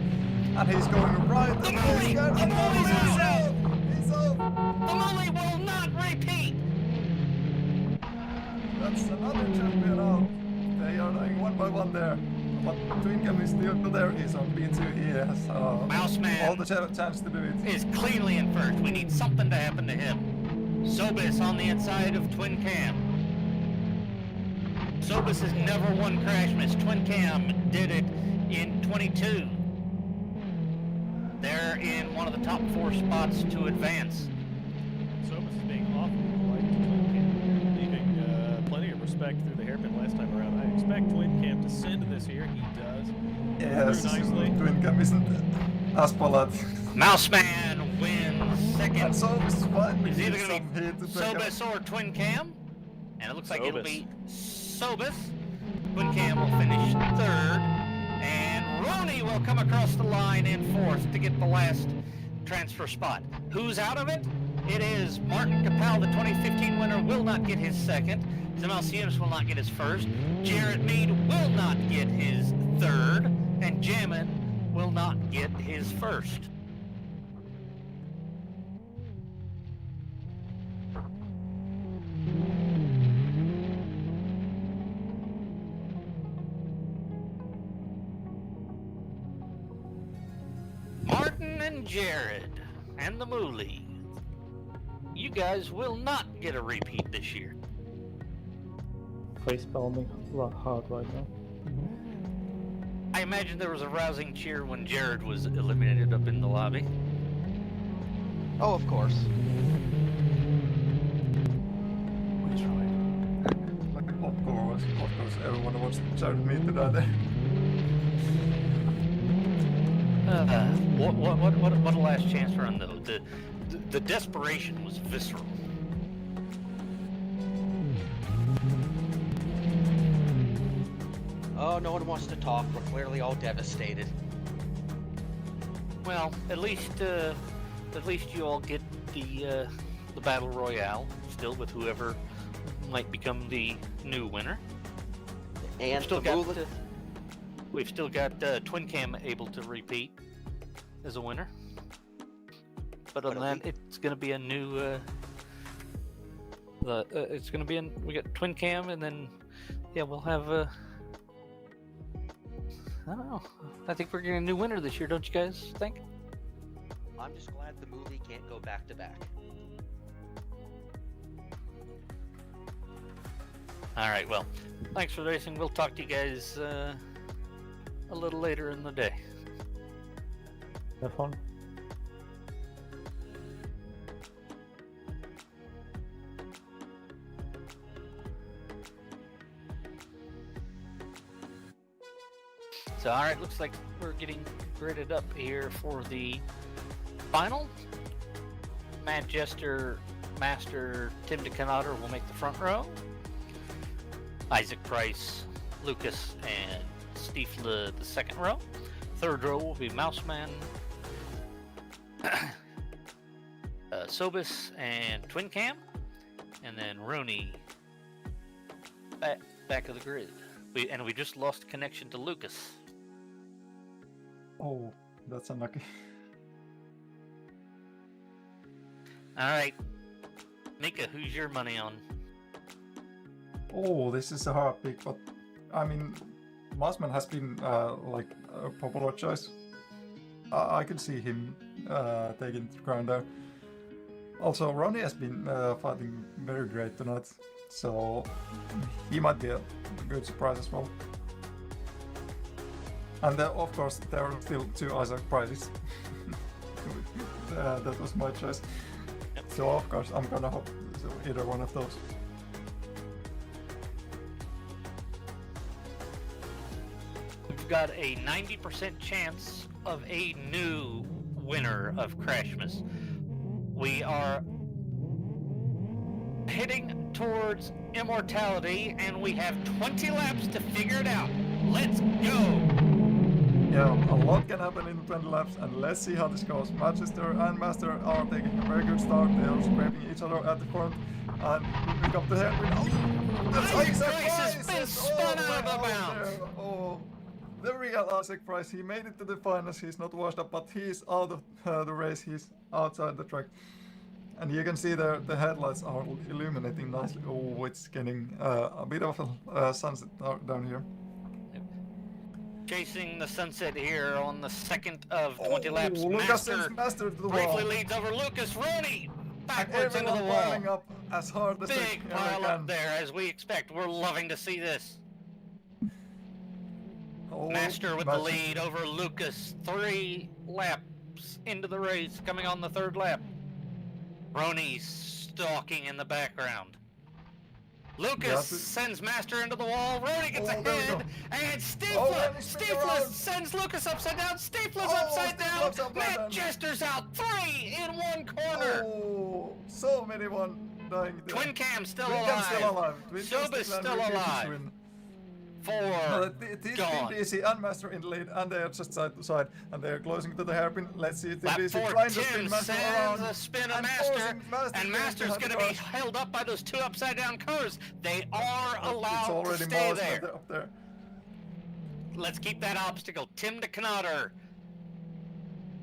And he's going right. The Mooly! The Mooly's out! He's out! The Mooly will not repeat! That's another champion out. They are dying one by one there. But Twin Cam is still there. He's on B2. He has Mouseman all the chance to do it. Is cleanly in first. We need something to happen to him. Sobis on the inside of Twin Cam. Sobis has never won CRASHMAAS. Twin Cam did it in 22. They're in one of the top 4 spots to advance. Sobis is being awfully polite to Twin Cam, leaving plenty of respect through the hairpin last time around. I expect Twin Cam to send this here. He does. Yes, nicely. Twin Cam isn't as polite. Mouseman wins second. And Sobis finally It's either gets going some to be hit to take Sobis or Twin Cam. And it looks like it'll Sobis. be Sobis. Twin Cam will finish 3rd. And Roni will come across the line in 4th to get the last transfer spot. Who's out of it? It is Martin Capal, the 2015 winner, will not get his 2nd. Zamalciunas will not get his 1st. Jared Mead will not get his 3rd. And Jammin will not get his 1st. and Jared and the Moolie, you guys will not get a repeat this year. Face palming hard right now. I imagine there was a rousing cheer when Jared was eliminated up in the lobby. Oh, of course. We tried. Like, of course, everyone wants to shout me to that. What a last chance run though. The desperation was visceral. Oh, no one wants to talk. We're clearly all devastated. Well, at least you all get the battle royale still with whoever might become the new winner. And we've still got Twin Cam able to repeat as a winner. But other than that, it's going to be a new. It's going to be we got Twin Cam, and then we'll have. I don't know. I think we're getting a new winner this year, don't you guys think? I'm just glad the movie can't go back to back. All right. Well, thanks for racing. We'll talk to you guys a little later in the day. Have fun. So, all right, looks like we're getting gridded up here for the final. Matt Jester, Master, Tim DeCanader will make the front row. Isaac Price, Lucas, and Stiefla the second row. Third row will be Mouseman, Sobis, and Twin Cam. And then Rooney back of the grid. We just lost connection to Lucas. Oh, that's unlucky. All right, Mika, who's your money on? Oh, this is a hard pick, but I mean, Mossman has been like a popular choice. I can see him taking the ground there. Also, Ronnie has been fighting very great tonight, so he might be a good surprise as well. And of course, there are still two Isaac prizes. That was my choice. So of course, I'm gonna hope either one of those. We've got a 90% chance of a new winner of CRASHMAAS. We are heading towards immortality, and we have 20 laps to figure it out. Let's go! Yeah, a lot can happen in 20 laps, and let's see how this goes. Manchester and Master are taking a very good start. They are scraping each other at the front, and we come to the hairpin. Oh, that's Isaac Price has been spun out of bounds. Oh, the real Isaac Price. He made it to the finals. He's not washed up, but he's out of the race. He's outside the track. And you can see there the headlights are illuminating nicely. Oh, it's getting a bit of a sunset down here. Chasing the sunset here on the second of 20 laps. Lucas sends Master to the briefly wall. leads over Lucas. Rooney backwards And into the piling wall. up as hard as Big they pile can. up there, as we expect. We're loving to see this. Oh, Master with the lead over Lucas. 3 laps into the race, coming on the third lap. Rooney stalking in the background. Lucas sends Master into the wall. Rooney gets ahead, and Stiefla sends Lucas upside down. Stiefla's upside down. Matt Jester's out. 3 in one corner. Oh, so many one dying there. Twin Cam still Twin alive. Cam still alive. Sobis still alive. 4 gone. DC and Master in the lead, and they are just side to side, and they are closing to the hairpin. Let's see if Lap DC 4, trying to Tim spin Master sends around. a spin of and Master, Master and Master's going to be held up by those 2 upside down cars. They are It's allowed already to stay Mars there. up there. Let's keep that obstacle. Tim DeCanader,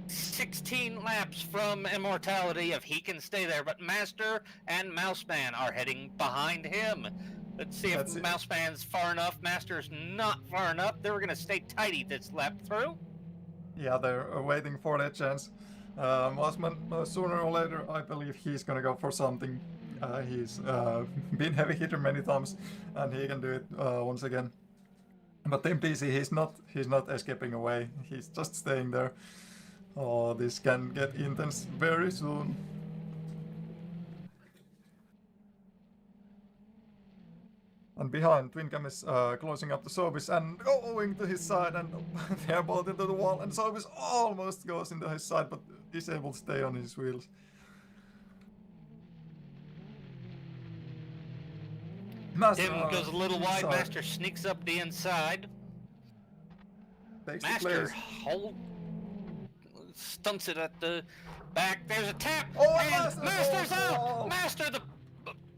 16 laps from immortality if he can stay there, but Master and Mouseman are heading behind him. Let's see if Mouseman's far enough. Master's not far enough. They were going to stay tidy this lap through. Yeah, they're waiting for their chance. Mossman, sooner or later, I believe he's gonna go for something. He's been heavy hitter many times, and he can do it once again. But Team DC, he's not escaping away. He's just staying there. Oh, this can get intense very soon. And behind, Twincam is closing up the Sobis and going to his side, and they're both into the wall, and Sobis almost goes into his side, but is able to stay on his wheels. Master, Tim goes a little wide. inside. Master sneaks up the inside. Takes the Master place. stunts it at the back. There's a tap, Oh, and Master's out. Oh. Master,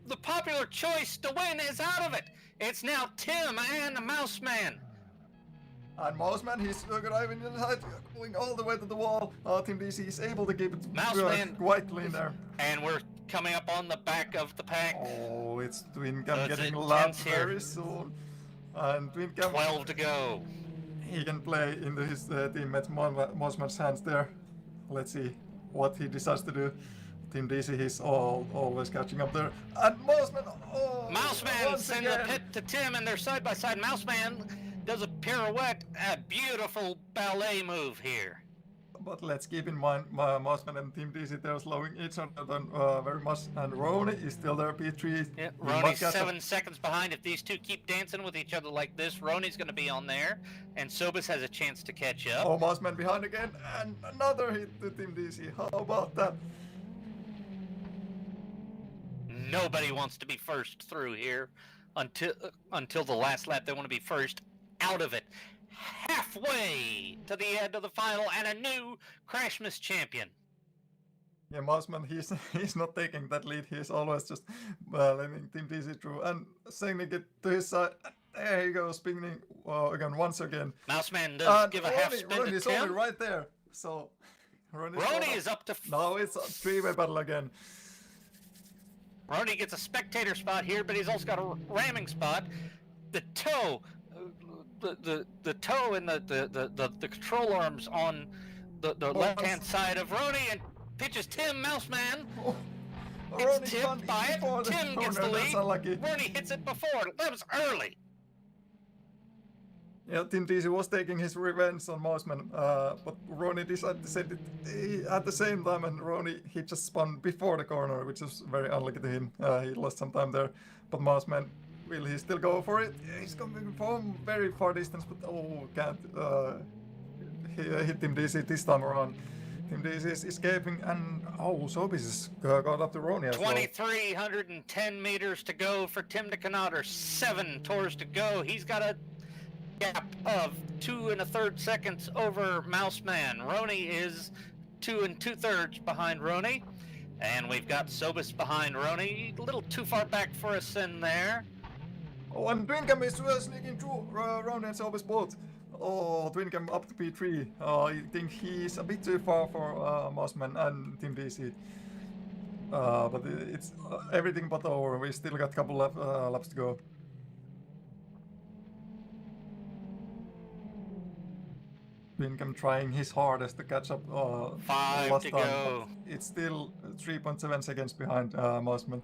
the popular choice to win, is out of it. It's now Tim and the Mouse Man. And Mouseman, he's driving inside, going all the way to the wall. Team DC is able to keep it Mouseman. quite clean there. And we're coming up on the back of the pack. Oh, it's Twincam That's getting intense lapped here. very soon. And Twincam, 12 to go. he can play into his teammate Mouseman's hands there. Let's see what he decides to do. Team DC, he's always catching up there. And Mouseman, Mouseman once sends again. a pit to Tim, and they're side by side. Mouseman does a pirouette, a beautiful ballet move here. But let's keep in mind, Mouseman and Team DC, they're slowing each other down very much. And Rony is still there, P3. Yeah, He Rony's must catch 7 seconds behind. If these two keep dancing with each other like this, Rony's going to be on there, and Sobis has a chance to catch up. Oh, Mouseman behind again, and another hit to Team DC. How about that? Nobody wants to be first through here until the last lap. They want to be first out of it. Halfway to the end of the final, and a new CRASHMAAS champion. Yeah, Mouseman, he's not taking that lead. He's always just letting Team DC through and sending it to his side. There he goes, spinning again once again. Mouseman does And give a half spin to Rony's only Tim. right there. So Rony is up to... Now it's a three-way battle again. Rony gets a spectator spot here, but he's also got a ramming spot. The toe, the toe and the control arms on the left-hand side of Rony, and pitches Tim, Mouseman. It's tipped by it. Tim gets the lead. Rony hits it before. That was early. Yeah, Team DC was taking his revenge on Mouseman, but Rony decided to send it at the same time, and Rony, he just spun before the corner, which is very unlucky to him. He lost some time there, but Mouseman, will he still go for it? He's coming from very far distance, but can't hit Team DC this time around. Team DC is escaping, and Sobis has got up to Rony as well. 2,310 meters to go for Tim de Canader. 7 tours to go. He's got a gap of 2 1/3 seconds over Mouseman. Rony is 2 2/3 behind Rony, and we've got Sobis behind Rony. A little too far back for us in there. Oh, and Twincam is sneaking through Rony and Sobis both. Oh, Twincam up to P3. I think he's a bit too far for Mouseman and Team DC. But it's everything but over. We still got a couple laps to go. Twincam trying his hardest to catch up 5 last to time, go. but it's still 3.7 seconds behind Mouseman.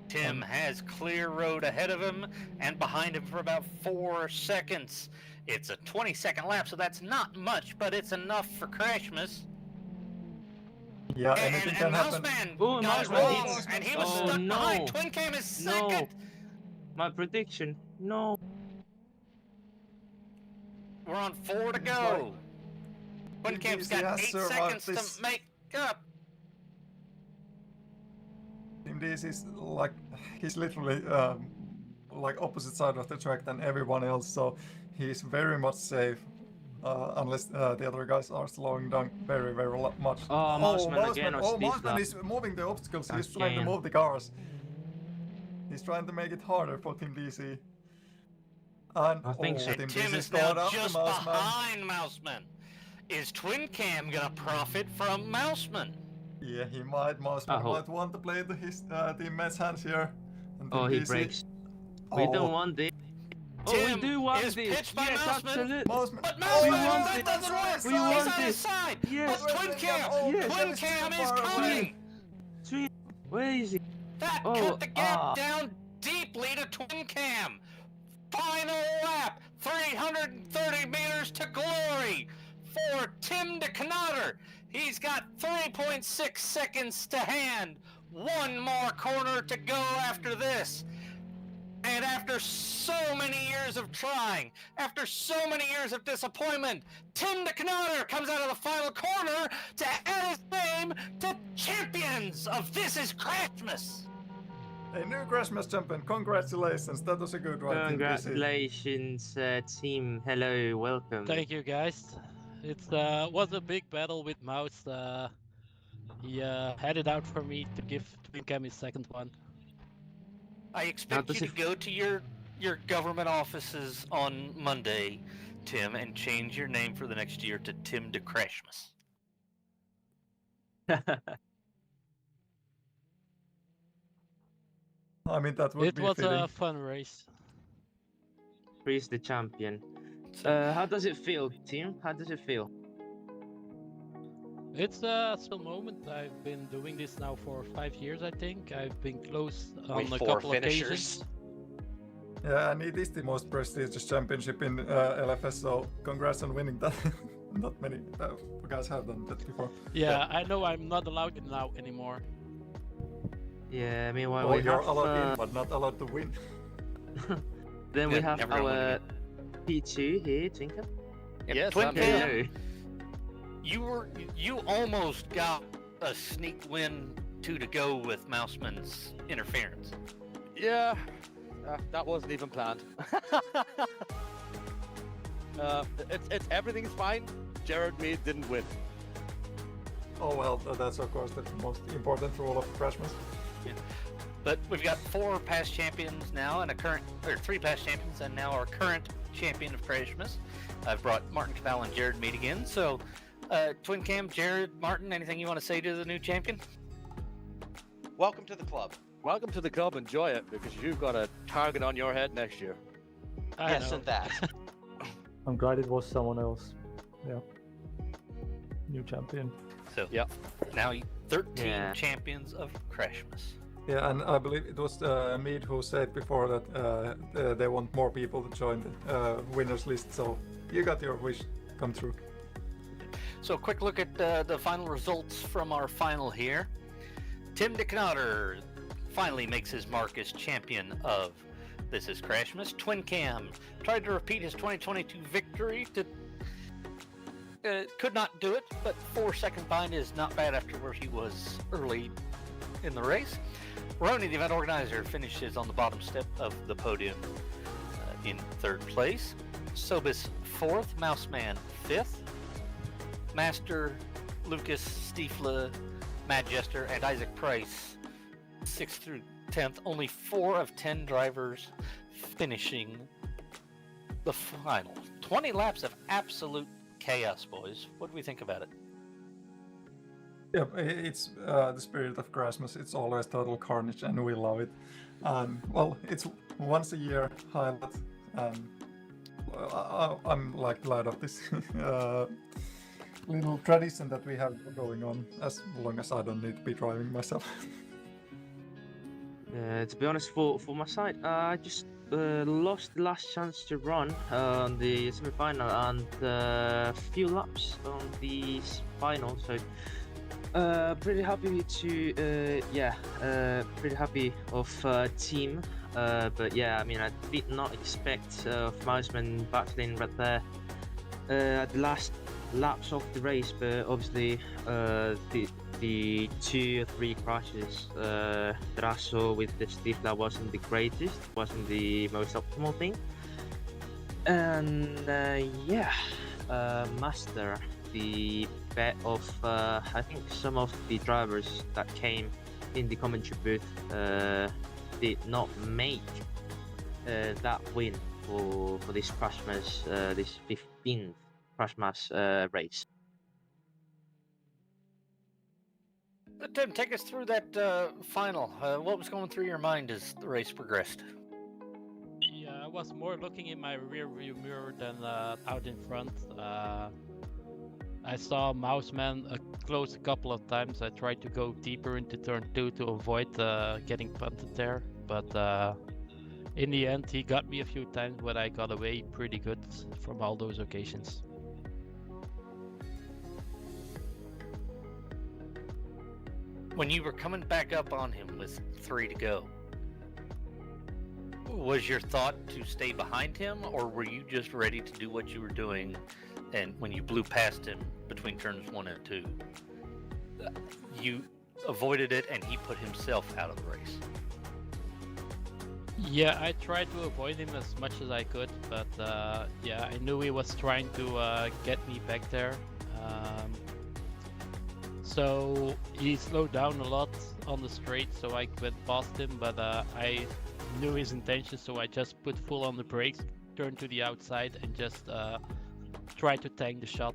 Tim has clear road ahead of him and behind him for about 4 seconds. It's a 20-second lap, so that's not much, but it's enough for CRASHMAAS. Yeah, anything can happen. Mouseman Oh, got it Mouseman. wrong, and he was Oh, stuck no. behind. Twincam is second. No. My prediction. No. We're on 4 to go. Twincam's got 8 seconds to make up. Team DC is like, he's literally like opposite side of the track than everyone else, so he's very much safe. Unless the other guys are slowing down very much. Oh, Mouseman again on speed Mouseman lap. is moving the obstacles. He's Again. trying to move the cars. He's trying to make it harder for Team DC. And I think so. Team Tim DC is caught now up to just Mouseman. behind Mouseman. Is Twincam gonna profit from Mouseman? Yeah, he might. Mouseman might want to play to his teammates' hands here. And Oh, Team he DC breaks. We don't want this. we Tim do want is this. pitched by Yes, Mouseman. absolutely. But We Mouseman, want that it. doesn't work. We He's want on his it. side. Yes. But Twin Cam, Yes. Twin Cam is coming. Where is he? That cut the gap down deeply to Twin Cam. Final lap, 330 meters to glory for Tim de Knotter. He's got 3.6 seconds to hand. One more corner to go after this. And after so many years of trying, after so many years of disappointment, Tim de Knotter comes out of the final corner to add his name to champions of This Is CRASHMAAS. A new CRASHMAAS champion, congratulations, that was a good one. Congratulations, team. Hello, welcome. Thank you, guys. It was a big battle with Mouse. He had it out for me to give Twin Cam his second one. I expect you to go to your government offices on Monday, Tim, and change your name for the next year to Tim de CRASHMAAS. I mean, that would It be was fitting. a fun race. He's the champion. How does it feel, Tim? How does it feel? It's a special moment. I've been doing this now for 5 years, I think. I've been close on a couple occasions. Yeah, and it is the most prestigious championship in LFS, so congrats on winning that. Not many guys have done that before. Yeah, I know I'm not allowed in now anymore. Yeah, meanwhile Well, we you're have... allowed in, but not allowed to win. Then we have our P2 here, Tinker. Yes, Twin Cam, you almost got a sneak win 2 to go with Mouseman's interference. Yeah, that wasn't even planned. It's everything's fine. Jared Mead didn't win. Oh well, that's of course the most important rule of CRASHMAAS. Yeah. But we've got 4 past champions now and 3 past champions and now our current champion of CRASHMAAS. I've brought Martin Caval and Jared Mead again. So, Twin Cam, Jared, Martin, anything you want to say to the new champion? Welcome to the club. Welcome to the club. Enjoy it because you've got a target on your head next year. Yes, and that. I'm glad it was someone else. Yeah. New champion. So, now 13 champions of CRASHMAAS. Yeah, and I believe it was Mead who said before that they want more people to join the winners list, so you got your wish come true. So a quick look at the final results from our final here. Tim de Knotter finally makes his mark as champion of This Is CRASHMAAS. Twin Cam tried to repeat his 2022 victory, could not do it, but 4-second bind is not bad after where he was early in the race. Ronnie, the event organizer, finishes on the bottom step of the podium in 3rd place. Sobis 4th, Mouseman 5th. Master, Lucas, Stiefla, Mad Jester, and Isaac Price 6th through 10th. Only 4 of 10 drivers finishing the final. 20 laps of absolute chaos, boys. What do we think about it? Yep, it's the spirit of CRASHMAAS. It's always total carnage, and we love it. Well, it's once a year highlight, and I'm like glad of this little tradition that we have going on. As long as I don't need to be driving myself. To be honest, for my side, I just lost the last chance to run on the semi-final and a few laps on the final. So. Pretty happy to pretty happy of team, but yeah, I mean, I did not expect Mouseman battling right there at the last laps of the race, but obviously the 2 or 3 crashes that I saw with the Stiefla wasn't the greatest, wasn't the most optimal thing, and Master, the bet of I think some of the drivers that came in the commentary booth did not make that win for this CRASHMAAS, this 15th CRASHMAAS race. Tim, take us through that final. What was going through your mind as the race progressed? Yeah, I was more looking in my rear view mirror than out in front. I saw Mouseman close a couple of times. I tried to go deeper into turn 2 to avoid getting punted there, but in the end he got me a few times, but I got away pretty good from all those occasions. When you were coming back up on him with 3 to go, was your thought to stay behind him, or were you just ready to do what you were doing, and when you blew past him between turns 1 and 2, you avoided it and he put himself out of the race? Yeah, I tried to avoid him as much as I could, but yeah, I knew he was trying to get me back there. So he slowed down a lot on the straight, so I went past him, but I knew his intention, so I just put full on the brakes, turned to the outside, and just tried to tank the shot.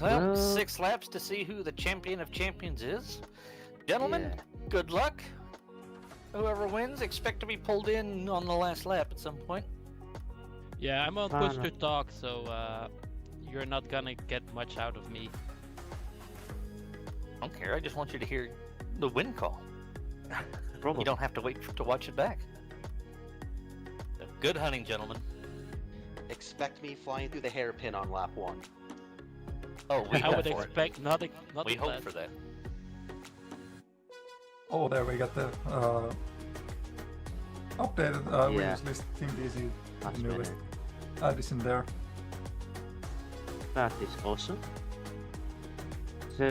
Well, 6 laps to see who the champion of champions is. Gentlemen, good luck. Whoever wins, expect to be pulled in on the last lap at some point. Yeah, I'm on push to talk, so you're not gonna get much out of me. I don't care, I just want you to hear the win call. You don't have to wait to watch it back. So, good hunting, gentlemen. Expect me flying through the hairpin on lap 1. Oh, we I would expect nothing. We hope for that. Oh, there we got the updated winners list. Team DC, the newest addition there. That is awesome. So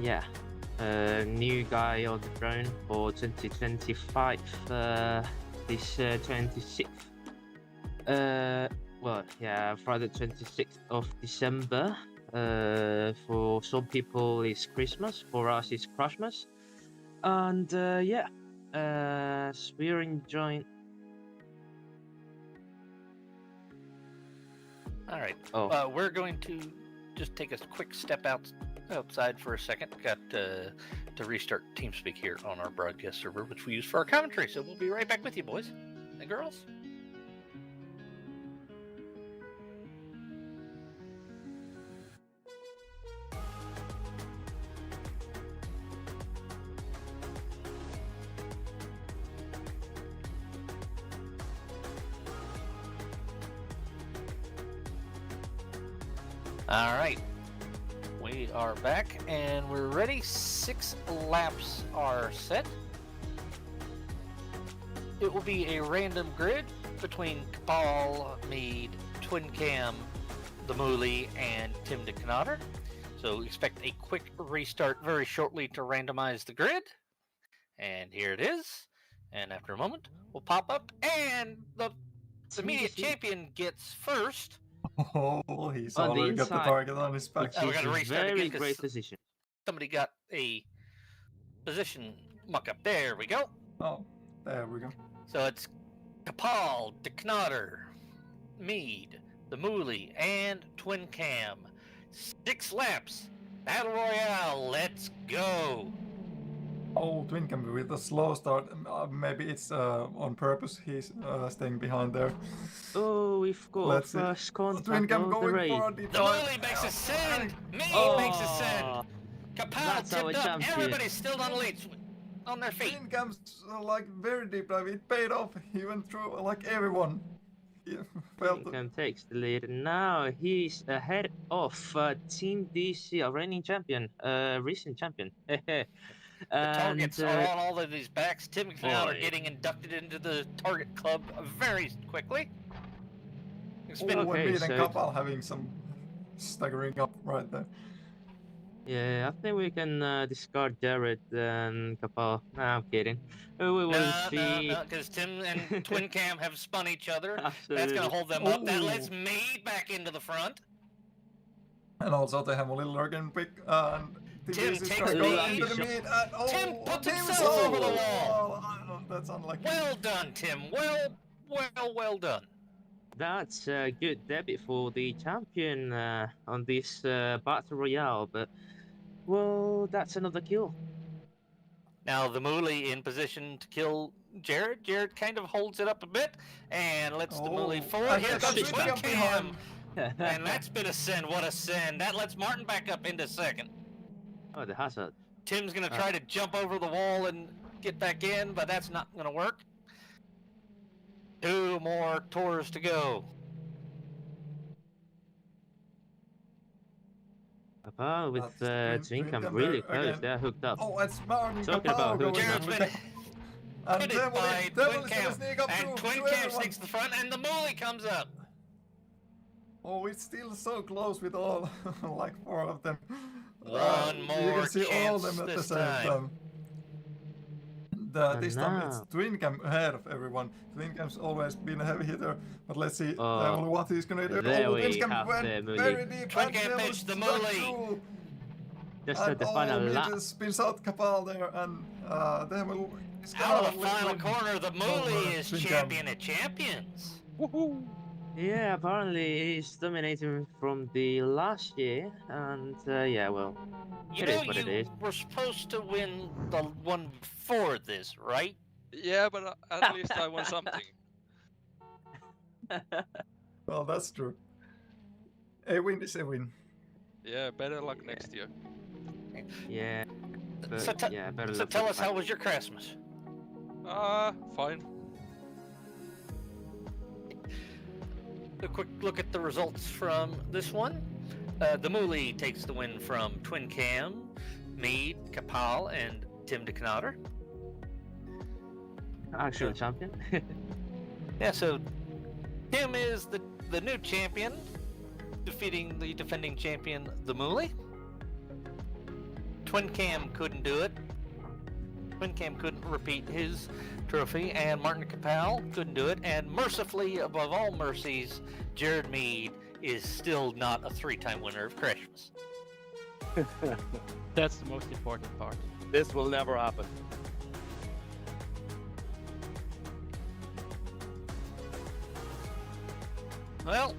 yeah, new guy on the throne for 2025. This 26th. Well, yeah, Friday 26th of December. For some people it's Christmas. For us it's CRASHMAAS. And yeah, we're enjoying. All right. We're going to just take a quick step outside for a second. Got to restart TeamSpeak here on our broadcast server, which we use for our commentary. So we'll be right back with you, boys and girls. All right, we are back and we're ready. 6 laps are set. It will be a random grid between Kapal, Mead, Twin Cam, the Mooly, and Tim de Knotter. So expect a quick restart very shortly to randomize the grid. And here it is. And after a moment, we'll pop up and the immediate champion gets first. Oh, he's already got the target on his back. We got to restart very again great position. Somebody got a position muck up. There we go. Oh, there we go. So it's Kapal, de Knotter, Mead, the Mooly, and Twin Cam. 6 laps. Battle Royale. Let's go. Oh, Twin Cam with a slow start. Maybe it's on purpose. He's staying behind there. Oh, we've got first contact Twin Cam of the going race. for The Mooly makes a send. Mead makes a send. Kapal tipped up. Everybody's still on leads. On their feet. Twin Cam's like very deep dive. It paid off. He went through like everyone. Twin Cam takes the lead. Now he's ahead of Team DC, a reigning champion, recent champion. The targets are on all of these backs. Tim and Cloud are getting inducted into the target club very quickly. It's been and Kapal having some staggering up right there. Yeah, I think we can discard Jared and Kapal. No, I'm kidding. We will see. No, because Tim and Twin Cam have spun each other. Absolutely. That's going to hold them up. That lets Mead back into the front. And also they have a little organ pick and Tim takes Mead. Tim puts himself over the wall. Oh, that's unlucky. Well done, Tim. Well done. That's a good debut for the champion on this Battle Royale, but well, that's another kill. Now the Mooly in position to kill Jared. Jared kind of holds it up a bit and lets the Mooly forward. Here comes Twin Cam. And that's been a send. What a send. That lets Martin back up into second. Oh, the hazard. Tim's going to try to jump over the wall and get back in, but that's not going to work. 2 more tours to go. Kapal with Twink, I'm really close. Again. They're hooked up. Oh, it's Martin Talking about Kapal hooking going up. and Devil's gonna sneak up And to Twin Cam everyone. sneaks the front, and the Mooly comes up. Oh, it's still so close with all, like 4 of them. One You more can see all of them chance at the this same time. time. This time it's Twin Cam ahead of everyone. Twin Cam's always been a heavy hitter, but let's see what he's gonna do. There we Twin Cam have went the Mooly. very deep. Twin and Cam Devil pitched the stuck Mooly. through. Just And at the final he lap. just spins out Kapal there, and Devil is Out of the gonna final win corner, the Mooly over is Twin Cam. champion of champions. Woohoo! Yeah, apparently he's dominating from the last year, and yeah, well, You it know is what it you is. were supposed to win the one before this, right? Yeah, but at least I won something. Well, that's true. A win is a win. Yeah, better luck next year. Yeah, but, So, yeah, better so luck tell with us, the how fight. was your Christmas? Fine. A quick look at the results from this one. The Mooly takes the win from Twin Cam, Mead, Kapal, and Tim DeKnotter. Actual champion. Yeah, so Tim is the new champion, defeating the defending champion, the Mooly. Twin Cam couldn't do it. Twin Cam couldn't repeat his trophy, and Martin Kapal couldn't do it. And mercifully, above all mercies, Jared Mead is still not a 3-time winner of CRASHMAAS. That's the most important part. This will never happen. Well,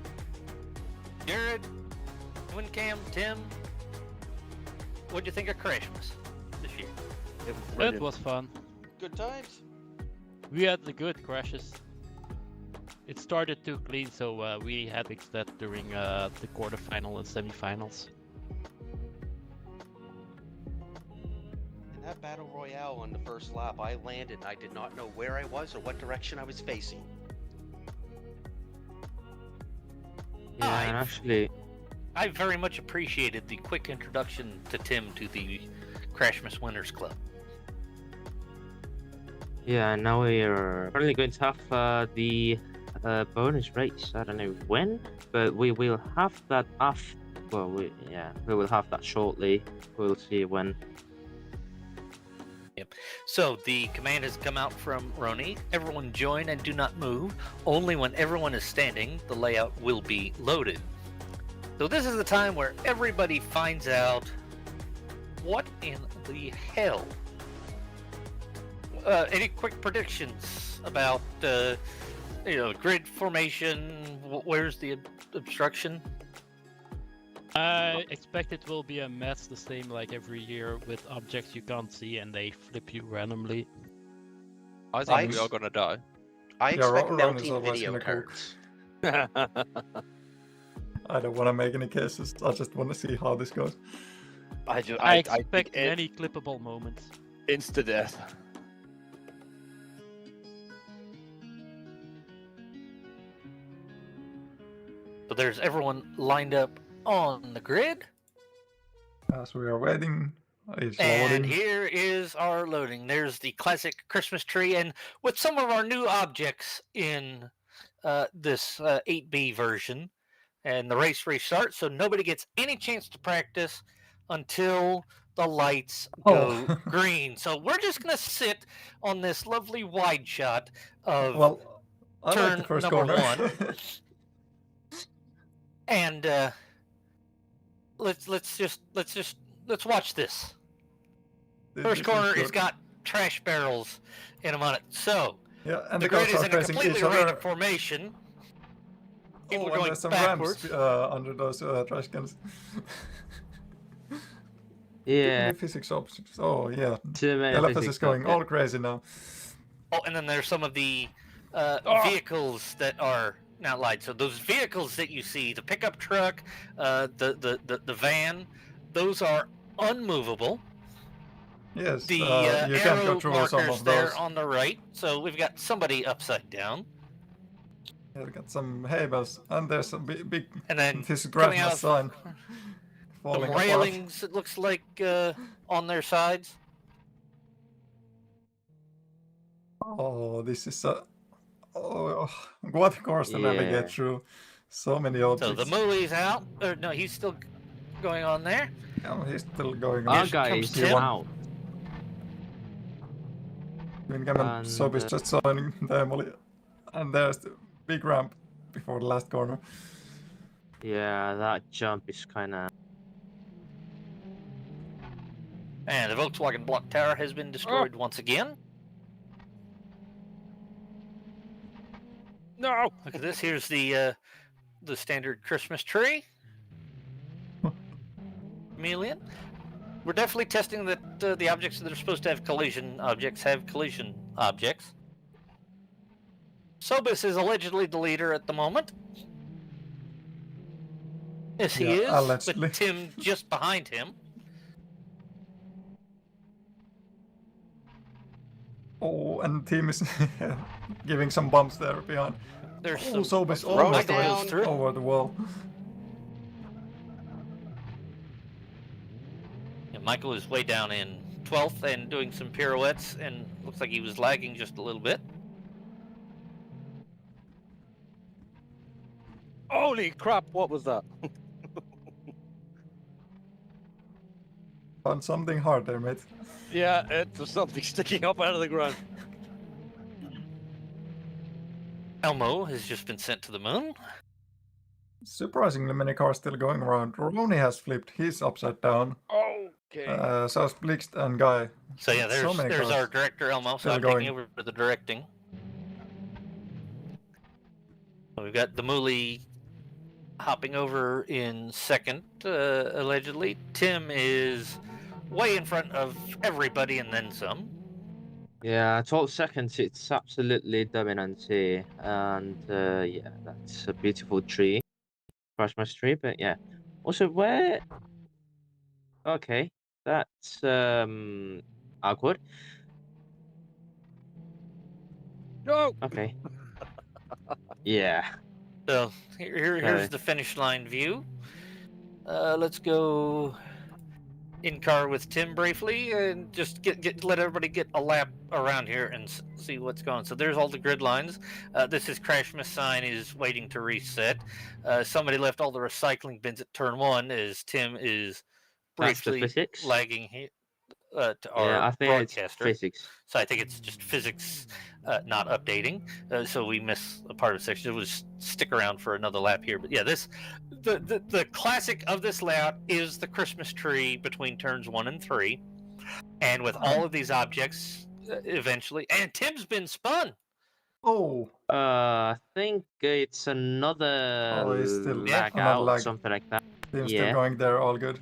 Jared, Twin Cam, Tim, what'd you think of CRASHMAAS this year? It was It brilliant. was fun. Good times. We had the good crashes. It started too clean, so we had to fix that during the quarterfinal and semifinals. In that battle royale on the first lap, I landed and I did not know where I was or what direction I was facing. Yeah, and actually, I very much appreciated the quick introduction to Tim to the CRASHMAAS Winners Club. yeah, now we're probably going to have the bonus race. I don't know when, but we will have that after. Well, we will have that shortly. We'll see when. Yep. So the command has come out from Roni. Everyone join and do not move. Only when everyone is standing, the layout will be loaded. So this is the time where everybody finds out what in the hell. Any quick predictions about grid formation? Where's the obstruction? I expect it will be a mess the same like every year with objects you can't see and they flip you randomly. I think we are gonna die. I Yeah, expect Ron is mounting always video gonna cook. cards. I don't want to make any cases. I just want to see how this goes. I think expect many clippable moments. Insta death. So there's everyone lined up on the grid. As we are waiting, it's And loading. here is our loading. There's the classic Christmas tree, and with some of our new objects in this 8B version. And the race restarts, so nobody gets any chance to practice until the lights go green. So we're just going to sit on this lovely wide shot of Well, I turn like the first number corner. 1. And let's watch this. First corner has got trash barrels in them on it. So Yeah, and the the cars grid is are in a facing completely each other. random formation. People Oh, are and going there's some backwards. ramps under those trash cans. Too many physics options. Oh yeah. Too many LFS physics is going options. all crazy now. Oh, and then there's some of the vehicles that are not light. So those vehicles that you see, the pickup truck, the van, those are unmovable. Yes, The you can't go arrow through some markers of there those. on the right. So we've got somebody upside down. Yeah, we got some hables, and there's a big And then this coming CRASHMAAS out sign some falling apart. railings, it looks like, on their sides. Oh, this is a what a course to navigate through. So many So objects. the Mooley's out. Or no, he's still going on there. Yeah, he's still going. Our Here guy comes is T1. out. Wingham and Soap is just joining the Emily. And there's the big ramp before the last corner. Yeah, that jump is kind of. And the Volkswagen block tower has been destroyed once again. No! Look at this. Here's the standard Christmas tree. Chameleon. We're definitely testing that the objects that are supposed to have collision objects have collision objects. Sobis is allegedly the leader at the moment. Yes, he is. Allegedly. With Tim just behind him. Oh, and Team is giving some bumps there behind. There's Oh, some Soap is road almost down. over the wall. Yeah, Michael is way down in 12th and doing some pirouettes, and looks like he was lagging just a little bit. Holy crap, what was that? Found something hard there, mate. Yeah, it was something sticking up out of the ground. Elmo has just been sent to the moon. Surprisingly many cars still going around. Ronnie has flipped. He's upside down. Okay. So is Blixt and Guy. So yeah, So many there's cars our director Elmo. So still I'm going. taking over for the directing. So we've got the Mooley hopping over in second, allegedly. Tim is way in front of everybody and then some. Yeah, 12 seconds, it's absolutely dominant here. And yeah, that's a beautiful tree. CRASHMAAS tree, but yeah. Also, where. Okay, that's awkward. No! Okay. Yeah. So here's the finish line view. Let's go in car with Tim briefly and just let everybody get a lap around here and see what's going on. So there's all the grid lines. This is CRASHMAAS sign is waiting to reset. Somebody left all the recycling bins at turn 1 as Tim is briefly lagging here. To our I think broadcaster. it's physics. So I think it's just physics not updating. So we miss a part of the section. It was stick around for another lap here. But yeah, the classic of this layout is the Christmas tree between turns 1 and 3. And with all of these objects eventually. And Tim's been spun. Oh. I think it's another he's still lag out, something like that. Tim's still going there, all good.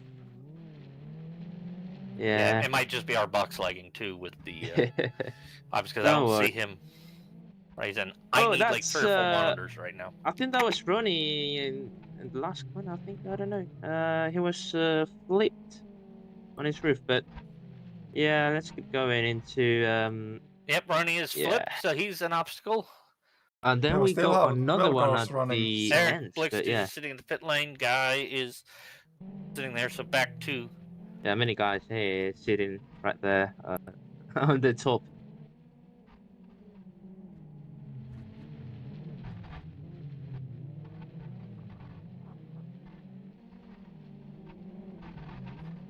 Yeah. It might just be our box lagging too with the obviously because I don't see him. Right, and I need like 3 or 4 monitors right now. I think that was Ronnie in the last one. I think I don't know. He was flipped on his roof, but yeah, let's get going into. Yep, Ronnie is flipped, so he's an obstacle. And then we got another one at the end. Blixt Yeah, is sitting in the pit lane. Guy is sitting there, so back to. Yeah, many guys here sitting right there on the top.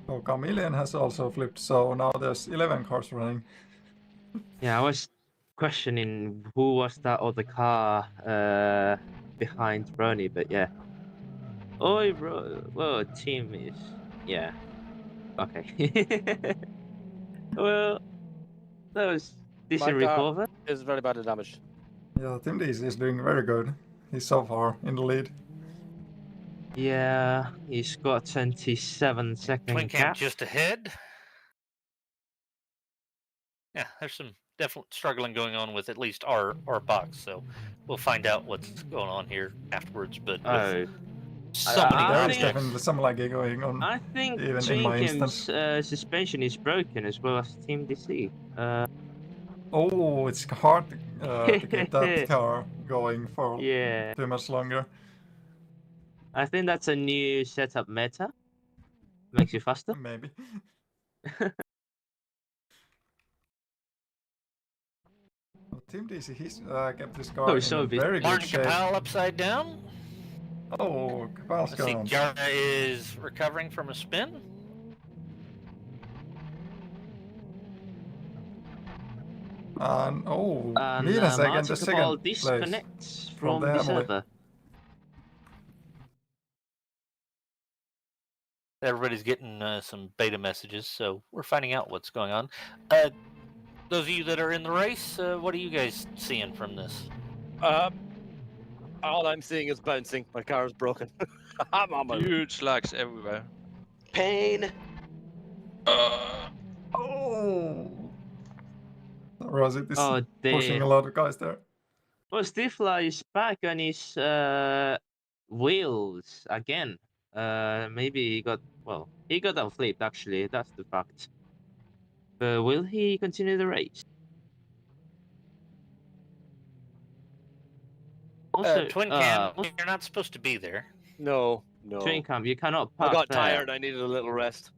Oh, Chameleon has also flipped, so now there's 11 cars running. Yeah, I was questioning who was that other car behind Ronnie, but yeah. Oh, well, team is, yeah. Okay. Well, that was decent recover. Is very badly damaged. Yeah, Tim Dees is doing very good. He's so far in the lead. Yeah, he's got 27-second Twin Cam gap. just ahead. Yeah, there's some definite struggling going on with at least our box, so we'll find out what's going on here afterwards. But with so many There is think- definitely some lagging going on. I think even in Twin my Cam's instance. suspension is broken as well as Team DC. Oh, it's hard to keep that car going for Yeah. too much longer. I think that's a new setup meta. Makes you faster. Maybe. Team DC, he's kept his car Oh, in so a busy. very good Martin shape. Capel upside down. Oh, Capel's Let's see, gone. Jara is recovering from a spin. And oh, And Minas again, Martin the Capel second place disconnects from the the Emily. server. Everybody's getting some beta messages, so we're finding out what's going on. Those of you that are in the race, what are you guys seeing from this? All I'm seeing is bouncing. My car is broken. I'm on my Huge lags everywhere. Pain. Oh! Rosit is Oh, pushing dear. a lot of guys there. Well, Stifler is back on his wheels again. Maybe he got outflipped actually. That's the fact. But will he continue the race? Also, Twin Cam, you're not supposed to be there. No. Twin Cam, you cannot I park got there. tired. I needed a little rest.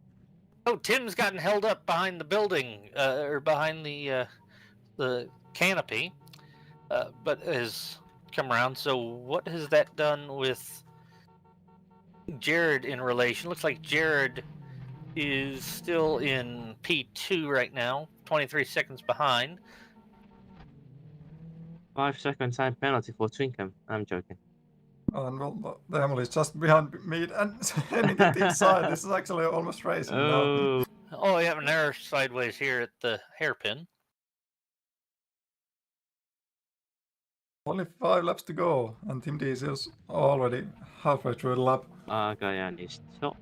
Oh, Tim's gotten held up behind the building, or behind the canopy, but has come around. So what has that done with Jared in relation? Looks like Jared is still in P2 right now, 23 seconds behind. 5-second time penalty for Twin Cam. I'm joking. And well, the Emily is just behind me and heading it inside. This is actually almost racing now. Oh, yeah, and they're sideways here at the hairpin. Only 5 laps to go, and Team DC is already halfway through the lap. Gajan is top.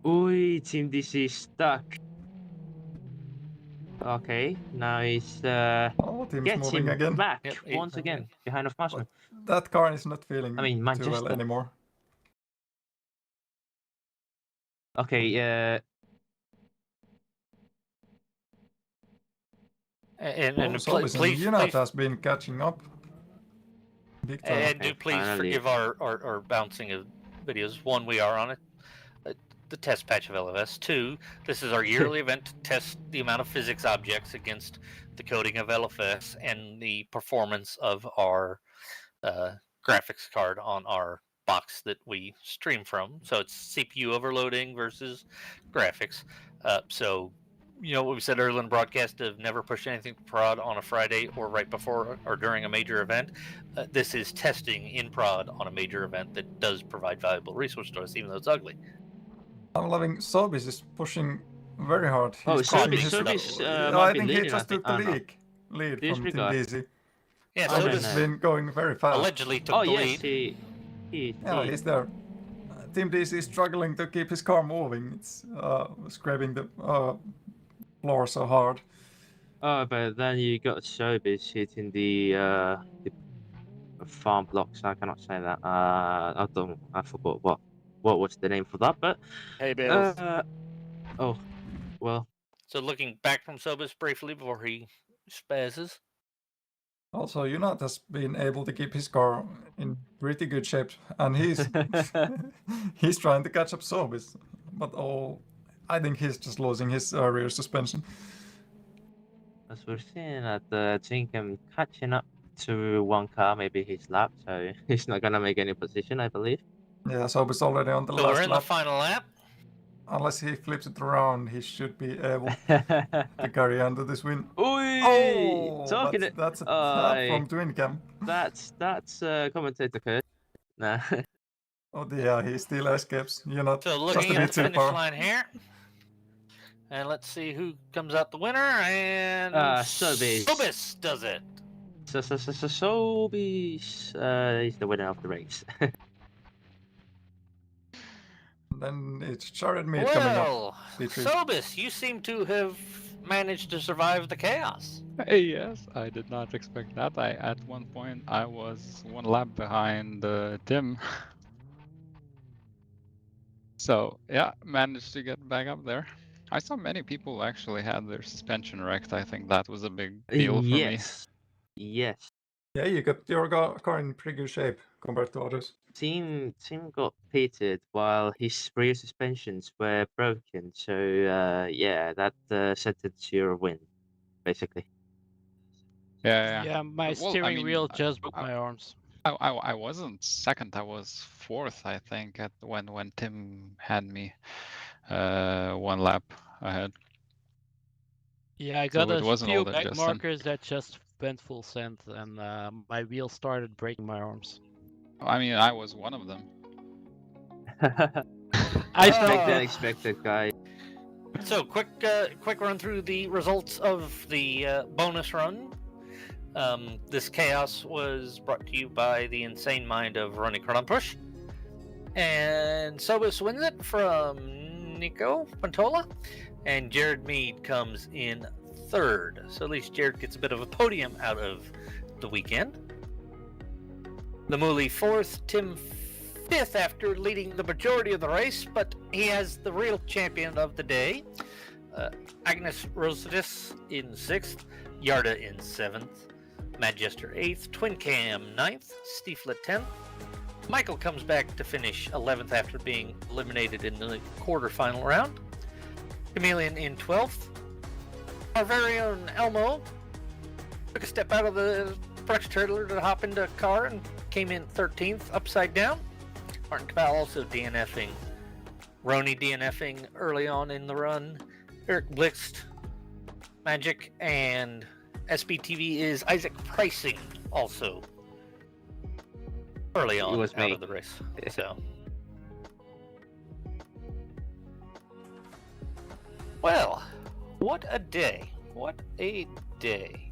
Ui, Team DC is stuck. Okay, now he's Team's moving getting again. back once again behind of Masman. That car is not feeling I mean, too Manchester. well anymore. Okay, Sobis and Unat has been catching up. Big time. And do please forgive our bouncing of videos. One, we are on the test patch of LFS. 2, this is our yearly event to test the amount of physics objects against the coding of LFS and the performance of our graphics card on our box that we stream from. So it's CPU overloading versus graphics. So, you know what we said earlier in the broadcast of never push anything to prod on a Friday or right before or during a major event. This is testing in prod on a major event that does provide valuable resource to us, even though it's ugly. I'm loving Sobis is pushing very hard. He's Sobis I think he just took the lead from Team DC. Yeah, Sobis has been going very fast. Allegedly took the lead. He's there. Team DC is struggling to keep his car moving. It's scraping the floor so hard. Oh, but then you got Sobis hitting the farm blocks. I cannot say that. I forgot what was the name for that, but hey, Bales. Oh, well. So looking back from Sobis briefly before he spazzes. Also, Unat has been able to keep his car in pretty good shape, and he's he's trying to catch up Sobis, but I think he's just losing his rear suspension. As we're seeing that Twin Cam catching up to one car, maybe his lap, so he's not gonna make any position, I believe. Yeah, Sobis already on the So last we're in lap. the final lap. Unless he flips it around, he should be able to carry on to this win. That's a tap from Twin Cam. That's commentator code. Nah. Oh dear, he still escapes. You're not So just looking a at bit the too finish far. line here. And let's see who comes out the winner. And Sobis. Sobis does it. Sobis is the winner of the race. Then it's Jared Mead coming up. Well, Sobis, you seem to have managed to survive the chaos. Yes, I did not expect that. At one point I was 1 lap behind Tim. So yeah, managed to get back up there. I saw many people actually had their suspension wrecked. I think that was a big deal for me. Yes. Yeah, you got your car in pretty good shape compared to others. Tim got pitted while his rear suspensions were broken, so yeah, that set it to your win, basically. Yeah. My Well, I steering mean, wheel just broke my arms. I wasn't second. I was fourth, I think, at when Tim had me 1 lap ahead. Yeah, I So got it wasn't a few all that back just markers that just went full send, and my wheel started breaking my arms. I mean, I was one of them. Unexpected, guy. So quick run through the results of the bonus run. This chaos was brought to you by the insane mind of Ronnie Cronpush. And Sobis wins it from Nico Pantola. And Jared Mead comes in third. So at least Jared gets a bit of a podium out of the weekend. The Mooley fourth, Tim fifth after leading the majority of the race, but he has the real champion of the day. Agnes Rosadis in sixth, Yarda in seventh, Matt Jester 8th, Twin Cam 9th, Stieflet 10th. Michael comes back to finish 11th after being eliminated in the quarterfinal round. Chameleon in 12th. Our very own Elmo took a step out of the brush trailer to hop into a car and came in 13th, upside down. Martin Cabal also DNFing. Roni DNFing early on in the run. Eric Blixt, Magic, and SBTV is Isaac Pricing also early on out of the race. So, well, what a day! What a day!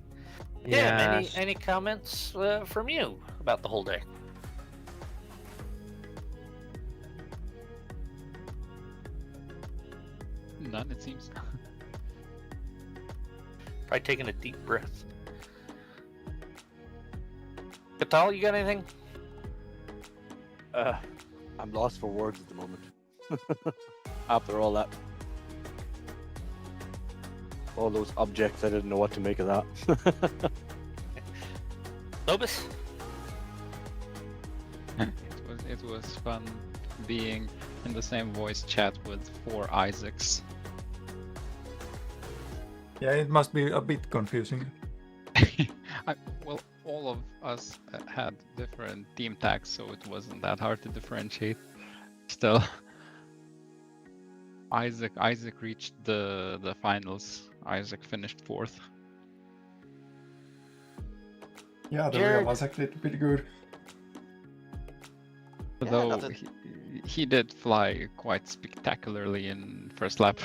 Yeah. Any comments from you about the whole day? None, it seems. Probably taking a deep breath. Katal, you got anything? I'm lost for words at the moment. After all those objects, I didn't know what to make of that. Lobus? It was fun being in the same voice chat with 4 Isaacs. Yeah, it must be a bit confusing. Well, all of us had different team tags, so it wasn't that hard to differentiate. Still, Isaac reached the finals. Isaac finished 4th. Yeah, the real Isaac did pretty good. Though he did fly quite spectacularly in first lap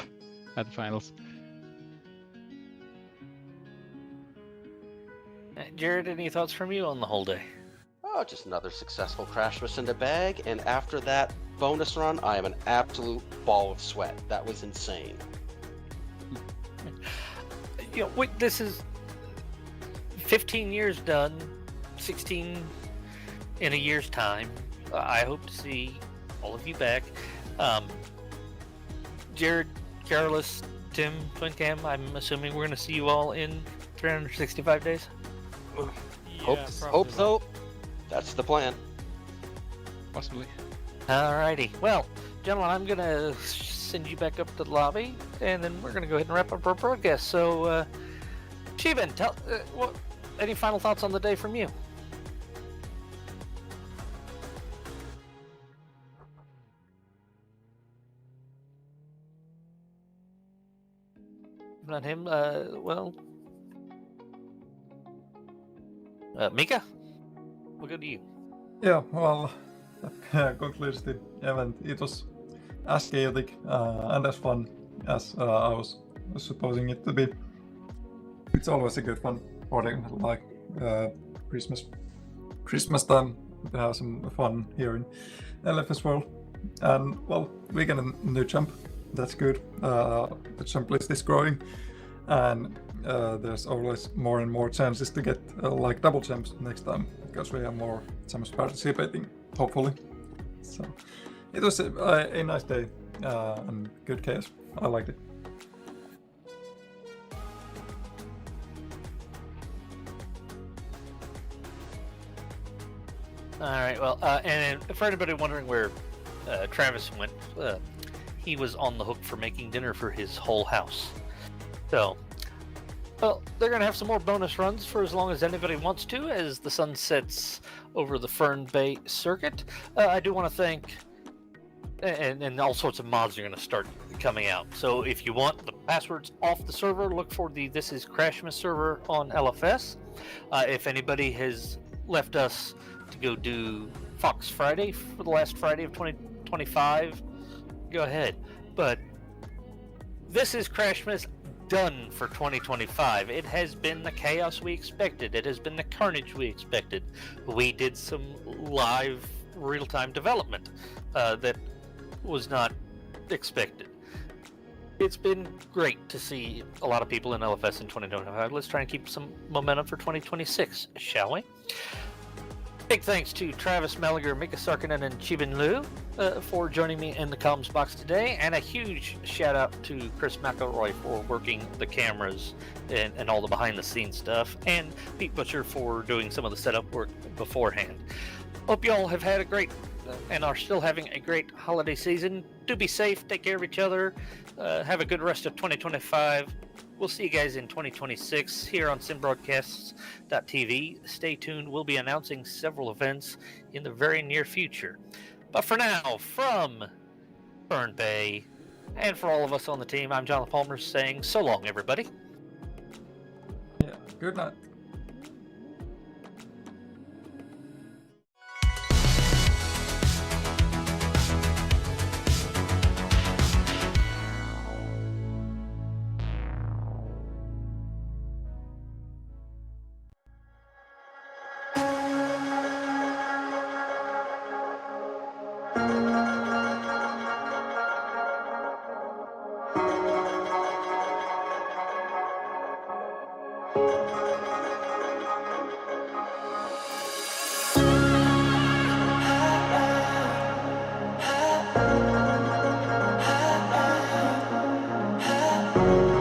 at the finals. Jared, any thoughts from you on the whole day? Oh, just another successful CRASHMAAS in the bag, and after that bonus run, I am an absolute ball of sweat. That was insane. You know, this is 15 years done, 16 in a year's time. I hope to see all of you back. Jared, Carolus, Tim, Twin Cam, I'm assuming we're going to see you all in 365 days? Hope so. That's the plan. Possibly. Alrighty. Well, gentlemen, I'm going to send you back up to the lobby, and then we're going to go ahead and wrap up our broadcast. So, Shivan, tell any final thoughts on the day from you? Not him. Mika, we'll go to you. Yeah, well, that concludes the event. It was as chaotic and as fun as I was supposing it to be. It's always a good fun for the Christmas time to have some fun here in LFS World. And well, we get a new champ. That's good. The champ list is growing, and there's always more and more chances to get like double champs next time because we have more champs participating, hopefully. So it was a nice day and good chaos. I liked it. All right. Well, and for anybody wondering where Travis went, he was on the hook for making dinner for his whole house. So, well, they're going to have some more bonus runs for as long as anybody wants to as the sun sets over the Fern Bay circuit. I do want to thank, and all sorts of mods are going to start coming out. So if you want the passwords off the server, look for the This Is CRASHMAAS server on LFS. If anybody has left us to go do Fox Friday for the last Friday of 2025, go ahead. But This Is CRASHMAAS done for 2025. It has been the chaos we expected. It has been the carnage we expected. We did some live real-time development that was not expected. It's been great to see a lot of people in LFS in 2025. Let's try and keep some momentum for 2026, shall we? Big thanks to Travis Melliger, Mika Sarkinen, and Chibin Liu for joining me in the comms box today, and a huge shout out to Chris McElroy for working the cameras and all the behind the scenes stuff, and Pete Butcher for doing some of the setup work beforehand. Hope you all have had a great and are still having a great holiday season. Do be safe, take care of each other, have a good rest of 2025. We'll see you guys in 2026 here on simbroadcasts.tv. Stay tuned. We'll be announcing several events in the very near future. But for now, from Fern Bay, and for all of us on the team, I'm Jonathan Palmer saying so long, everybody. Yeah, good night. you